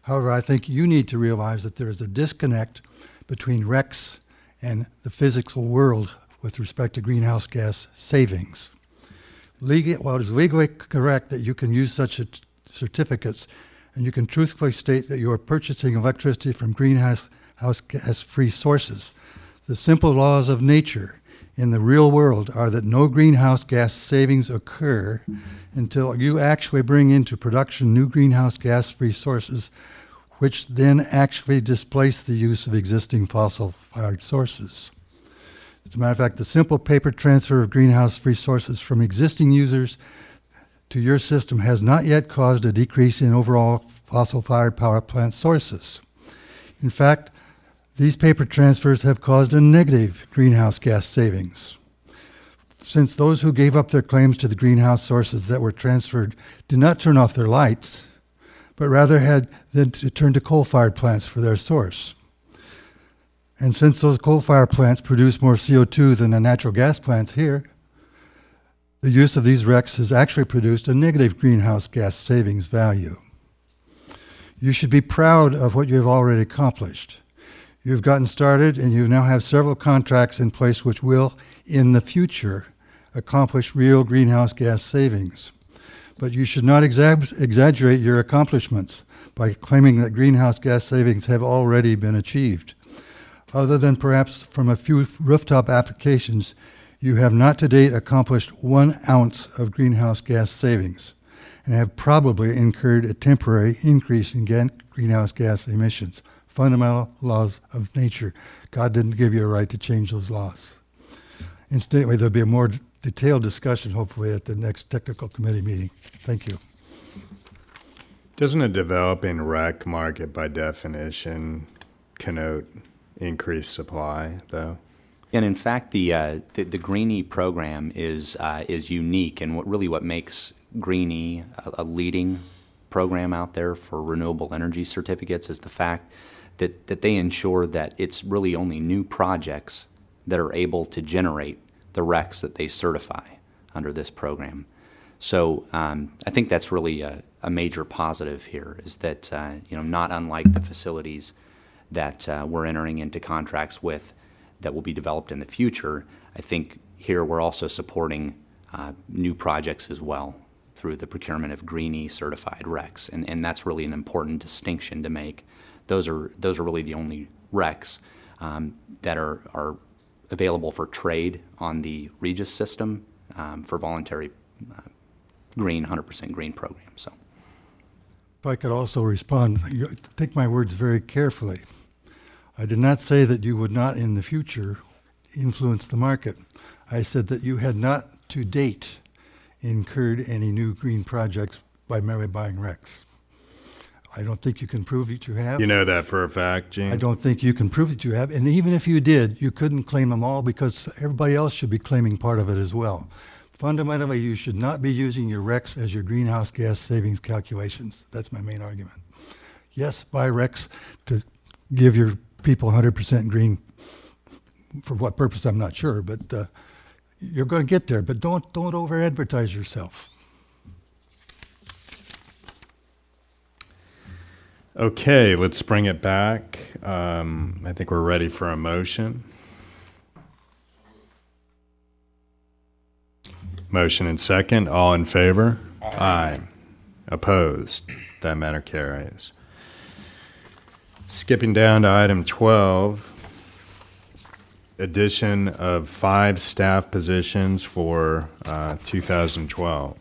However, I think you need to realize that there is a disconnect between RECs and the physical world with respect to greenhouse gas savings. While it is legally correct that you can use such certificates, and you can truthfully state that you are purchasing electricity from greenhouse gas-free sources, the simple laws of nature in the real world are that no greenhouse gas savings occur until you actually bring into production new greenhouse gas-free sources, which then actually displace the use of existing fossil-fired sources. As a matter of fact, the simple paper transfer of greenhouse-free sources from existing users to your system has not yet caused a decrease in overall fossil-fired power plant sources. In fact, these paper transfers have caused a negative greenhouse gas savings, since those who gave up their claims to the greenhouse sources that were transferred did not turn off their lights, but rather had then to turn to coal-fired plants for their source. And since those coal-fired plants produce more CO2 than the natural gas plants here, the use of these RECs has actually produced a negative greenhouse gas savings value. You should be proud of what you have already accomplished. You've gotten started, and you now have several contracts in place which will, in the future, accomplish real greenhouse gas savings. but you should not exaggerate your accomplishments by claiming that greenhouse gas savings have already been achieved. Other than perhaps from a few rooftop applications, you have not to date accomplished 1 ounce of greenhouse gas savings and have probably incurred a temporary increase in greenhouse gas emissions. Fundamental laws of nature. God didn't give you a right to change those laws. Incidentally, there'll be a more detailed discussion hopefully at the next technical committee meeting. Thank you. Doesn't a developing rec market by definition connote increased supply, though? And in fact, the Greenie program is unique, and what makes Greenie a leading program out there for renewable energy certificates is the fact that they ensure that it's really only new projects that are able to generate the RECs that they certify under this program. So I think that's really a major positive here, is that not unlike the facilities that we're entering into contracts with that will be developed in the future, I think here we're also supporting new projects as well through the procurement of Greenie certified RECs, and that's really an important distinction to make. Those are really the only RECs that are available for trade on the Regis system for voluntary green, 100% green program. So, if I could also respond, take my words very carefully. I did not say that you would not in the future influence the market. I said that you had not to date incurred any new green projects by merely buying RECs. I don't think you can prove that you have. You know that for a fact, Gene? I don't think you can prove that you have. And even if you did, you couldn't claim them all because everybody else should be claiming part of it as well. Fundamentally, you should not be using your RECs as your greenhouse gas savings calculations. That's my main argument. Yes, buy RECs to give your people 100% green. For what purpose, I'm not sure, but you're going to get there. But don't over-advertise yourself. Okay, let's bring it back. I think we're ready for a motion. Motion and second. All in favor? Aye. Opposed? That matter carries. Skipping down to item 12, addition of 5 staff positions for 2012.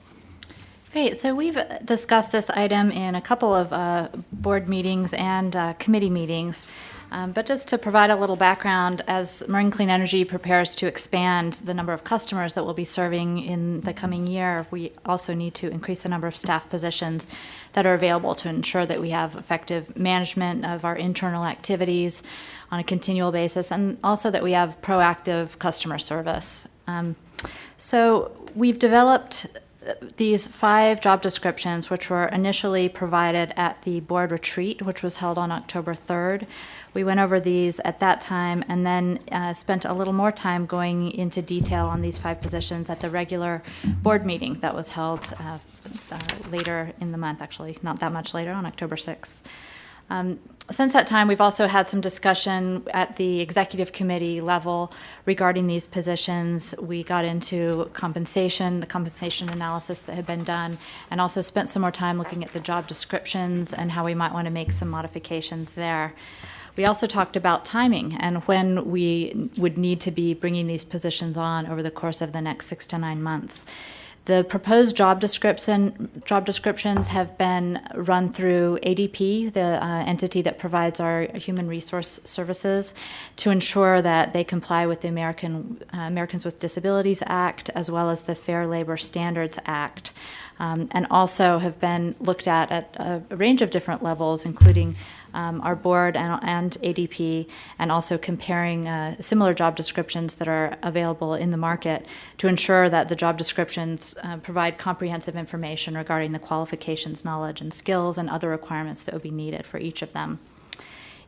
Great. So we've discussed this item in a couple of board meetings and committee meetings. But just to provide a little background, as Marine Clean Energy prepares to expand the number of customers that we'll be serving in the coming year, we also need to increase the number of staff positions that are available to ensure that we have effective management of our internal activities on a continual basis, and also that we have proactive customer service. So we've developed these 5 job descriptions, which were initially provided at the board retreat, which was held on October 3rd. We went over these at that time and then spent a little more time going into detail on these 5 positions at the regular board meeting that was held later in the month, actually, not that much later, on October 6th. Since that time, we've also had some discussion at the executive committee level regarding these positions. We got into compensation, the compensation analysis that had been done, and also spent some more time looking at the job descriptions and how we might want to make some modifications there. We also talked about timing and when we would need to be bringing these positions on over the course of the next 6 to 9 months. The proposed job descriptions have been run through ADP, the entity that provides our human resource services, to ensure that they comply with the Americans with Disabilities Act as well as the Fair Labor Standards Act, and also have been looked at a range of different levels, including our board and ADP, and also comparing similar job descriptions that are available in the market to ensure that the job descriptions provide comprehensive information regarding the qualifications, knowledge, and skills and other requirements that would be needed for each of them.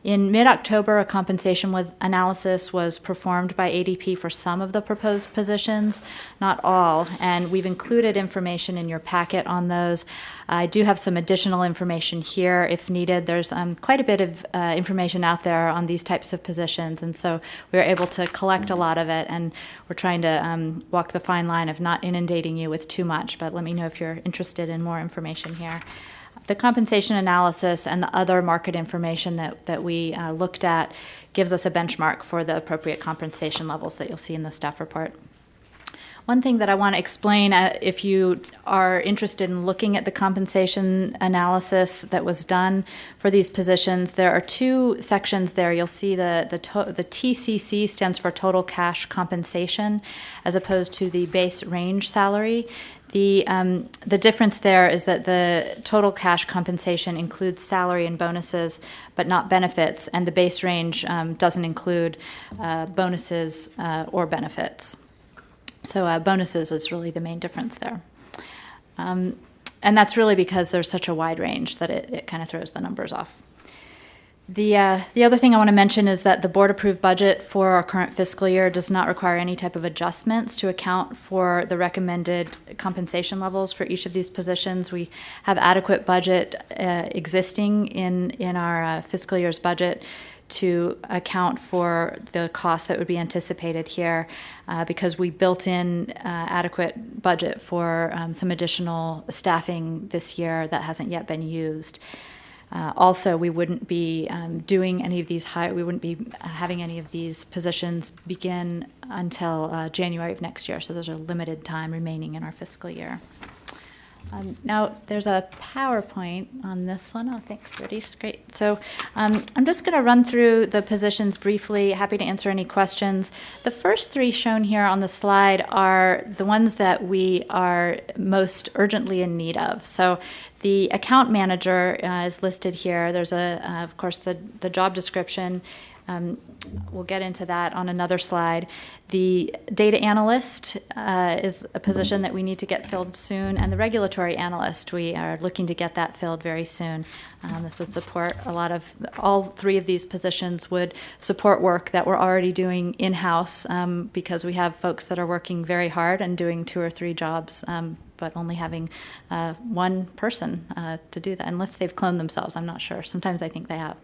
In mid-October, a compensation analysis was performed by ADP for some of the proposed positions, not all, and we've included information in your packet on those. I do have some additional information here if needed. There's quite a bit of information out there on these types of positions, and so we were able to collect a lot of it, and we're trying to walk the fine line of not inundating you with too much, but let me know if you're interested in more information here. The compensation analysis and the other market information that we looked at gives us a benchmark for the appropriate compensation levels that you'll see in the staff report. One thing that I want to explain, if you are interested in looking at the compensation analysis that was done for these positions, there are two sections there. You'll see the TCC stands for total cash compensation, as opposed to the base range salary. The difference there is that the total cash compensation includes salary and bonuses, but not benefits, and the base range doesn't include bonuses or benefits. So bonuses is really the main difference there. And that's really because there's such a wide range that it kind of throws the numbers off. The other thing I want to mention is that the board-approved budget for our current fiscal year does not require any type of adjustments to account for the recommended compensation levels for each of these positions. We have adequate budget existing in our fiscal year's budget to account for the costs that would be anticipated here because we built in adequate budget for some additional staffing this year that hasn't yet been used. Also, we wouldn't be doing any of these we wouldn't be having any of these positions begin until January of next year. So there's a limited time remaining in our fiscal year. Now, there's a PowerPoint on this one. Oh, thanks, Rudy. It's great. So I'm just going to run through the positions briefly. Happy to answer any questions. The first three shown here on the slide are the ones that we are most urgently in need of. So the account manager is listed here. There's, of course, the job description. We'll get into that on another slide. The data analyst is a position that we need to get filled soon, and the regulatory analyst, we are looking to get that filled very soon. This would support all three of these positions would support work that we're already doing in-house because we have folks that are working very hard and doing 2 or 3 jobs, but only having one person to do that, unless they've cloned themselves. I'm not sure. Sometimes I think they have.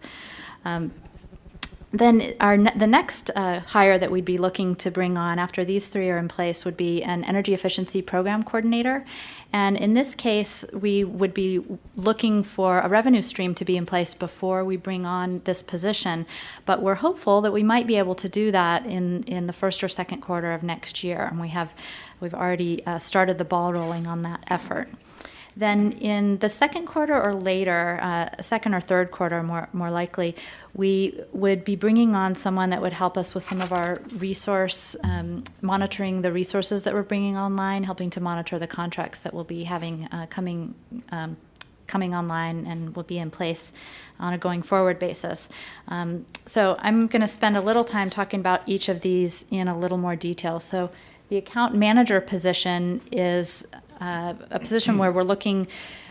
Then the next hire that we'd be looking to bring on after these three are in place would be an energy efficiency program coordinator. And in this case, we would be looking for a revenue stream to be in place before we bring on this position. But we're hopeful that we might be able to do that in the first or second quarter of next year. And we've already started the ball rolling on that effort. Then in the second quarter or later, second or third quarter more likely, we would be bringing on someone that would help us with some of our resource, monitoring the resources that we're bringing online, helping to monitor the contracts that we'll be having coming online and will be in place on a going forward basis. So I'm going to spend a little time talking about each of these in a little more detail. So the account manager position is a position where we're looking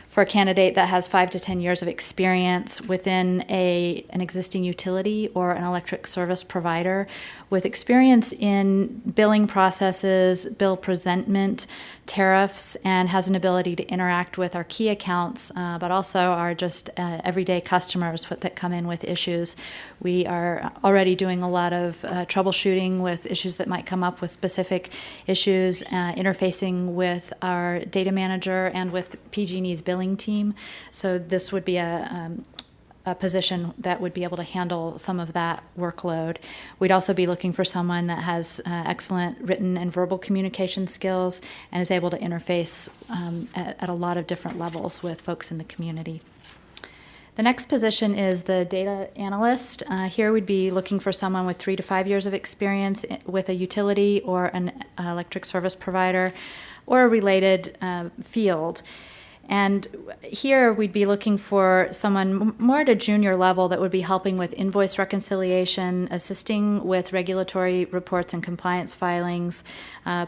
for a candidate that has 5 to 10 years of experience within an existing utility or an electric service provider with experience in billing processes, bill presentment, tariffs, and has an ability to interact with our key accounts, but also our just everyday customers that come in with issues. We are already doing a lot of troubleshooting with issues that might come up with specific issues, interfacing with our data manager and with PG&E's billing team. So this would be a position that would be able to handle some of that workload. We'd also be looking for someone that has excellent written and verbal communication skills and is able to interface at a lot of different levels with folks in the community. The next position is the data analyst. Here we'd be looking for someone with 3 to 5 years of experience with a utility or an electric service provider or a related field. And here we'd be looking for someone more at a junior level that would be helping with invoice reconciliation, assisting with regulatory reports and compliance filings,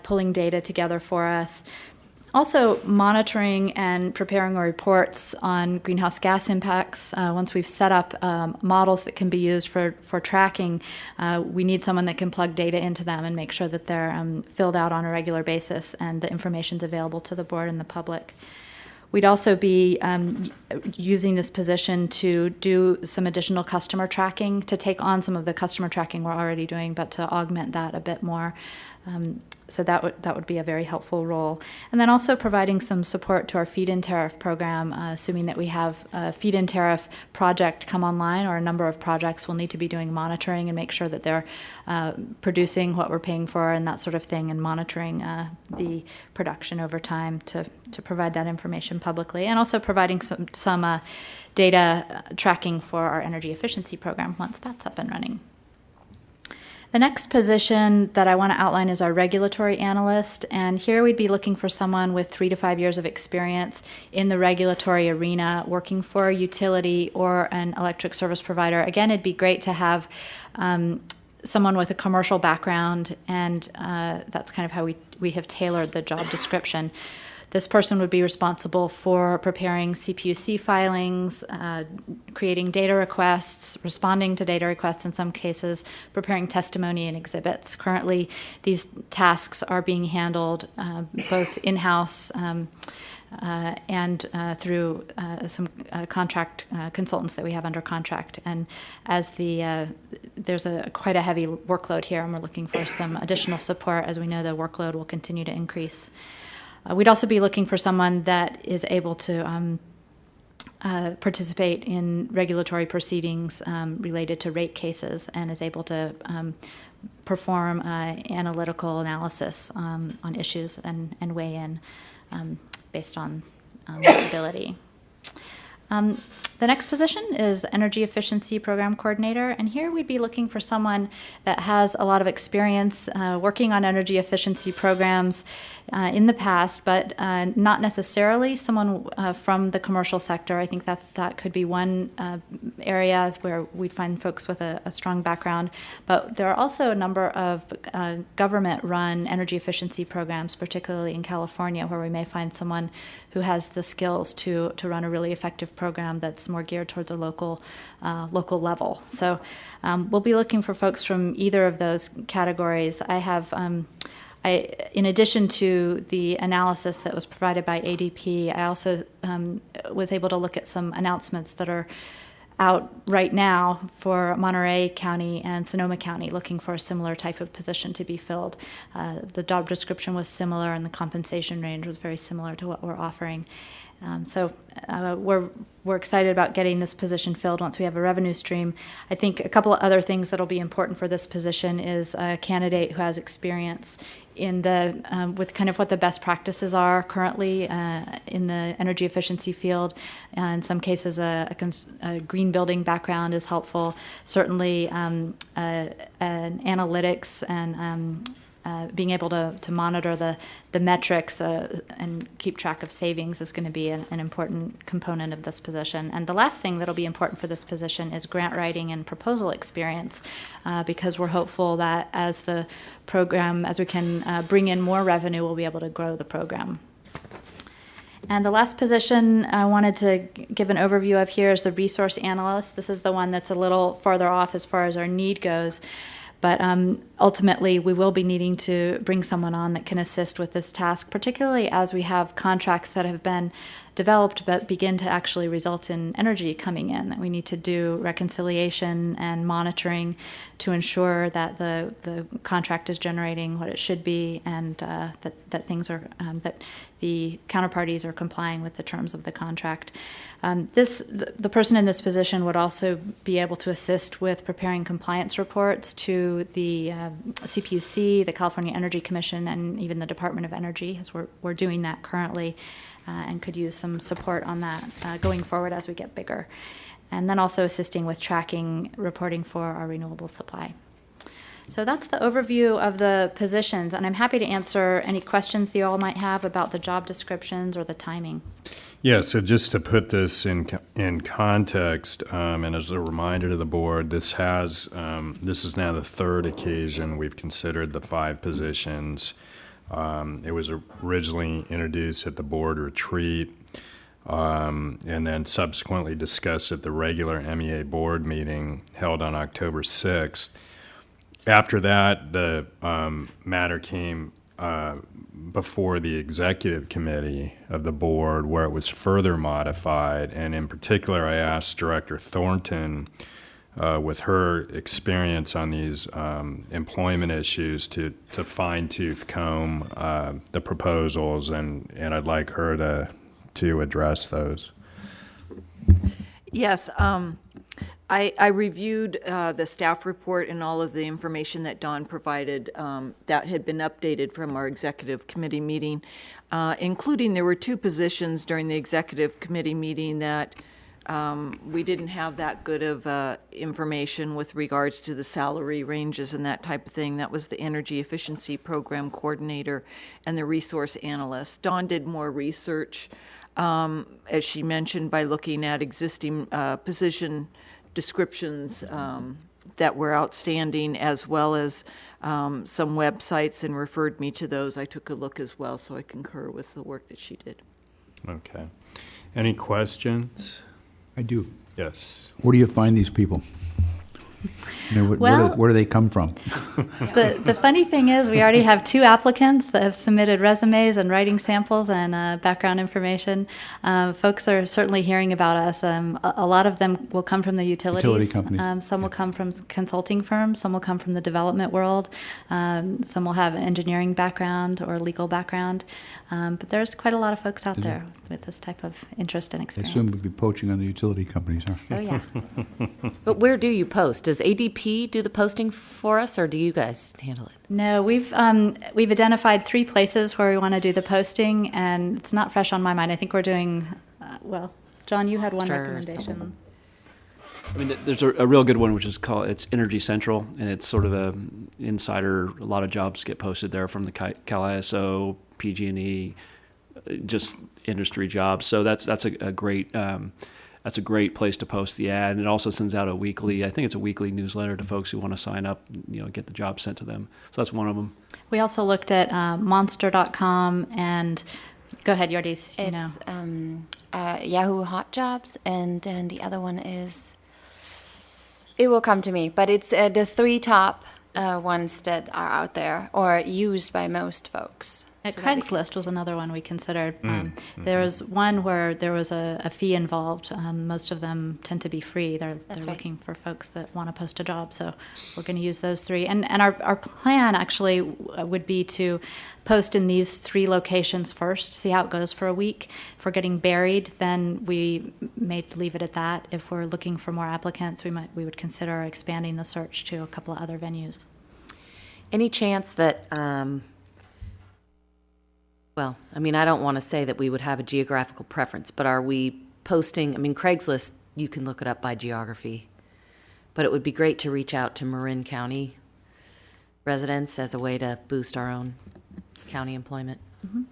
pulling data together for us. Also, monitoring and preparing reports on greenhouse gas impacts. Once we've set up models that can be used for tracking, we need someone that can plug data into them and make sure that they're filled out on a regular basis and the information's available to the board and the public. We'd also be using this position to do some additional customer tracking, to take on some of the customer tracking we're already doing, but to augment that a bit more. So that would be a very helpful role. And then also providing some support to our feed-in tariff program, assuming that we have a feed-in tariff project come online, or a number of projects. We'll need to be doing monitoring and make sure that they're producing what we're paying for and that sort of thing, and monitoring the production over time to provide that information publicly, and also providing some data tracking for our energy efficiency program once that's up and running. The next position that I want to outline is our regulatory analyst, and here we'd be looking for someone with 3 to 5 years of experience in the regulatory arena, working for a utility or an electric service provider. Again, it'd be great to have someone with a commercial background, and that's kind of how we have tailored the job description. This person would be responsible for preparing CPUC filings, creating data requests, responding to data requests in some cases, preparing testimony and exhibits. Currently, these tasks are being handled both in-house and through some contract consultants that we have under contract. And as there's quite a heavy workload here, and we're looking for some additional support as we know the workload will continue to increase. We'd also be looking for someone that is able to participate in regulatory proceedings related to rate cases, and is able to perform analytical analysis on issues and weigh in based on that ability. The next position is Energy Efficiency Program Coordinator, and here we'd be looking for someone that has a lot of experience working on energy efficiency programs in the past, but not necessarily someone from the commercial sector. I think that could be one area where we'd find folks with a strong background, but there are also a number of government-run energy efficiency programs, particularly in California, where we may find someone who has the skills to run a really effective program that's more geared towards a local level. So we'll be looking for folks from either of those categories. I have, in addition to the analysis that was provided by ADP, I also was able to look at some announcements that are out right now for Monterey County and Sonoma County, looking for a similar type of position to be filled. The job description was similar, and the compensation range was very similar to what we're offering. So we're excited about getting this position filled once we have a revenue stream. I think a couple of other things that'll be important for this position is a candidate who has experience in with kind of what the best practices are currently in the energy efficiency field. In some cases, a green building background is helpful. Certainly, an analytics and being able to monitor the metrics and keep track of savings is going to be an important component of this position. And the last thing that'll be important for this position is grant writing and proposal experience, because we're hopeful that as we can bring in more revenue, we'll be able to grow the program. And the last position I wanted to give an overview of here is the resource analyst. This is the one that's a little farther off as far as our need goes. But ultimately, we will be needing to bring someone on that can assist with this task, particularly as we have contracts that have been developed but begin to actually result in energy coming in. That we need to do reconciliation and monitoring to ensure that the contract is generating what it should be, and that things are that the counterparties are complying with the terms of the contract. The person in this position would also be able to assist with preparing compliance reports to the CPUC, the California Energy Commission, and even the Department of Energy, as we're doing that currently, and could use some support on that going forward as we get bigger. And then also assisting with tracking reporting for our renewable supply. So that's the overview of the positions, and I'm happy to answer any questions that you all might have about the job descriptions or the timing. Yeah, so just to put this in context, and as a reminder to the board, this is now the third occasion we've considered the 5 positions. It was originally introduced at the board retreat, and then subsequently discussed at the regular MEA board meeting held on October 6th. After that, the matter came before the executive committee of the board, where it was further modified. And in particular, I asked Director Thornton, with her experience on these employment issues, to fine-tooth comb the proposals, and I'd like her to address those. Yes, I reviewed the staff report and all of the information that Dawn provided that had been updated from our executive committee meeting, including there were 2 positions during the executive committee meeting that we didn't have that good of information with regards to the salary ranges and that type of thing. That was the Energy Efficiency Program Coordinator and the Resource Analyst. Dawn did more research, as she mentioned, by looking at existing position descriptions that were outstanding, as well as some websites, and referred me to those. I took a look as well, so I concur with the work that she did. Okay. Any questions? I do. Yes. Where do you find these people? Where do they come from? The funny thing is, we already have 2 applicants that have submitted resumes and writing samples and background information. Folks are certainly hearing about us. A lot of them will come from the utilities. Utility companies. Some will come from consulting firms. Some will come from the development world. Some will have an engineering background or legal background. But there's quite a lot of folks out there with this type of interest and I experience. assume we'd be poaching on the utility companies, huh? Oh, yeah. But where do you post? Does ADP do the posting for us, or do you guys handle it? No, we've identified 3 places where we want to do the posting, and it's not fresh on my mind. I think we're doing, well, John, you had one Sure, recommendation. I mean, there's a real good one, which is it's Energy Central, and it's sort of a insider. A lot of jobs get posted there from the Cal ISO, PG&E, just industry jobs. So that's a great place to post the ad. And it also sends out I think it's a weekly newsletter to folks who want to sign up, get the job sent to them. So that's one of them. We also looked at monster.com and go ahead, Yardis. It's Yahoo Hot Jobs, and then the other one is, it will come to me, but it's the 3 top ones that are out there or used by most folks. Craigslist was another one we considered. There was one where there was a fee involved. Most of them tend to be free. They're looking for folks that want to post a job, so we're going to use those 3. And our plan actually would be to post in these 3 locations first, see how it goes for a week. If we're getting buried, then we may leave it at that. If we're looking for more applicants, we would consider expanding the search to a couple of other venues. Any chance that well, I mean, I don't want to say that we would have a geographical preference, but are we posting, Craigslist, you can look it up by geography, but it would be great to reach out to Marin County residents as a way to boost our own county employment. Mm-hmm.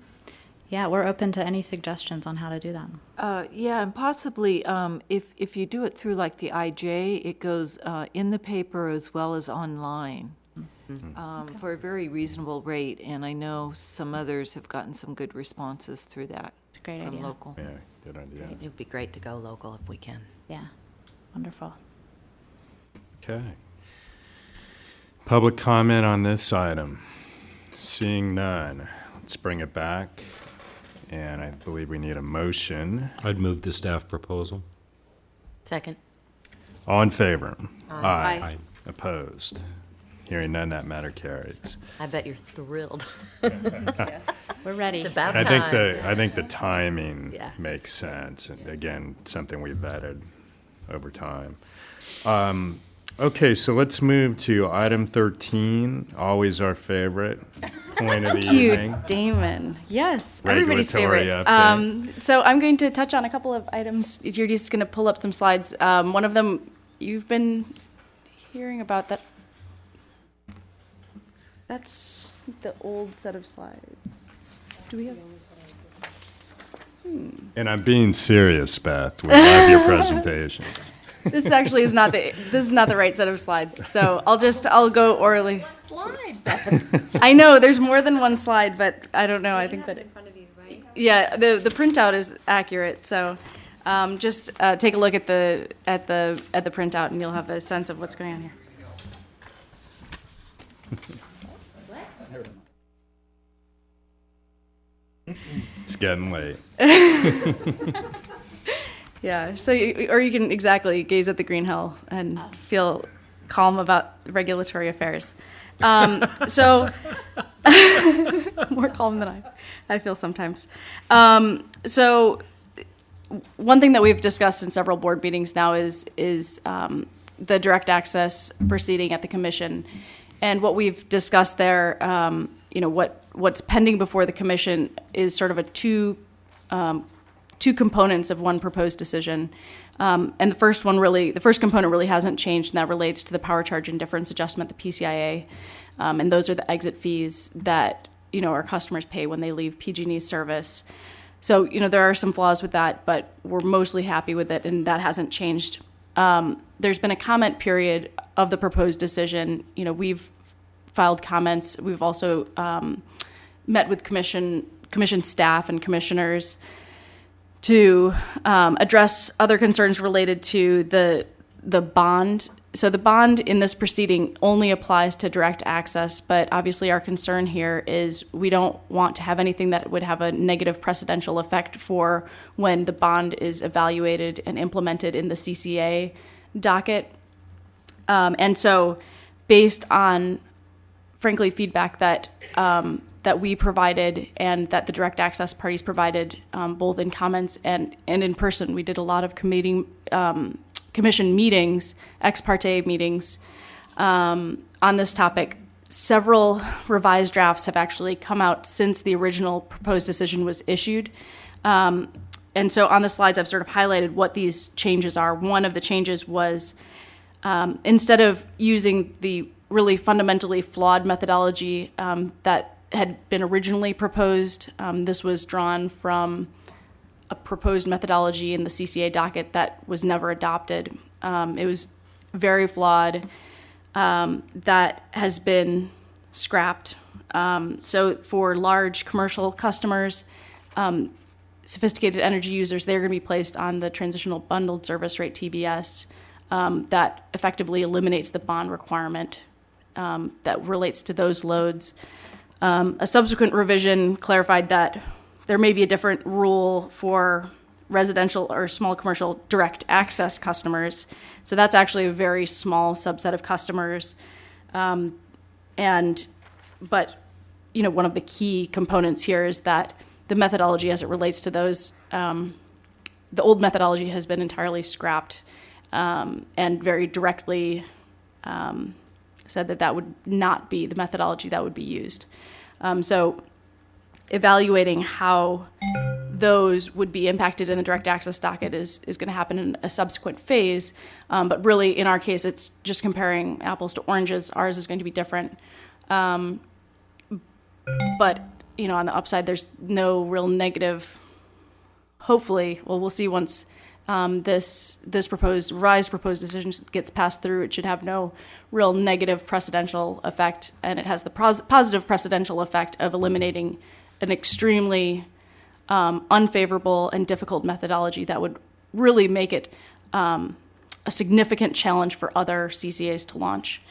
Yeah, we're open to any suggestions on how to do that. Yeah, and possibly if you do it through like the IJ, it goes in the paper as well as online. For a very reasonable rate, and I know some others have gotten some good responses through that. It's a great from idea. Local. Yeah, good idea. It would be great to go local if we can. Yeah, wonderful. Okay. Public comment on this item. Seeing none, let's bring it back. And I believe we need a motion. I'd move the staff proposal. Second. All in favor? Aye. Aye. Opposed? Hearing none, that matter carries. I bet you're thrilled. Yes. We're ready. It's about I time. think the timing Yeah. makes sense. And again, something we vetted over time. Okay, so let's move to item 13, always our favorite point of the Thank you, evening. Damon. Yes, everybody's Regulatory favorite. update. So I'm going to touch on a couple of items. You're just going to pull up some slides. One of them, you've been hearing about that. That's the old set of slides. Do we have? And I'm being serious, Beth. We love your presentations. This actually is not the right set of slides. So I'll go orally. Slide I know, there's more than one slide, but I don't know, I think that. in front of you, right? Yeah, the printout is accurate, so just take a look at the printout and you'll have a sense of what's going on here. It's getting late. Yeah, so or you can exactly gaze at the green hill and feel calm about regulatory affairs. So more calm than I feel sometimes. So one thing that we've discussed in several board meetings now is the direct access proceeding at the commission, and what we've discussed there. What's pending before the commission is sort of a two components of one proposed decision. And the first component really hasn't changed, and that relates to the power charge indifference adjustment, the PCIA. And those are the exit fees that, our customers pay when they leave PG&E's service. So, there are some flaws with that, but we're mostly happy with it, and that hasn't changed. There's been a comment period of the proposed decision. We've filed comments. We've also met with commission staff and commissioners to address other concerns related to the bond. So the bond in this proceeding only applies to direct access, but obviously our concern here is we don't want to have anything that would have a negative precedential effect for when the bond is evaluated and implemented in the CCA docket. And so based on, frankly, feedback that we provided and that the direct access parties provided, both in comments and in person. We did a lot of commission meetings, ex parte meetings on this topic. Several revised drafts have actually come out since the original proposed decision was issued. And so on the slides, I've sort of highlighted what these changes are. One of the changes was instead of using the really fundamentally flawed methodology that had been originally proposed. This was drawn from a proposed methodology in the CCA docket that was never adopted. It was very flawed. That has been scrapped. So for large commercial customers, sophisticated energy users, they're going to be placed on the transitional bundled service rate, TBS, that effectively eliminates the bond requirement that relates to those loads. A subsequent revision clarified that there may be a different rule for residential or small commercial direct access customers. So that's actually a very small subset of customers. But one of the key components here is that the methodology as it relates to those, the old methodology has been entirely scrapped and very directly said that would not be the methodology that would be used. So evaluating how those would be impacted in the direct access docket is going to happen in a subsequent phase. But really, in our case, it's just comparing apples to oranges. Ours is going to be different. But, on the upside, there's no real negative, hopefully, we'll see once this revised proposed decision gets passed through. It should have no real negative precedential effect, and it has the positive precedential effect of eliminating an extremely unfavorable and difficult methodology that would really make it a significant challenge for other CCAs to launch.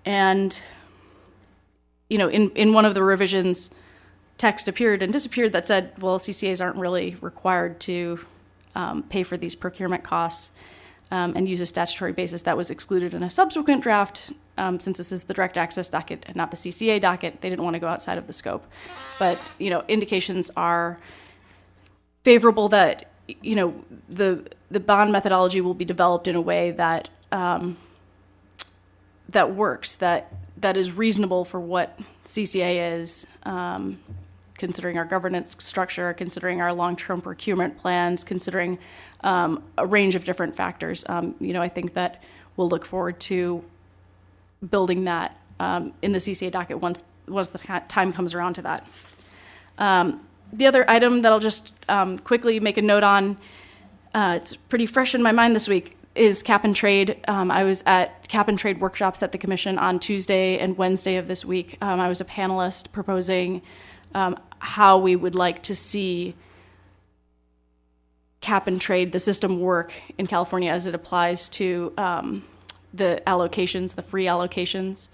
In one of the revisions, text appeared and disappeared that said, well, CCAs aren't really required to pay for these procurement costs and use a statutory basis. That was excluded in a subsequent draft. Since this is the direct access docket and not the CCA docket, they didn't want to go outside of the scope. But, indications are favorable that, the bond methodology will be developed in a way that that works, that is reasonable for what CCA is, considering our governance structure, considering our long-term procurement plans, considering a range of different factors. I think that we'll look forward to building that in the CCA docket once the time comes around to that. The other item that I'll just quickly make a note on, it's pretty fresh in my mind this week. is cap and trade. I was at cap and trade workshops at the commission on Tuesday and Wednesday of this week. I was a panelist proposing how we would like to see cap and trade, the system, work in California as it applies to the allocations, the free allocations.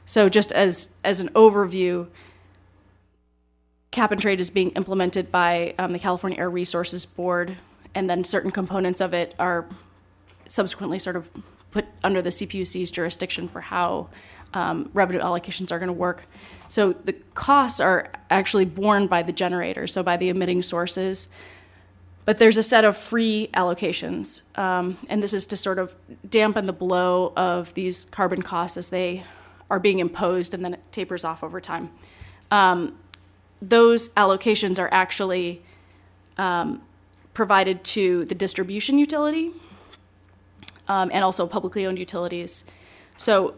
So just as an overview, cap and trade is being implemented by the California Air Resources Board, and then certain components of it are subsequently sort of put under the CPUC's jurisdiction for how revenue allocations are going to work. So the costs are actually borne by the generator, so by the emitting sources. But there's a set of free allocations, and this is to sort of dampen the blow of these carbon costs as they are being imposed, and then it tapers off over time. Those allocations are actually provided to the distribution utility and also publicly owned utilities. So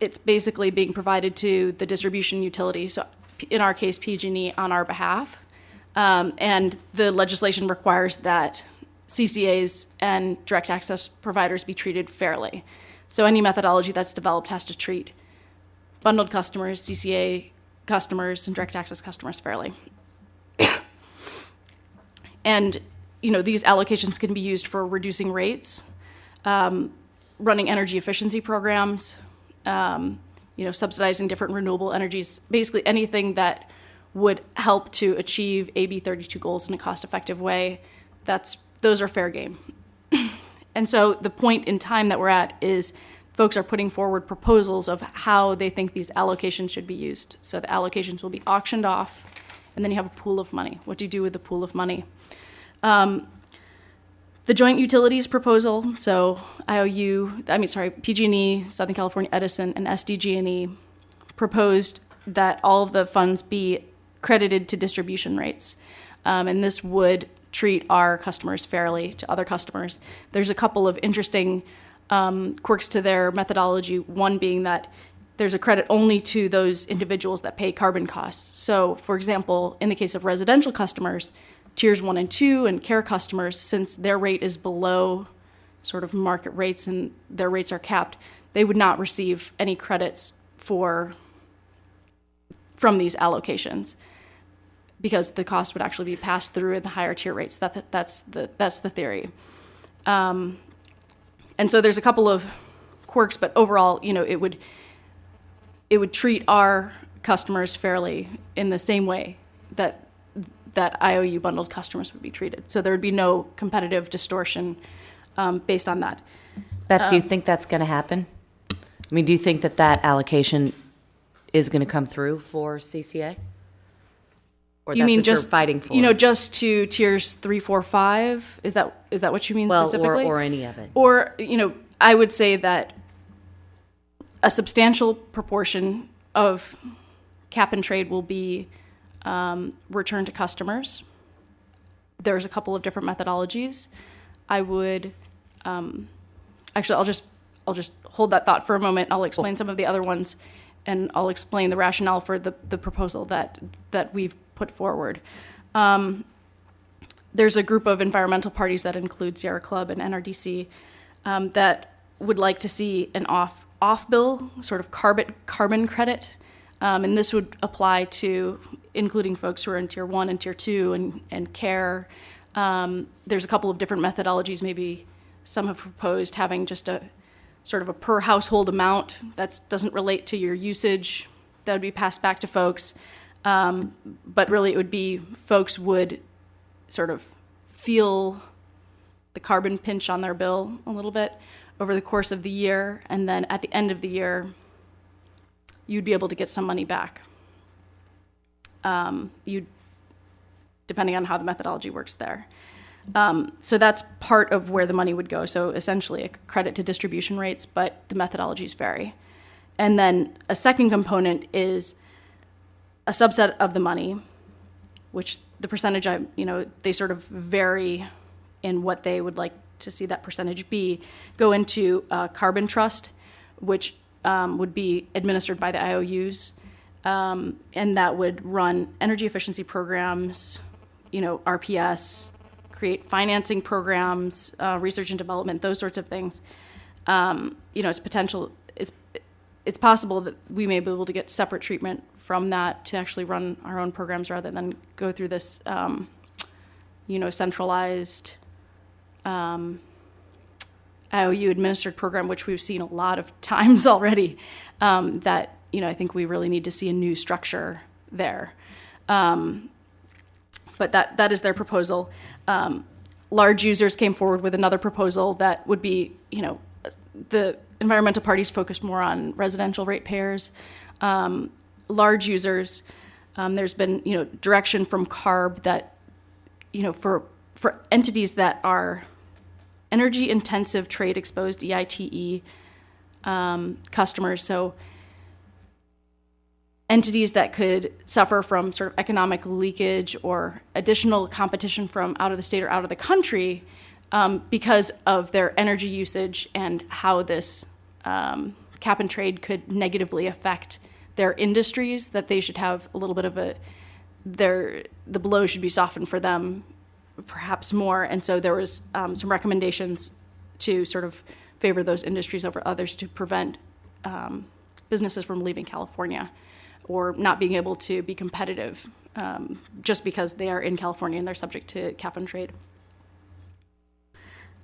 it's basically being provided to the distribution utility, so in our case, PG&E, on our behalf. And the legislation requires that CCAs and direct access providers be treated fairly. So any methodology that's developed has to treat bundled customers, CCA customers, and direct access customers fairly. And these allocations can be used for reducing rates, running energy efficiency programs, subsidizing different renewable energies, basically anything that would help to achieve AB 32 goals in a cost-effective way. Those are fair game. And so the point in time that we're at is folks are putting forward proposals of how they think these allocations should be used. So the allocations will be auctioned off, and then you have a pool of money. What do you do with the pool of money? The joint utilities proposal, so PG&E, Southern California Edison, and SDG&E proposed that all of the funds be credited to distribution rates. And this would treat our customers fairly to other customers. There's a couple of interesting quirks to their methodology, one being that there's a credit only to those individuals that pay carbon costs. So, for example, in the case of residential customers, tiers 1 and 2 and care customers, since their rate is below sort of market rates and their rates are capped, they would not receive any credits from these allocations, because the cost would actually be passed through in the higher tier rates. That's the theory. And so there's a couple of quirks, but overall, it would treat our customers fairly in the same way that IOU bundled customers would be treated. So there would be no competitive distortion based on that. Beth, do you think that's going to happen? I mean, do you think that allocation is going to come through for CCA? Or you mean what just you're fighting for? Just to tiers 3, 4, 5? Is that what you mean specifically? Or any of it. Or I would say that a substantial proportion of cap and trade will be returned to customers. There's a couple of different methodologies. I would actually I'll just hold that thought for a moment. I'll explain some of the other ones, and I'll explain the rationale for the proposal that we've put forward. There's a group of environmental parties that include Sierra Club and NRDC that would like to see an off-bill sort of carbon credit, and this would apply to including folks who are in Tier 1 and Tier 2 and care. There's a couple of different methodologies. Maybe some have proposed having just a sort of a per household amount that doesn't relate to your usage that would be passed back to folks. But really it would be folks would sort of feel the carbon pinch on their bill a little bit over the course of the year, and then at the end of the year, you'd be able to get some money back. Depending on how the methodology works there. So that's part of where the money would go. So essentially a credit to distribution rates, but the methodologies vary. And then a second component is a subset of the money, which the percentage, they sort of vary in what they would like to see that percentage be, go into a carbon trust, which would be administered by the IOUs, and that would run energy efficiency programs, RPS, create financing programs, research and development, those sorts of things. It's possible that we may be able to get separate treatment from that to actually run our own programs rather than go through this, centralized IOU administered program, which we've seen a lot of times already. That I think we really need to see a new structure there. But that is their proposal. Large users came forward with another proposal that would be, the environmental parties focused more on residential ratepayers. Large users, there's been, direction from CARB that, for entities that are energy intensive trade exposed EITE customers, so entities that could suffer from sort of economic leakage or additional competition from out of the state or out of the country because of their energy usage and how this cap and trade could negatively affect their industries, that they should have a little bit of the blow should be softened for them perhaps more. And so there was some recommendations to sort of favor those industries over others to prevent businesses from leaving California or not being able to be competitive just because they are in California and they're subject to cap and trade.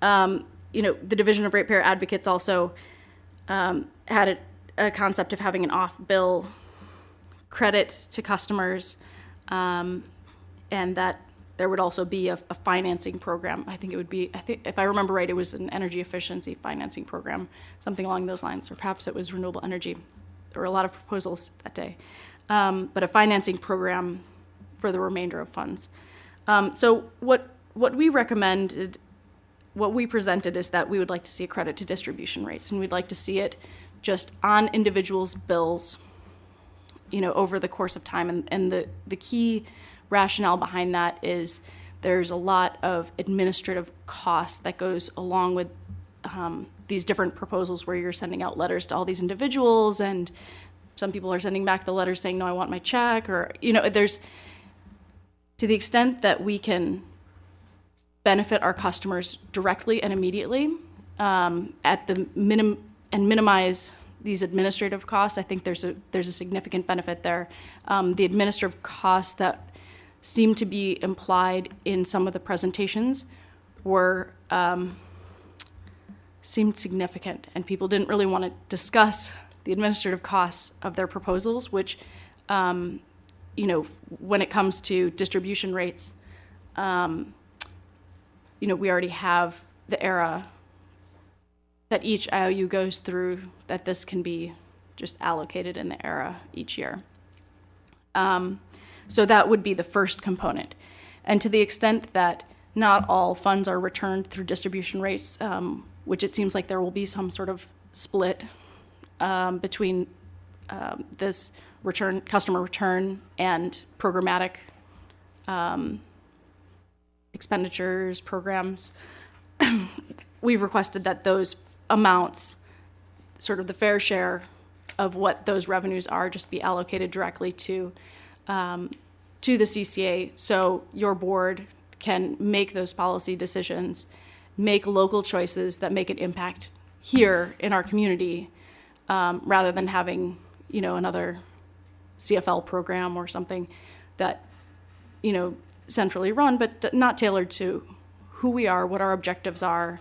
The Division of Ratepayer Advocates also had a concept of having an off-bill credit to customers, and that there would also be a financing program. I think if I remember right, it was an energy efficiency financing program, something along those lines, or perhaps it was renewable energy. There were a lot of proposals that day, but a financing program for the remainder of funds. So what we recommended, what we presented is that we would like to see a credit to distribution rates, and we'd like to see it just on individuals' bills, over the course of time. And the key rationale behind that is there's a lot of administrative cost that goes along with these different proposals where you're sending out letters to all these individuals, and some people are sending back the letters saying, no, I want my check, or, there's, to the extent that we can benefit our customers directly and immediately at the minimum and minimize these administrative costs, I think there's a significant benefit there. The administrative costs that seem to be implied in some of the presentations seemed significant, and people didn't really want to discuss the administrative costs of their proposals, which, when it comes to distribution rates, we already have the era that each IOU goes through, that this can be just allocated in the era each year. So that would be the first component. And to the extent that not all funds are returned through distribution rates, which it seems like there will be some sort of split between this customer return and programmatic expenditures, programs, we've requested that those amounts, sort of the fair share of what those revenues are, just be allocated directly to the CCA, so your board can make those policy decisions, make local choices that make an impact here in our community, rather than having, another CFL program or something that, centrally run, but not tailored to who we are, what our objectives are,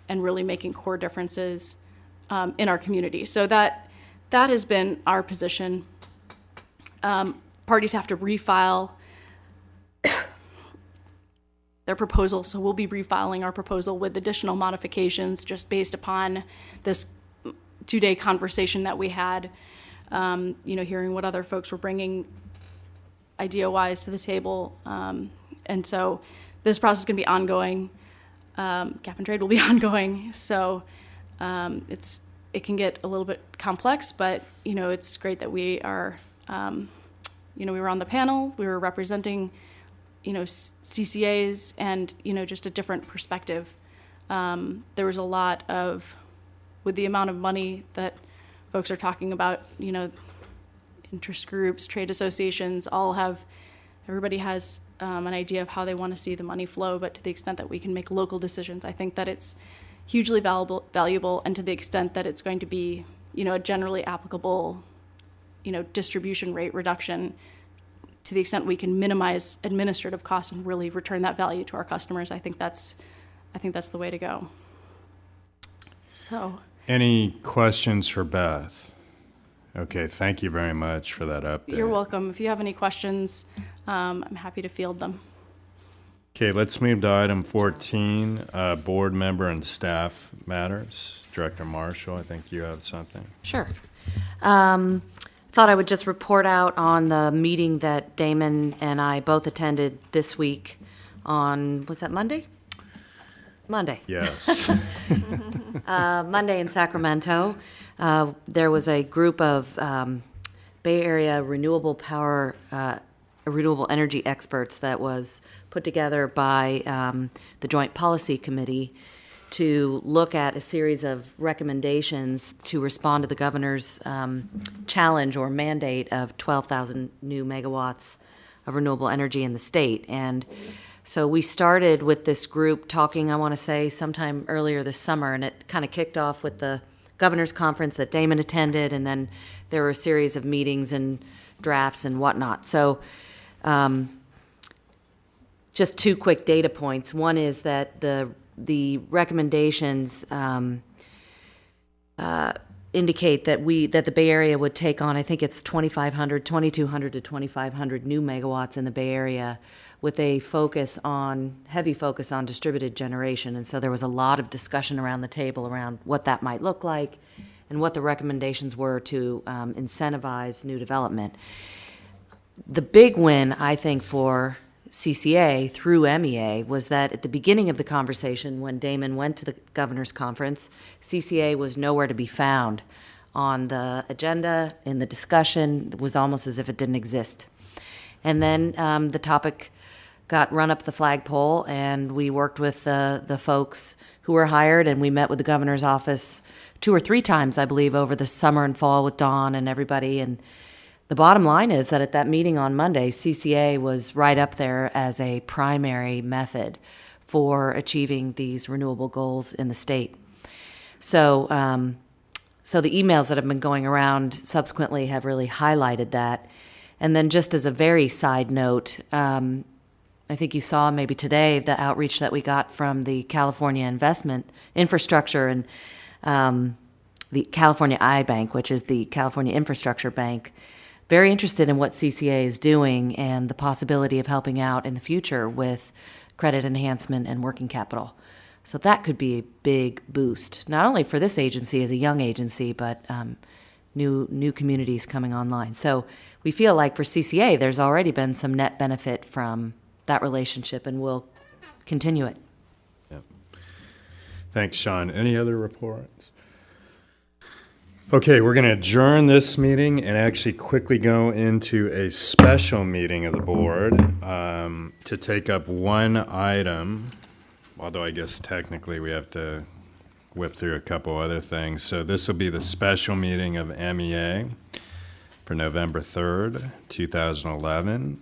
and really making core differences in our community. So that has been our position. Parties have to refile their proposal, so we'll be refiling our proposal with additional modifications just based upon this two-day conversation that we had, hearing what other folks were bringing idea-wise to the table. And so this process is going to be ongoing. Cap and trade will be ongoing. So it can get a little bit complex, but, it's great that we are, we were on the panel, we were representing, CCAs and, just a different perspective. There was a lot of, with the amount of money that folks are talking about, interest groups, trade associations, all have everybody has an idea of how they want to see the money flow, but to the extent that we can make local decisions, I think that it's hugely valuable, and to the extent that it's going to be, a generally applicable, distribution rate reduction, to the extent we can minimize administrative costs and really return that value to our customers, I think that's the way to go. So. Any questions for Beth? Okay, thank you very much for that update. You're welcome. If you have any questions, I'm happy to field them. Okay, let's move to item 14, board member and staff matters. Director Marshall, I think you have something. Sure. Thought I would just report out on the meeting that Damon and I both attended this week on, was that Monday? Monday. Yes. Monday in Sacramento. There was a group of Bay Area renewable energy experts that was put together by the Joint Policy Committee to look at a series of recommendations to respond to the governor's challenge or mandate of 12,000 new megawatts of renewable energy in the state. And so we started with this group talking, I want to say, sometime earlier this summer, and it kind of kicked off with the governor's conference that Damon attended, and then there were a series of meetings and drafts and whatnot. So just two quick data points. One is that the recommendations indicate that the Bay Area would take on, I think it's 2,200 to 2,500 new megawatts in the Bay Area, with a heavy focus on distributed generation. And so there was a lot of discussion around the table around what that might look like and what the recommendations were to incentivize new development. The big win, I think, for CCA through MEA was that at the beginning of the conversation, when Damon went to the governor's conference, CCA was nowhere to be found on the agenda, in the discussion. It was almost as if it didn't exist. And then the topic got run up the flagpole, and we worked with the folks who were hired, and we met with the governor's office 2 or 3 times, I believe, over the summer and fall with Dawn and everybody. And the bottom line is that at that meeting on Monday, CCA was right up there as a primary method for achieving these renewable goals in the state. So, so the emails that have been going around subsequently have really highlighted that. And then just as a very side note, I think you saw maybe today the outreach that we got from the California Investment Infrastructure and the California iBank, which is the California Infrastructure Bank, very interested in what CCA is doing and the possibility of helping out in the future with credit enhancement and working capital. So that could be a big boost, not only for this agency as a young agency, but new communities coming online. So we feel like for CCA, there's already been some net benefit from that relationship, and we'll continue it. Yep. Thanks, Sean. Any other reports? Okay, we're going to adjourn this meeting and actually quickly go into a special meeting of the board to take up one item, although I guess technically we have to whip through a couple other things. So this will be the special meeting of MEA for November 3rd, 2011.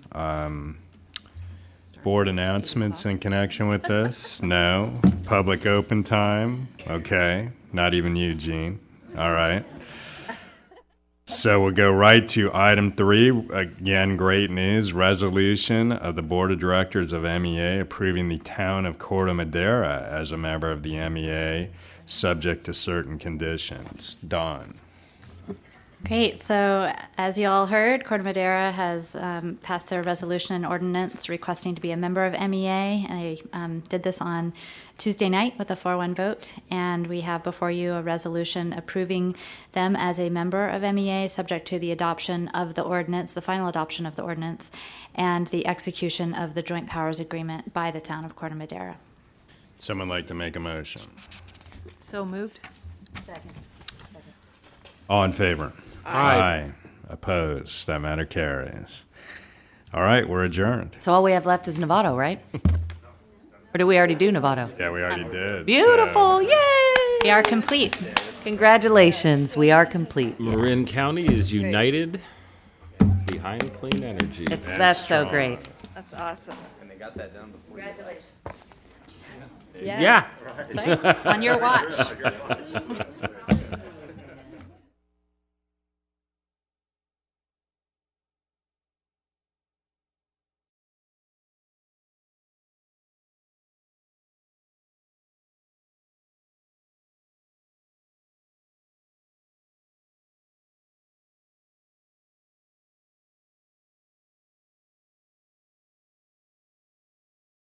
Board announcements in connection with this? No. Public open time? Okay. Not even you, Gene. All right. So we'll go right to item 3. Again, great news. Resolution of the Board of Directors of MEA approving the town of Corte Madera as a member of the MEA, subject to certain conditions. Dawn. Great. So as you all heard, Corte Madera has passed their resolution and ordinance requesting to be a member of MEA. I did this on Tuesday night with a 4-1 vote, and we have before you a resolution approving them as a member of MEA, subject to the adoption of the ordinance, the final adoption of the ordinance, and the execution of the joint powers agreement by the town of Corte Madera. Someone like to make a motion? So moved. Second. All in favor? Aye. Opposed? That matter carries. All right, we're adjourned. So all we have left is Novato, right? Or did we already do Novato? Yeah, we already did. Beautiful. Yay! We are complete. Congratulations. We are complete. Marin County is united behind behind clean energy. That's so great. That's awesome. And they got that done before. Congratulations. Yeah. Right. On your watch.